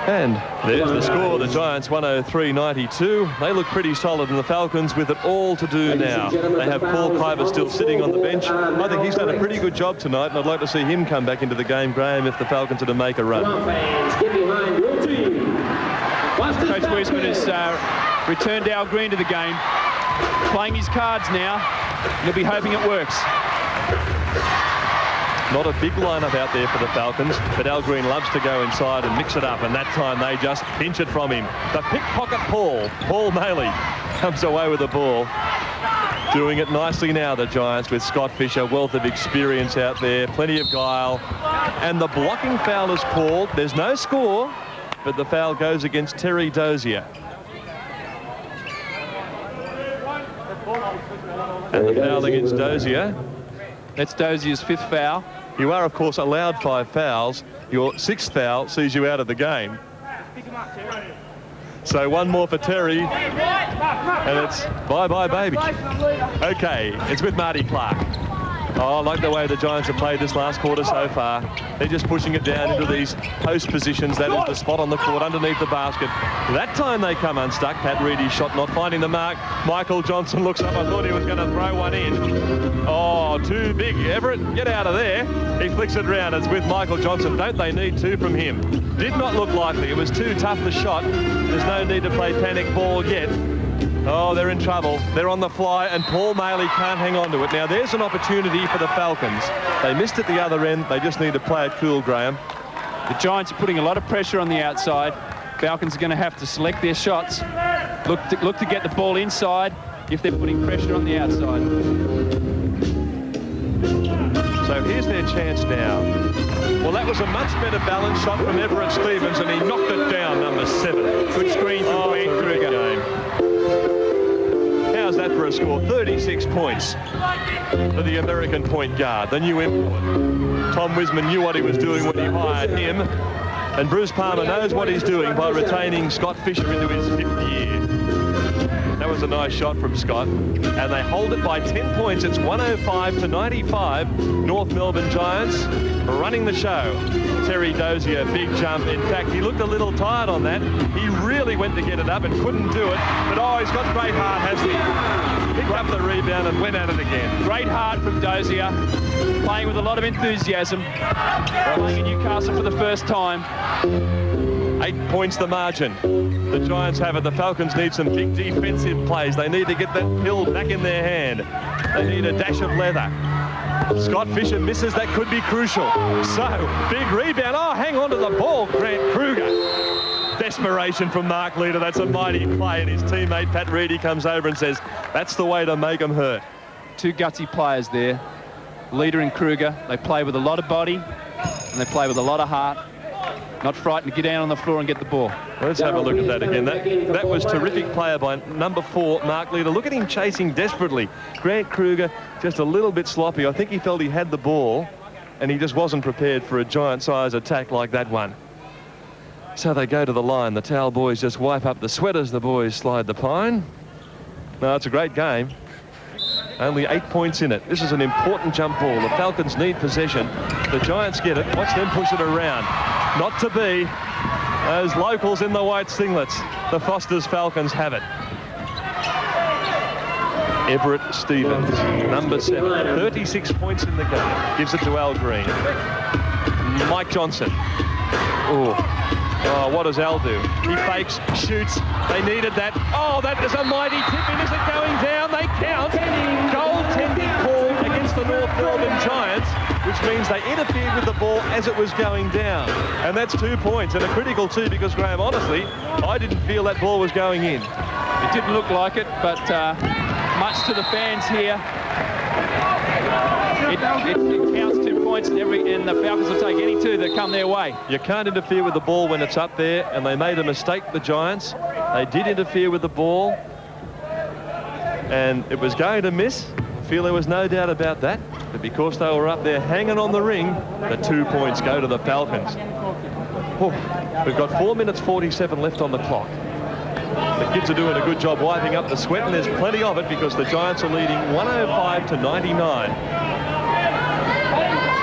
And there's the score. The Giants 103-92. They look pretty solid, and the Falcons with it all to do now. They have Paul Kuiper still sitting on the bench. I think he's done a pretty good job tonight, and I'd like to see him come back into the game, Graham, if the Falcons are to make a run. Get behind your team. Coach Wiesman has returned Al Green to the game, playing his cards now. He'll be hoping it works. Not a big lineup out there for the Falcons, but Al Green loves to go inside and mix it up, and that time they just pinch it from him. The pickpocket Paul Maley comes away with the ball. Doing it nicely now, the Giants, with Scott Fisher, wealth of experience out there, plenty of guile. And the blocking foul is called. There's no score, but the foul goes against Terry Dozier. And the foul against Dozier. That's Dozier's 5th foul. You are, of course, allowed 5 fouls. Your 6th foul sees you out of the game. So one more for Terry, and it's bye-bye, baby. Okay, it's with Marty Clark. Oh, I like the way the Giants have played this last quarter so far. They're just pushing it down into these post positions. That is the spot on the court underneath the basket. That time they come unstuck. Pat Reedy's shot not finding the mark. Michael Johnson looks up. I thought he was going to throw one in. Oh, too big. Everett, get out of there. He flicks it around. It's with Michael Johnson. Don't they need 2 from him? Did not look likely. It was too tough the shot. There's no need to play panic ball yet. Oh, they're in trouble. They're on the fly, and Paul Maley can't hang on to it. Now, there's an opportunity for the Falcons. They missed at the other end. They just need to play it cool, Graham. The Giants are putting a lot of pressure on the outside. Falcons are going to have to select their shots. Look to get the ball inside if they're putting pressure on the outside. So here's their chance now. Well, that was a much better balanced shot from Everett Stevens, and he knocked it down, number 7. Good screen from Wayne Kruger. How's that for a score? 36 points for the American point guard, the new import. Tom Wiesman knew what he was doing when he hired him, and Bruce Palmer knows what he's doing by retaining Scott Fisher into his 5th year. That was a nice shot from Scott, and they hold it by 10 points. It's 105-95. North Melbourne Giants running the show. Terry Dozier, big jump. In fact, he looked a little tired on that. He really went to get it up and couldn't do it. But oh, he's got great heart, hasn't he? Picked up the rebound and went at it again. Great heart from Dozier, playing with a lot of enthusiasm. Playing in Newcastle for the first time. 8 points the margin. The Giants have it. The Falcons need some big defensive plays. They need to get that pill back in their hand. They need a dash of leather. Scott Fisher misses. That could be crucial. So, big rebound. Oh, hang on to the ball, Grant Kruger. Desperation from Mark Leader. That's a mighty play, and his teammate Pat Reedy comes over and says, that's the way to make them hurt. 2 gutsy players there. Leader and Kruger. They play with a lot of body, and they play with a lot of heart. Not frightened to get down on the floor and get the ball. Let's have a look at that again. That was terrific player by number 4, Mark Leader. Look at him chasing desperately. Grant Kruger just a little bit sloppy. I think he felt he had the ball, and he just wasn't prepared for a giant-size attack like that one. So they go to the line. The Towel boys just wipe up the sweat as the boys slide the pine. No, it's a great game. Only 8 points in it. This is an important jump ball. The Falcons need possession. The Giants get it. Watch them push it around. Not to be. Those locals in the white singlets. The Foster's Falcons have it. Everett Stevens, number 7. 36 points in the game. Gives it to Al Green. Mike Johnson. Oh, what does Al do? He fakes, shoots. They needed that. Oh, that is a mighty tip-in. Is it going down? They count. Goaltending call against the North Melbourne Giants, which means they interfered with the ball as it was going down. And that's 2 points, and a critical 2, because, Graham, honestly, I didn't feel that ball was going in. It didn't look like it, but much to the fans here. It counts 2 points, and the Falcons will take any 2 that come their way. You can't interfere with the ball when it's up there, and they made a mistake, the Giants. They did interfere with the ball, and it was going to miss, feel there was no doubt about that. But because they were up there hanging on the ring, the 2 points go to the Falcons. Oh, we've got 4 minutes 47 left on the clock. The kids are doing a good job wiping up the sweat, and there's plenty of it because the Giants are leading 105-99.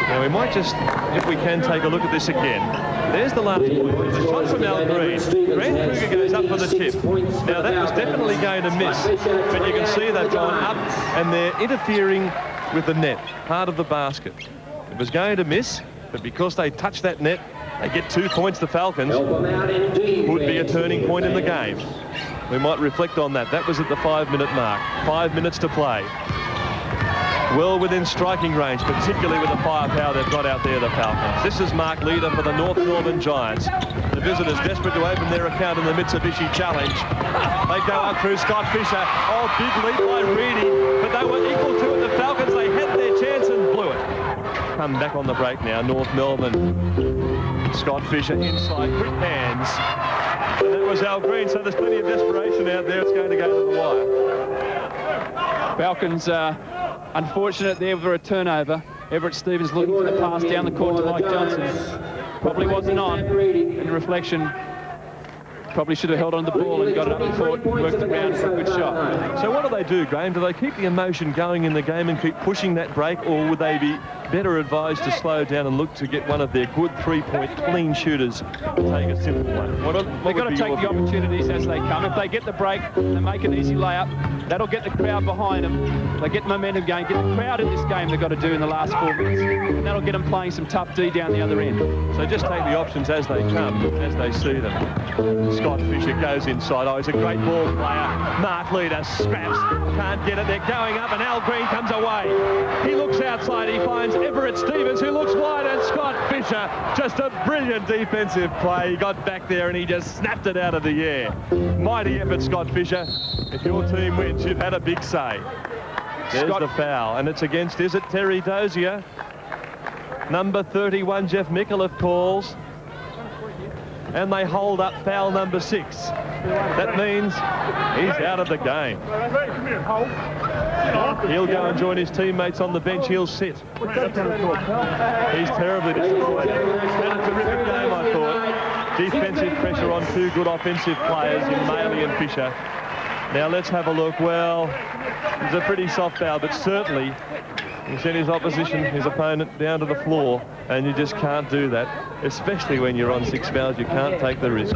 Now we might just, if we can, take a look at this again. There's the last point. The shot from Al Green. Grant Kruger goes up for the tip. Now that was definitely going to miss, but you can see they've gone up and they're interfering with the net, part of the basket. It was going to miss, but because they touched that net, they get 2 points, the Falcons. Would be a turning point in the game. We might reflect on that. That was at the 5-minute mark. 5 minutes to play. Well within striking range, particularly with the firepower they've got out there, the Falcons. This is Mark Leader for the North Melbourne Giants. The visitors desperate to open their account in the Mitsubishi Challenge. They go up through Scott Fisher. Oh, big lead by Reedy, but they were equal to it. The Falcons, they had their chance and blew it. Come back on the break now, North Melbourne. Scott Fisher inside, quick hands. And that was Al Green, so there's plenty of desperation out there. It's going to go to the wire. Falcons, unfortunate there for a turnover. Everett Stevens looking for the pass down the court to Mike Johnson. Probably wasn't on. In reflection, probably should have held on the ball and got it up the court and worked around for a good shot. So what do they do, Graham? Do they keep the emotion going in the game and keep pushing that break, or would they be better advised to slow down and look to get one of their good three-point clean shooters to take a simple one? They've got to take the opportunities as they come. If they get the break and make an easy layup, that'll get the crowd behind them. They get momentum going, get the crowd in this game they've got to do in the last 4 minutes. And that'll get them playing some tough D down the other end. So just take the options as they come, as they see them. Scott Fisher goes inside. Oh, he's a great ball player. Mark Leader scraps, can't get it. They're going up and Al Green comes away. He looks outside, he finds Everett Stevens, who looks wide, and Scott Fisher, just a brilliant defensive play. He got back there and he just snapped it out of the air. Mighty effort, Scott Fisher. If your team wins, you've had a big say. There's the foul, and it's against, is it Terry Dozier? Number 31, Jeff Micallef calls. And they hold up foul number 6. That means he's out of the game. He'll go and join his teammates on the bench. He'll sit. He's terribly disappointed. Had a terrific game, I thought. Defensive pressure on 2 good offensive players in Maley and Fisher. Now let's have a look. Well, it's a pretty soft foul, but certainly he sent his opponent down to the floor, and you just can't do that, especially when you're on 6 fouls. You can't take the risk.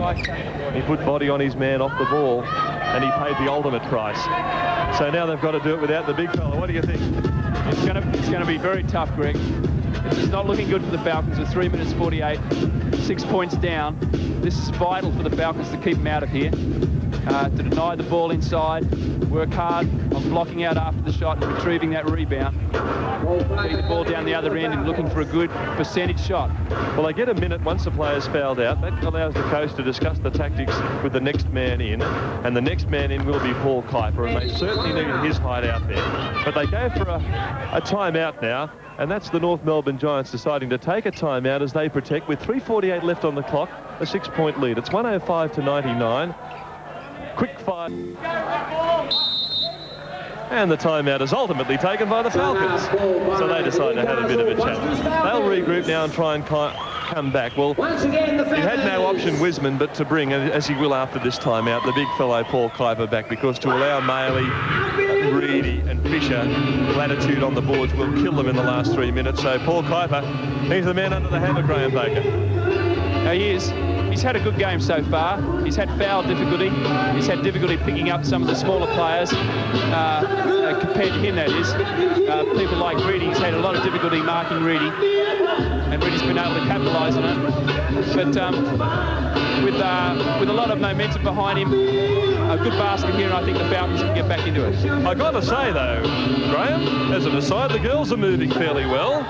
He put body on his man off the ball, and he paid the ultimate price. So now they've got to do it without the big fella. What do you think? It's going to be very tough, Greg. It's not looking good for the Falcons with 3 minutes 48, 6 points down. This is vital for the Falcons to keep them out of here. To deny the ball inside, work hard on blocking out after the shot and retrieving that rebound. Getting the ball down the other end and looking for a good percentage shot. Well, they get a minute once the player's fouled out. That allows the coach to discuss the tactics with the next man in, and the next man in will be Paul Kuiper, and they certainly need his height out there. But they go for a timeout now, and that's the North Melbourne Giants deciding to take a timeout as they protect with 3:48 left on the clock, a 6-point lead. It's 105-99. Quick fire. And the timeout is ultimately taken by the Falcons. So they decide to have a bit of a chat. They'll regroup now and try and come back. Well, he had no option, Wiseman, but to bring, as he will after this timeout, the big fellow Paul Kuiper back, because to allow Maley, Reedy and Fisher latitude on the boards will kill them in the last 3 minutes. So Paul Kuiper, he's the man under the hammer, Graham Baker. Now he is. He's had a good game so far. He's had foul difficulty. He's had difficulty picking up some of the smaller players, compared to him, that is. People like Reedy, he's had a lot of difficulty marking Reedy, and Reedy's been able to capitalise on it. But with a lot of momentum behind him, a good basket here, and I think the Falcons can get back into it. I've got to say, though, Graham, as an aside, the girls are moving fairly well.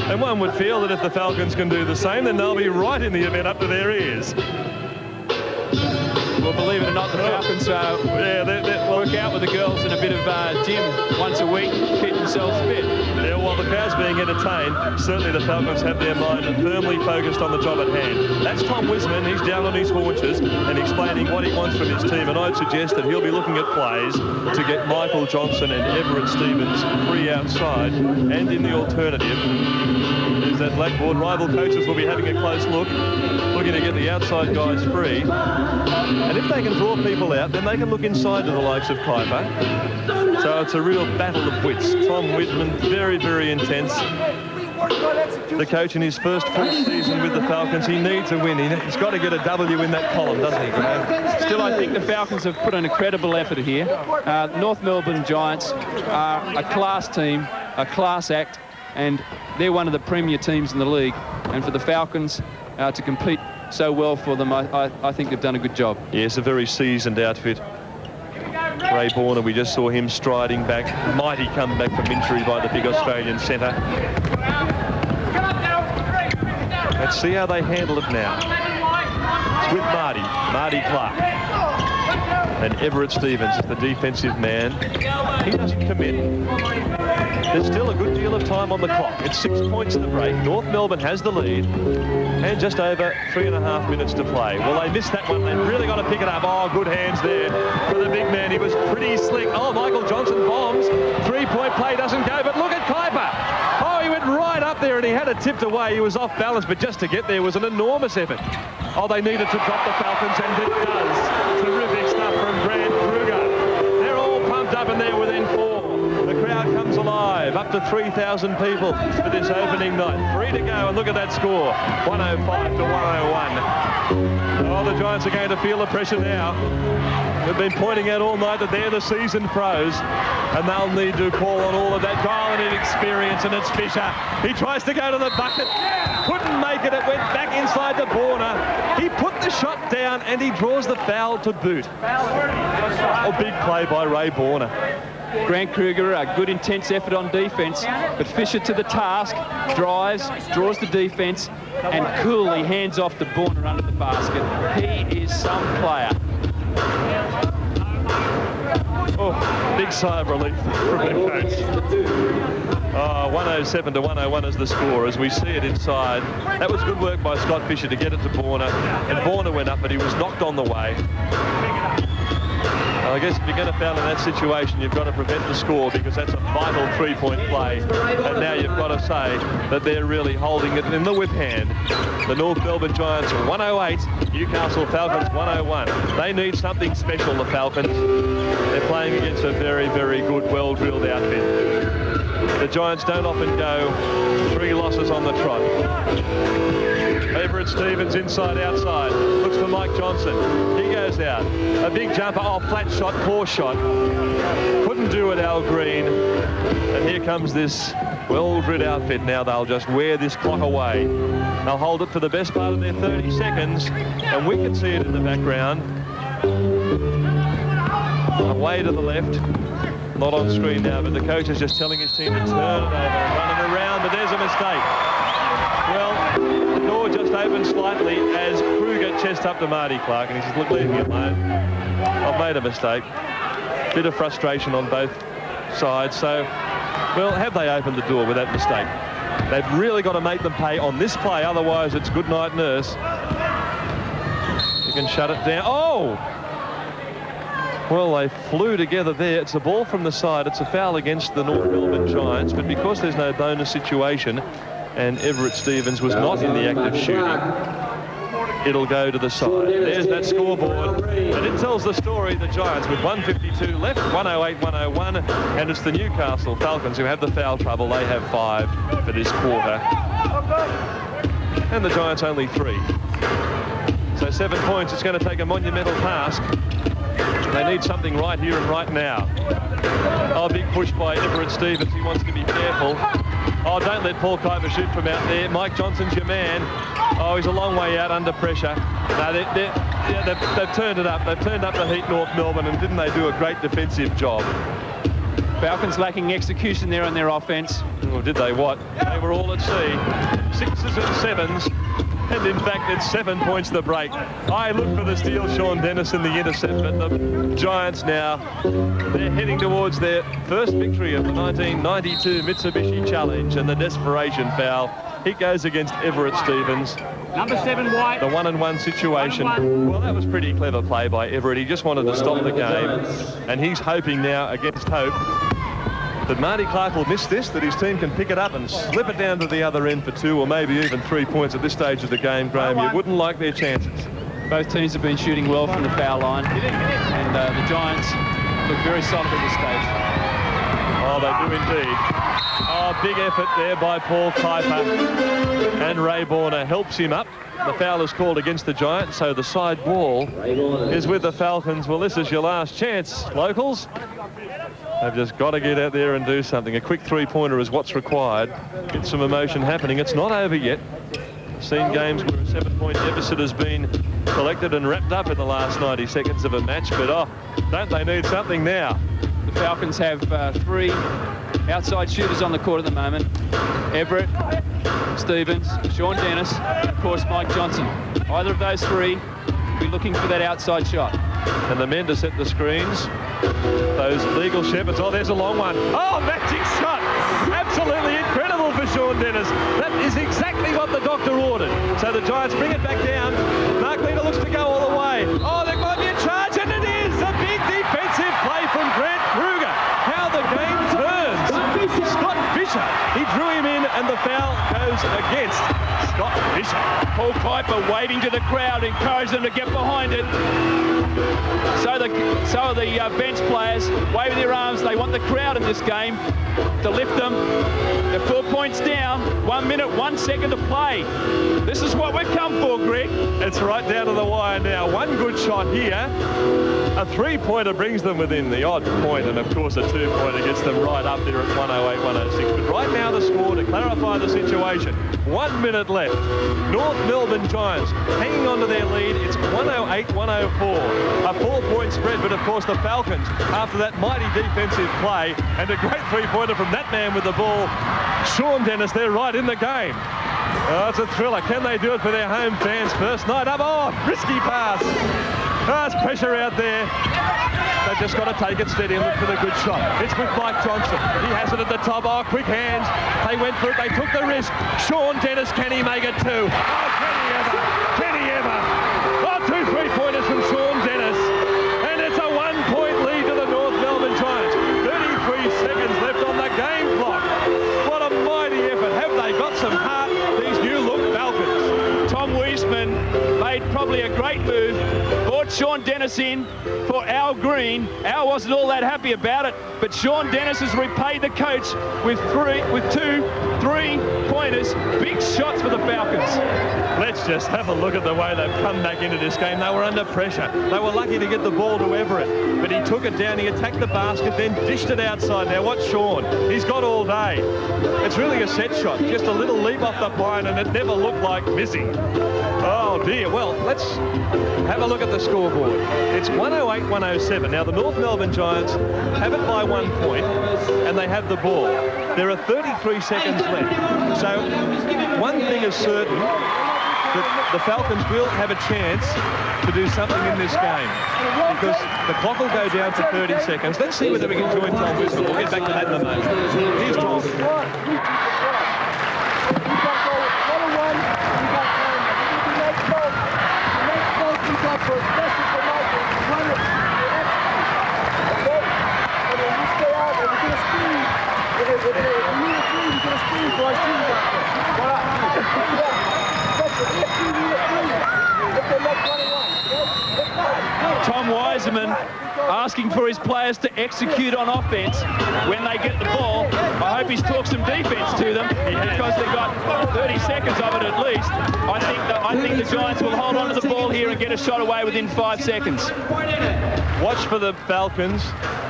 And one would feel that if the Falcons can do the same, then they'll be right in the event up to their ears. Well, believe it or not, the Falcons work out with the girls in a bit of gym once a week, keep themselves fit. Yeah, well, the crowd's being entertained, certainly the Falcons have their mind firmly focused on the job at hand. That's Tom Wisman. He's down on his haunches and explaining what he wants from his team, and I'd suggest that he'll be looking at plays to get Michael Johnson and Everett Stevens free outside, and in the alternative is that blackboard. Rival coaches will be having a close look, looking to get the outside guys free, and if they can draw people out, then they can look inside to the likes of Kuiper. So it's a real battle of wits. Tom Whitman, very, very intense. The coach in his first full season with the Falcons, he needs a win. He's got to get a W in that column, doesn't he, Graham? Still, I think the Falcons have put an incredible effort here. North Melbourne Giants are a class team, a class act, and they're one of the premier teams in the league. And for the Falcons to compete so well for them, I think they've done a good job. Yes, a very seasoned outfit. Ray Borner, we just saw him striding back. Mighty comeback from injury by the big Australian centre. Let's see how they handle it now. It's with Marty Clark. And Everett Stevens is the defensive man. He doesn't commit. There's still a good deal of time on the clock. It's 6 points to the break. North Melbourne has the lead. And just over 3.5 minutes to play. Well, they missed that one. They've really got to pick it up. Oh, good hands there for the big man. He was pretty slick. Oh, Michael Johnson bombs. 3-point play doesn't go, but look at Kuiper. Oh, he went right up there and he had it tipped away. He was off balance, but just to get there was an enormous effort. Oh, they needed to drop the Falcons, and it does. Terrific stuff from Grant Kruger. They're all pumped up and they're within 4. The crowd comes alive, up to 3,000 people for this opening night. 3 to go, and look at that score, 105 to 101. Oh, the Giants are going to feel the pressure now. We've been pointing out all night that they're the seasoned pros, and they'll need to call on all of that goal and inexperience, and it's Fisher. He tries to go to the bucket, couldn't make it, it went back inside the corner. He put the shot down and he draws the foul to boot. A big play by Ray Borner. Grant Kruger, a good intense effort on defence, but Fisher to the task, drives, draws the defence, and coolly hands off to Borner under the basket. He is some player. Oh, big sigh of relief from the coach. 107 to 101 is the score as we see it inside. That was good work by Scott Fisher to get it to Borner, and Borner went up, but he was knocked on the way. I guess if you're going to foul in that situation, you've got to prevent the score, because that's a vital 3-point play. And now you've got to say that they're really holding it in the whip hand. The North Melbourne Giants 108, Newcastle Falcons 101. They need something special, the Falcons. They're playing against a very, very good, well-drilled outfit. The Giants don't often go 3 losses on the trot. Everett Stevens inside, outside. Looks for Mike Johnson. He goes out. A big jumper. Oh, flat shot, poor shot. Couldn't do it, Al Green. And here comes this well-drilled outfit. Now they'll just wear this clock away. They'll hold it for the best part of their 30 seconds. And we can see it in the background. Away to the left. Not on screen now, but the coach is just telling his team to turn it over and run it around, but there's a mistake. Well, the door just opened slightly as Kruger chest up to Marty Clark, and he says, look, leave me alone. I've made a mistake. Bit of frustration on both sides. So, well, have they opened the door with that mistake? They've really got to make them pay on this play, otherwise it's good night, nurse. You can shut it down. Oh! Well, they flew together there. It's a ball from the side. It's a foul against the North Melbourne Giants, but because there's no bonus situation and Everett Stevens was not in the act of shooting, it'll go to the side. There's that scoreboard, and it tells the story. The Giants with 152 left, 108-101, and it's the Newcastle Falcons who have the foul trouble. They have 5 for this quarter, and the Giants only 3. So 7 points. It's going to take a monumental task. They need something right here and right now. Oh, big push by Everett Stevens. He wants to be careful. Oh, don't let Paul Kuiper shoot from out there. Mike Johnson's your man. Oh, he's a long way out under pressure. No, they've turned it up. They've turned up the heat, North Melbourne, and didn't they do a great defensive job? Falcons lacking execution there on their offense. Or did they what? They were all at sea. 6s and 7s. And in fact, it's 7 points to break. I look for the steal, Sean Dennis, in the intercept, but the Giants now, they're heading towards their first victory of the 1992 Mitsubishi Challenge, and the desperation foul. He goes against Everett Stevens. Number 7, White. The 1-on-1 situation. Well, that was pretty clever play by Everett. He just wanted to stop the game, and he's hoping now against hope that Marty Clark will miss this, that his team can pick it up and slip it down to the other end for 2 or maybe even 3 points at this stage of the game, Graham. You wouldn't like their chances. Both teams have been shooting well from the foul line, and the Giants look very solid at this stage. Oh, they do indeed. Oh, big effort there by Paul Kuiper, and Ray Borner helps him up. The foul is called against the Giants, so the side ball is with the Falcons. Well, this is your last chance, locals. They've just got to get out there and do something. A quick three-pointer is what's required. Get some emotion happening. It's not over yet. Seen games where a 7-point deficit has been collected and wrapped up in the last 90 seconds of a match, but oh, don't they need something now? The Falcons have 3 outside shooters on the court at the moment. Everett, Stevens, Sean Dennis, and of course Mike Johnson. Either of those 3 will be looking for that outside shot. And the men to set the screens. Those legal shepherds. Oh, there's a long one. Oh, magic shot. Absolutely incredible for Sean Dennis. That is exactly what the doctor ordered. So the Giants bring it back down. Mark Leader looks to go all the way. Oh, there might be a charge, and it is a big defensive play from Grant Kruger. How the game turns. Scott Fisher, he drew him in, and the foul goes against Scott Fisher. Paul Kuiper waving to the crowd, encourage them to get behind it. So are the bench players waving their arms. They want the crowd in this game to lift them. They're 4 points down. 1 minute, 1 second to play. This is what we've come for, Greg. It's right down to the wire now. One good shot here. A three-pointer brings them within the odd point, and of course a two-pointer gets them right up there at 108-106. But right now the score, to clarify the situation, 1 minute left. North Melbourne Giants hanging on to their lead. It's 108-104. A 4-point spread, but of course the Falcons, after that mighty defensive play and a great three-pointer from that man with the ball, Sean Dennis, they're right in the game. Oh, it's a thriller. Can they do it for their home fans? First night up. Oh, risky pass. Oh, there's pressure out there. They've just got to take it steady and look for the good shot. It's with Mike Johnson. He has it at the top. Oh, quick hands. They went for it. They took the risk. Sean Dennis, can he make it too? Oh, can he ever? Can he ever? Oh, 2 3-pointers from Sean Dennis. And it's a 1-point lead to the North Melbourne Giants. 33 seconds left on the game clock. What a mighty effort. Have they got some heart, these new-look Falcons? Tom Wiesman made probably a great move. Brought Sean Dennis in for Al Green. Al wasn't all that happy about it, but Sean Dennis has repaid the coach with 2 3-pointers. Big shots for the Falcons. Let's just have a look at the way they've come back into this game. They were under pressure. They were lucky to get the ball to Everett, but he took it down. He attacked the basket, then dished it outside. Now watch Sean. He's got all day. It's really a set shot. Just a little leap off the line, and it never looked like missing. Oh dear. Well, let's have a look at the scoreboard. It's 108-107. Now the North Melbourne Giants have it by 1 point, and they have the ball. There are 33 seconds left. So one thing is certain, that the Falcons will have a chance to do something in this game, because the clock will go down to 30 seconds. Let's see whether we can join Tom Wiesman. We'll get back to that in a moment. Here's Tom. Tom Wiseman asking for his players to execute on offense when they get the ball. I hope he's talked some defense to them, because they've got 30 seconds of it at least. I think the Giants will hold on to the ball here and get a shot away within 5 seconds. Watch for the Falcons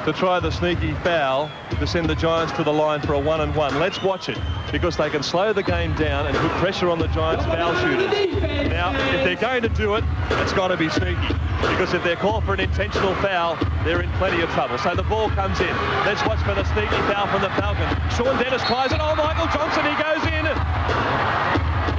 to try the sneaky foul to send the Giants to the line for a 1-and-1. Let's watch it, because they can slow the game down and put pressure on the Giants' foul shooters. Now, if they're going to do it, it's got to be sneaky, because if they're called for an intentional foul, they're in plenty of trouble. So the ball comes in. Let's watch for the sneaky foul from the Falcons. Sean Dennis tries it. Oh, Michael Johnson, he goes in.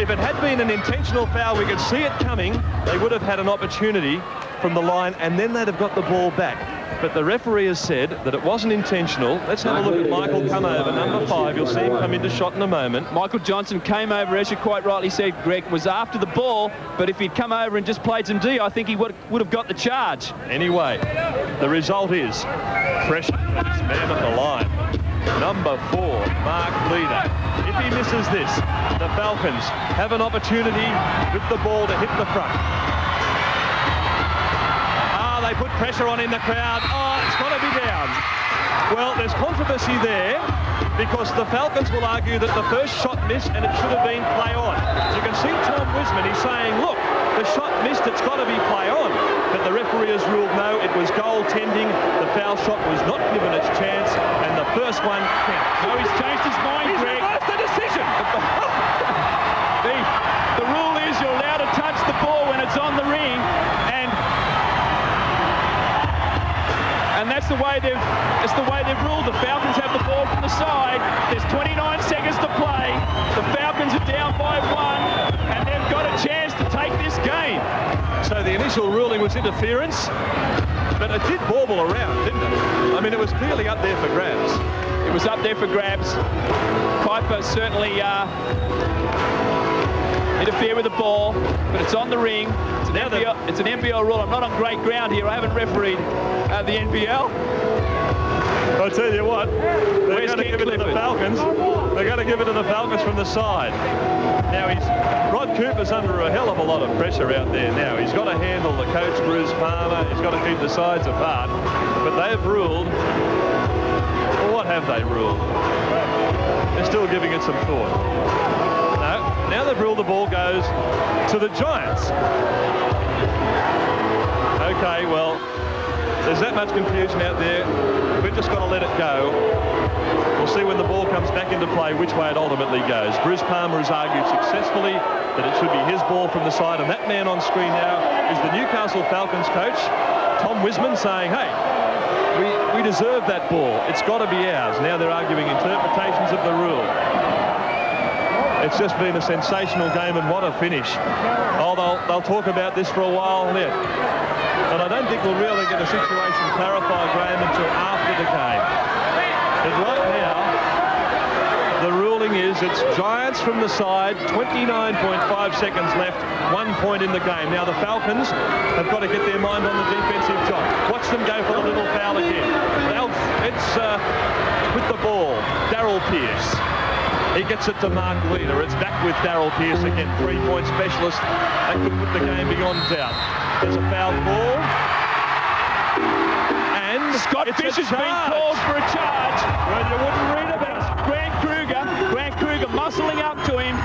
If it had been an intentional foul, we could see it coming. They would have had an opportunity from the line, and then they'd have got the ball back. But the referee has said that it wasn't intentional. Let's have a look at Michael come over, number 5. You'll see him come into shot in a moment. Michael Johnson came over, as you quite rightly said, Greg, was after the ball, but if he'd come over and just played some D, I think he would have got the charge. Anyway, the result is pressure from this man at the line. Number 4, Mark Leader. If he misses this, the Falcons have an opportunity with the ball to hit the front. They put pressure on in the crowd. Oh, it's got to be down. Well, there's controversy there because the Falcons will argue that the first shot missed and it should have been play on. You can see Tom Wisman, he's saying, look, the shot missed, it's got to be play on. But the referee has ruled no, it was goaltending. The foul shot was not given its chance, and the first one counts. No, he's changed his mind, Greg. He's reversed the decision. The rule is you're allowed to touch the ball when it's on the ring, and that's the way they've ruled. The Falcons have the ball from the side. There's 29 seconds to play. The Falcons are down by 1, and they've got a chance to take this game. So the initial ruling was interference, but it did bauble around, didn't it? I mean, it was clearly up there for grabs. It was up there for grabs. Kuiper certainly interfere with the ball, but it's on the ring. It's an NBL rule. I'm not on great ground here. I haven't refereed the NBL. I'll tell you what, they're going to give it to the Falcons. They're going to give it to the Falcons from the side. Now, Rod Cooper's under a hell of a lot of pressure out there now. He's got to handle the coach, Bruce Palmer. He's got to keep the sides apart. But they've ruled. Well, what have they ruled? They're still giving it some thought. No, now they've ruled the ball goes to the Giants. Okay, well, there's that much confusion out there. We've just got to let it go. We'll see when the ball comes back into play which way it ultimately goes. Bruce Palmer has argued successfully that it should be his ball from the side, and that man on screen now is the Newcastle Falcons coach, Tom Wisman, saying, hey, we deserve that ball. It's got to be ours. Now they're arguing interpretations of the rule. It's just been a sensational game, and what a finish. Oh, they'll talk about this for a while yet. But I don't think we'll really get a situation clarified, Graham, until after the game. But right now, the ruling is it's Giants from the side, 29.5 seconds left, 1 point in the game. Now the Falcons have got to get their mind on the defensive job. Watch them go for the little foul again. It's with the ball, Darryl Pearce. He gets it to Mark Leader. It's back with Darryl Pearce again, 3-point specialist. They could put the game beyond doubt. There's a foul ball. And Scott Fisher's been called for a charge. Well, you wouldn't read about it. Grant Kruger muscling up to him.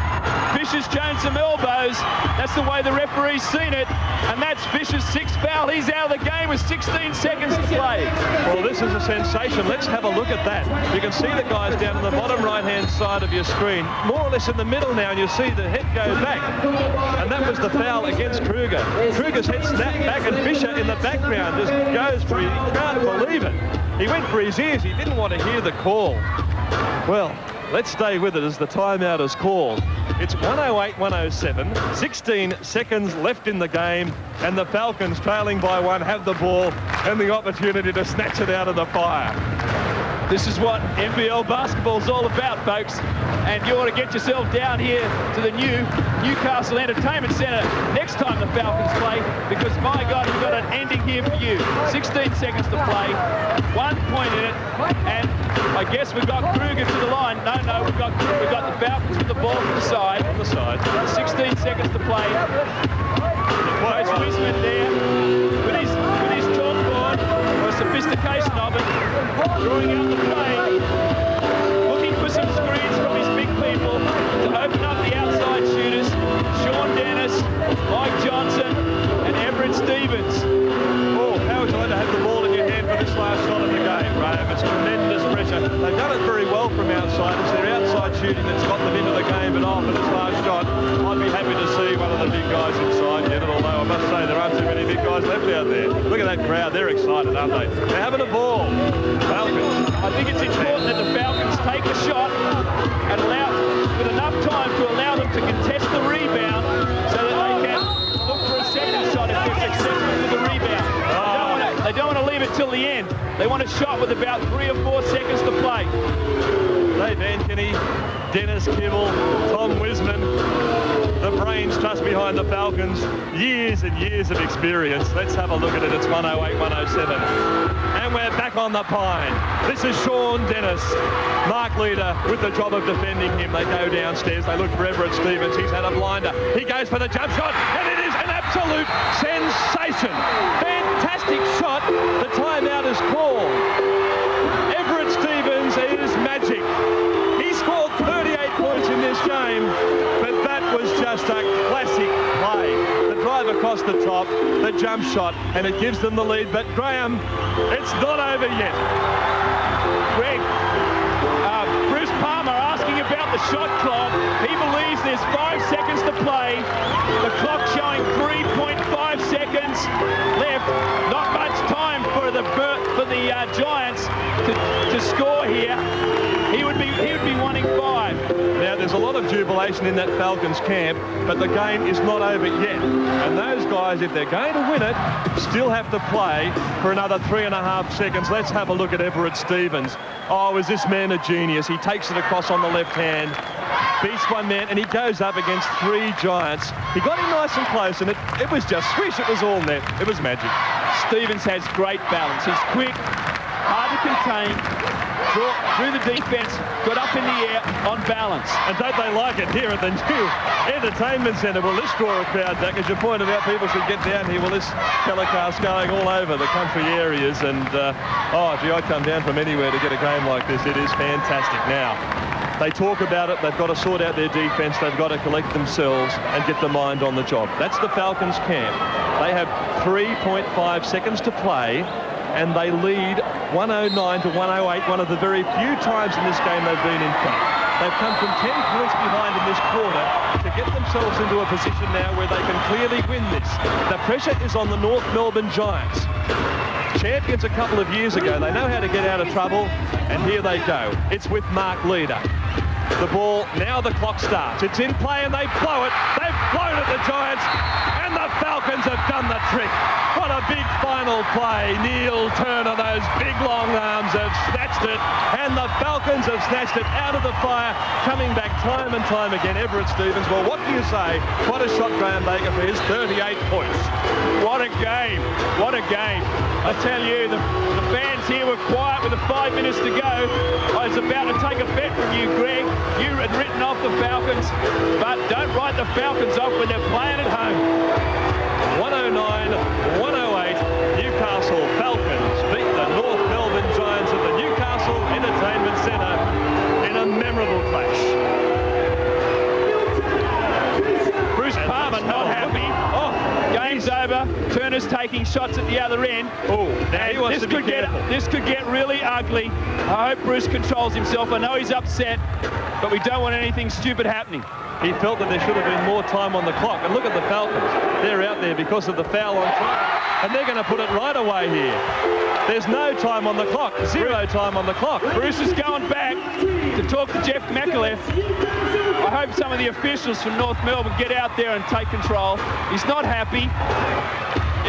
Fisher's shown some elbows. That's the way the referee's seen it. And that's Fisher's 6th foul. He's out of the game with 16 seconds to play. Well, this is a sensation. Let's have a look at that. You can see the guys down on the bottom right-hand side of your screen, more or less in the middle now, and you see the head go back. And that was the foul against Kruger. Kruger's head snapped back, and Fisher in the background just goes for it. He can't believe it. He went for his ears. He didn't want to hear the call. Well, let's stay with it as the timeout is called. It's 108-107, 16 seconds left in the game, and the Falcons, trailing by 1, have the ball and the opportunity to snatch it out of the fire. This is what NBL basketball's all about, folks. And you ought to get yourself down here to the new Newcastle Entertainment Centre next time the Falcons play, because, my God, we've got an ending here for you. 16 seconds to play, 1 point in it, and I guess we've got Kruger to the line. No, we've got the Falcons with the ball to the side. 16 seconds to play. Coach Wisman there with his chalkboard, or a sophistication of it, drawing out the play, looking for some screens from his big people to open up the outside shooters, Sean Dennis, Mike Johnson, and Everett Stevens. Oh, how would you like to have the ball in your hand for this last shot of the game, Graham? It's tremendous pressure. They've done it very well from outside. It's their outside shooting that's got them into the game, but after this last shot, I'd be happy to see one of the big guys inside get it, although I must say there aren't too many big guys left out there. Look at that crowd. They're excited, aren't they? They're having a ball. Falcons. I think it's important that the Falcons take a shot and with enough time to allow them to contest the rim. want a shot with about 3 or 4 seconds to play. Dave Anthony, Dennis Kibble, Tom Wisman, the brains trust behind the Falcons. Years and years of experience. Let's have a look at it. It's 108, 107. And we're back on the pine. This is Sean Dennis. Mark Leader with the job of defending him. They go downstairs. They look for Everett Stevens. He's had a blinder. He goes for the jump shot, and it is an absolute sensation. Fantastic shot. The timeout is called. Everett Stevens is magic. He scored 38 points in this game, but that was just a classic play. The drive across the top, the jump shot, and it gives them the lead. But Graham, it's not over yet. Greg, Bruce Palmer asking about the shot clock. He believes there's 5 seconds to play. The clock showing 3.5 seconds left. Not much time for the Giants to score here. He would be wanting 5. Now, there's a lot of jubilation in that Falcons camp, but the game is not over yet. And those guys, if they're going to win it, still have to play for another 3.5 seconds. Let's have a look at Everett Stevens. Oh, is this man a genius? He takes it across on the left hand, beats one man, and he goes up against 3 Giants. He got him nice and close, and it was just swish. It was all net. It was magic. Stevens has great balance. He's quick, hard to contain, through the defence, got up in the air on balance. And don't they like it here at the new entertainment centre? Well, let's draw a crowd back. As you pointed out, people should get down here. Well, this telecast going all over the country areas. And, oh, gee, I'd come down from anywhere to get a game like this. It is fantastic. Now, they talk about it. They've got to sort out their defence. They've got to collect themselves and get the mind on the job. That's the Falcons camp. They have 3.5 seconds to play, and they lead 109 to 108, one of the very few times in this game they've been in front. They've come from 10 points behind in this quarter to get themselves into a position now where they can clearly win this. The pressure is on the North Melbourne Giants. Champions a couple of years ago. They know how to get out of trouble, and here they go. It's with Mark Leader. The ball, now the clock starts. It's in play, and they blow it. They've blown at the Giants, and the Falcons have done the trick. What a big final play. Neil Turner, those big long arms have snatched it, and the Falcons have snatched it out of the fire, coming back time and time again. Everett Stevens, well, what do you say? What a shot, Graham Baker, for his 38 points. What a game. What a game. I tell you, the fans here were quiet with the 5 minutes to go. I was about to take a bet from you, Greg. You had written off the Falcons, but don't write the Falcons off when they're playing at home. 109, 108, Newcastle Falcons beat the North Melbourne Giants at the Newcastle Entertainment Centre in a memorable clash. Bruce Palmer not happy. Oh, game's over. Turner's taking shots at the other end. Oh, now he wants to be careful. This could get really ugly. I hope Bruce controls himself. I know he's upset, but we don't want anything stupid happening. He felt that there should have been more time on the clock. And look at the Falcons. They're out there because of the foul on try. And they're going to put it right away here. There's no time on the clock. 0 time on the clock. Bruce is going back to talk to Jeff McAleff. I hope some of the officials from North Melbourne get out there and take control. He's not happy.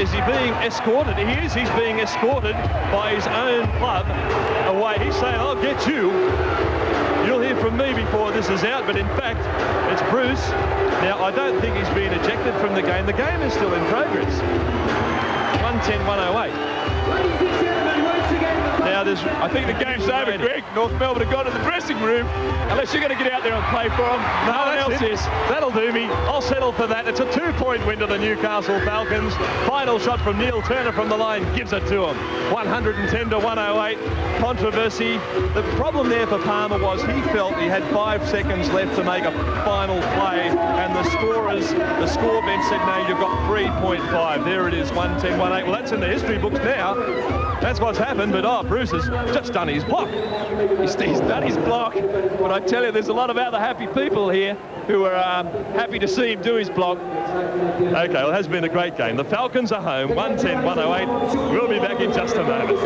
Is he being escorted? He is. He's being escorted by his own club away. He's saying, I'll get you. You'll hear from me before this is out, but in fact, it's Bruce. Now, I don't think he's been ejected from the game. The game is still in progress. 110, 108. Now, I think the game's over, Greg. North Melbourne have gone to the dressing room. Unless you're going to get out there and play for them. No one else is. That'll do me. I'll settle for that. It's a 2-point win to the Newcastle Falcons. Final shot from Neil Turner from the line gives it to him. 110 to 108. Controversy. The problem there for Palmer was he felt he had 5 seconds left to make a final play, and the score bench said, no, you've got 3.5. There it is, 110, 108. Well, that's in the history books now. That's what's happened, but Bruce has just done his block. He's done his block, but I tell you, there's a lot of other happy people here who are happy to see him do his block. Okay, well, it has been a great game. The Falcons are home, 110, 108. We'll be back in just a moment.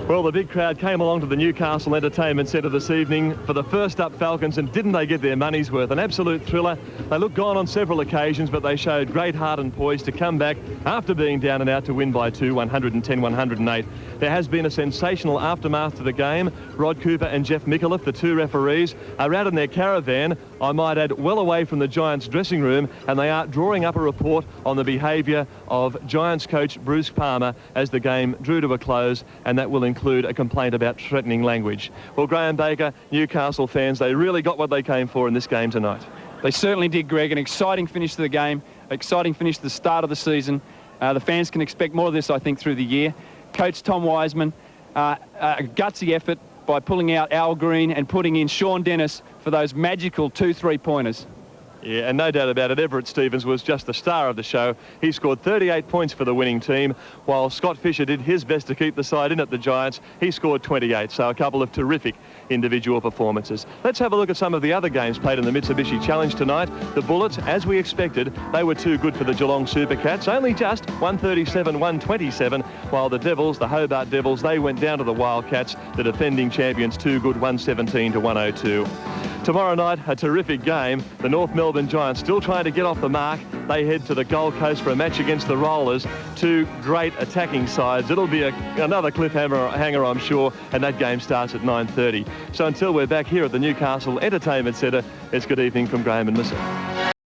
Well, Well, the big crowd came along to the Newcastle Entertainment Centre this evening for the first up Falcons, and didn't they get their money's worth? An absolute thriller. They looked gone on several occasions, but they showed great heart and poise to come back after being down and out to win by 2, 110-108. There has been a sensational aftermath to the game. Rod Cooper and Jeff Micallef, the two referees, are out in their caravan, I might add, well away from the Giants dressing room, and they are drawing up a report on the behaviour of Giants coach Bruce Palmer as the game drew to a close, and that will include a complaint about threatening language. Well, Graham Baker, Newcastle fans, they really got what they came for in this game tonight. They certainly did, Greg. An exciting finish to the game, exciting finish to the start of the season. The fans can expect more of this, I think, through the year. Coach Tom Wiseman, a gutsy effort by pulling out Al Green and putting in Sean Dennis for those magical 2 3-pointers. Yeah, and no doubt about it, Everett Stevens was just the star of the show. He scored 38 points for the winning team, while Scott Fisher did his best to keep the side in at the Giants. He scored 28, so a couple of terrific individual performances. Let's have a look at some of the other games played in the Mitsubishi Challenge tonight. The Bullets, as we expected, they were too good for the Geelong Supercats, only just 137-127, while the Devils, the Hobart Devils, they went down to the Wildcats, the defending champions, too good, 117-102. Tomorrow night, a terrific game. The North Melbourne Giants still trying to get off the mark. They head to the Gold Coast for a match against the Rollers. Two great attacking sides. It'll be another cliffhanger, I'm sure, and that game starts at 9:30. So until we're back here at the Newcastle Entertainment Centre, it's good evening from Graham and Missile.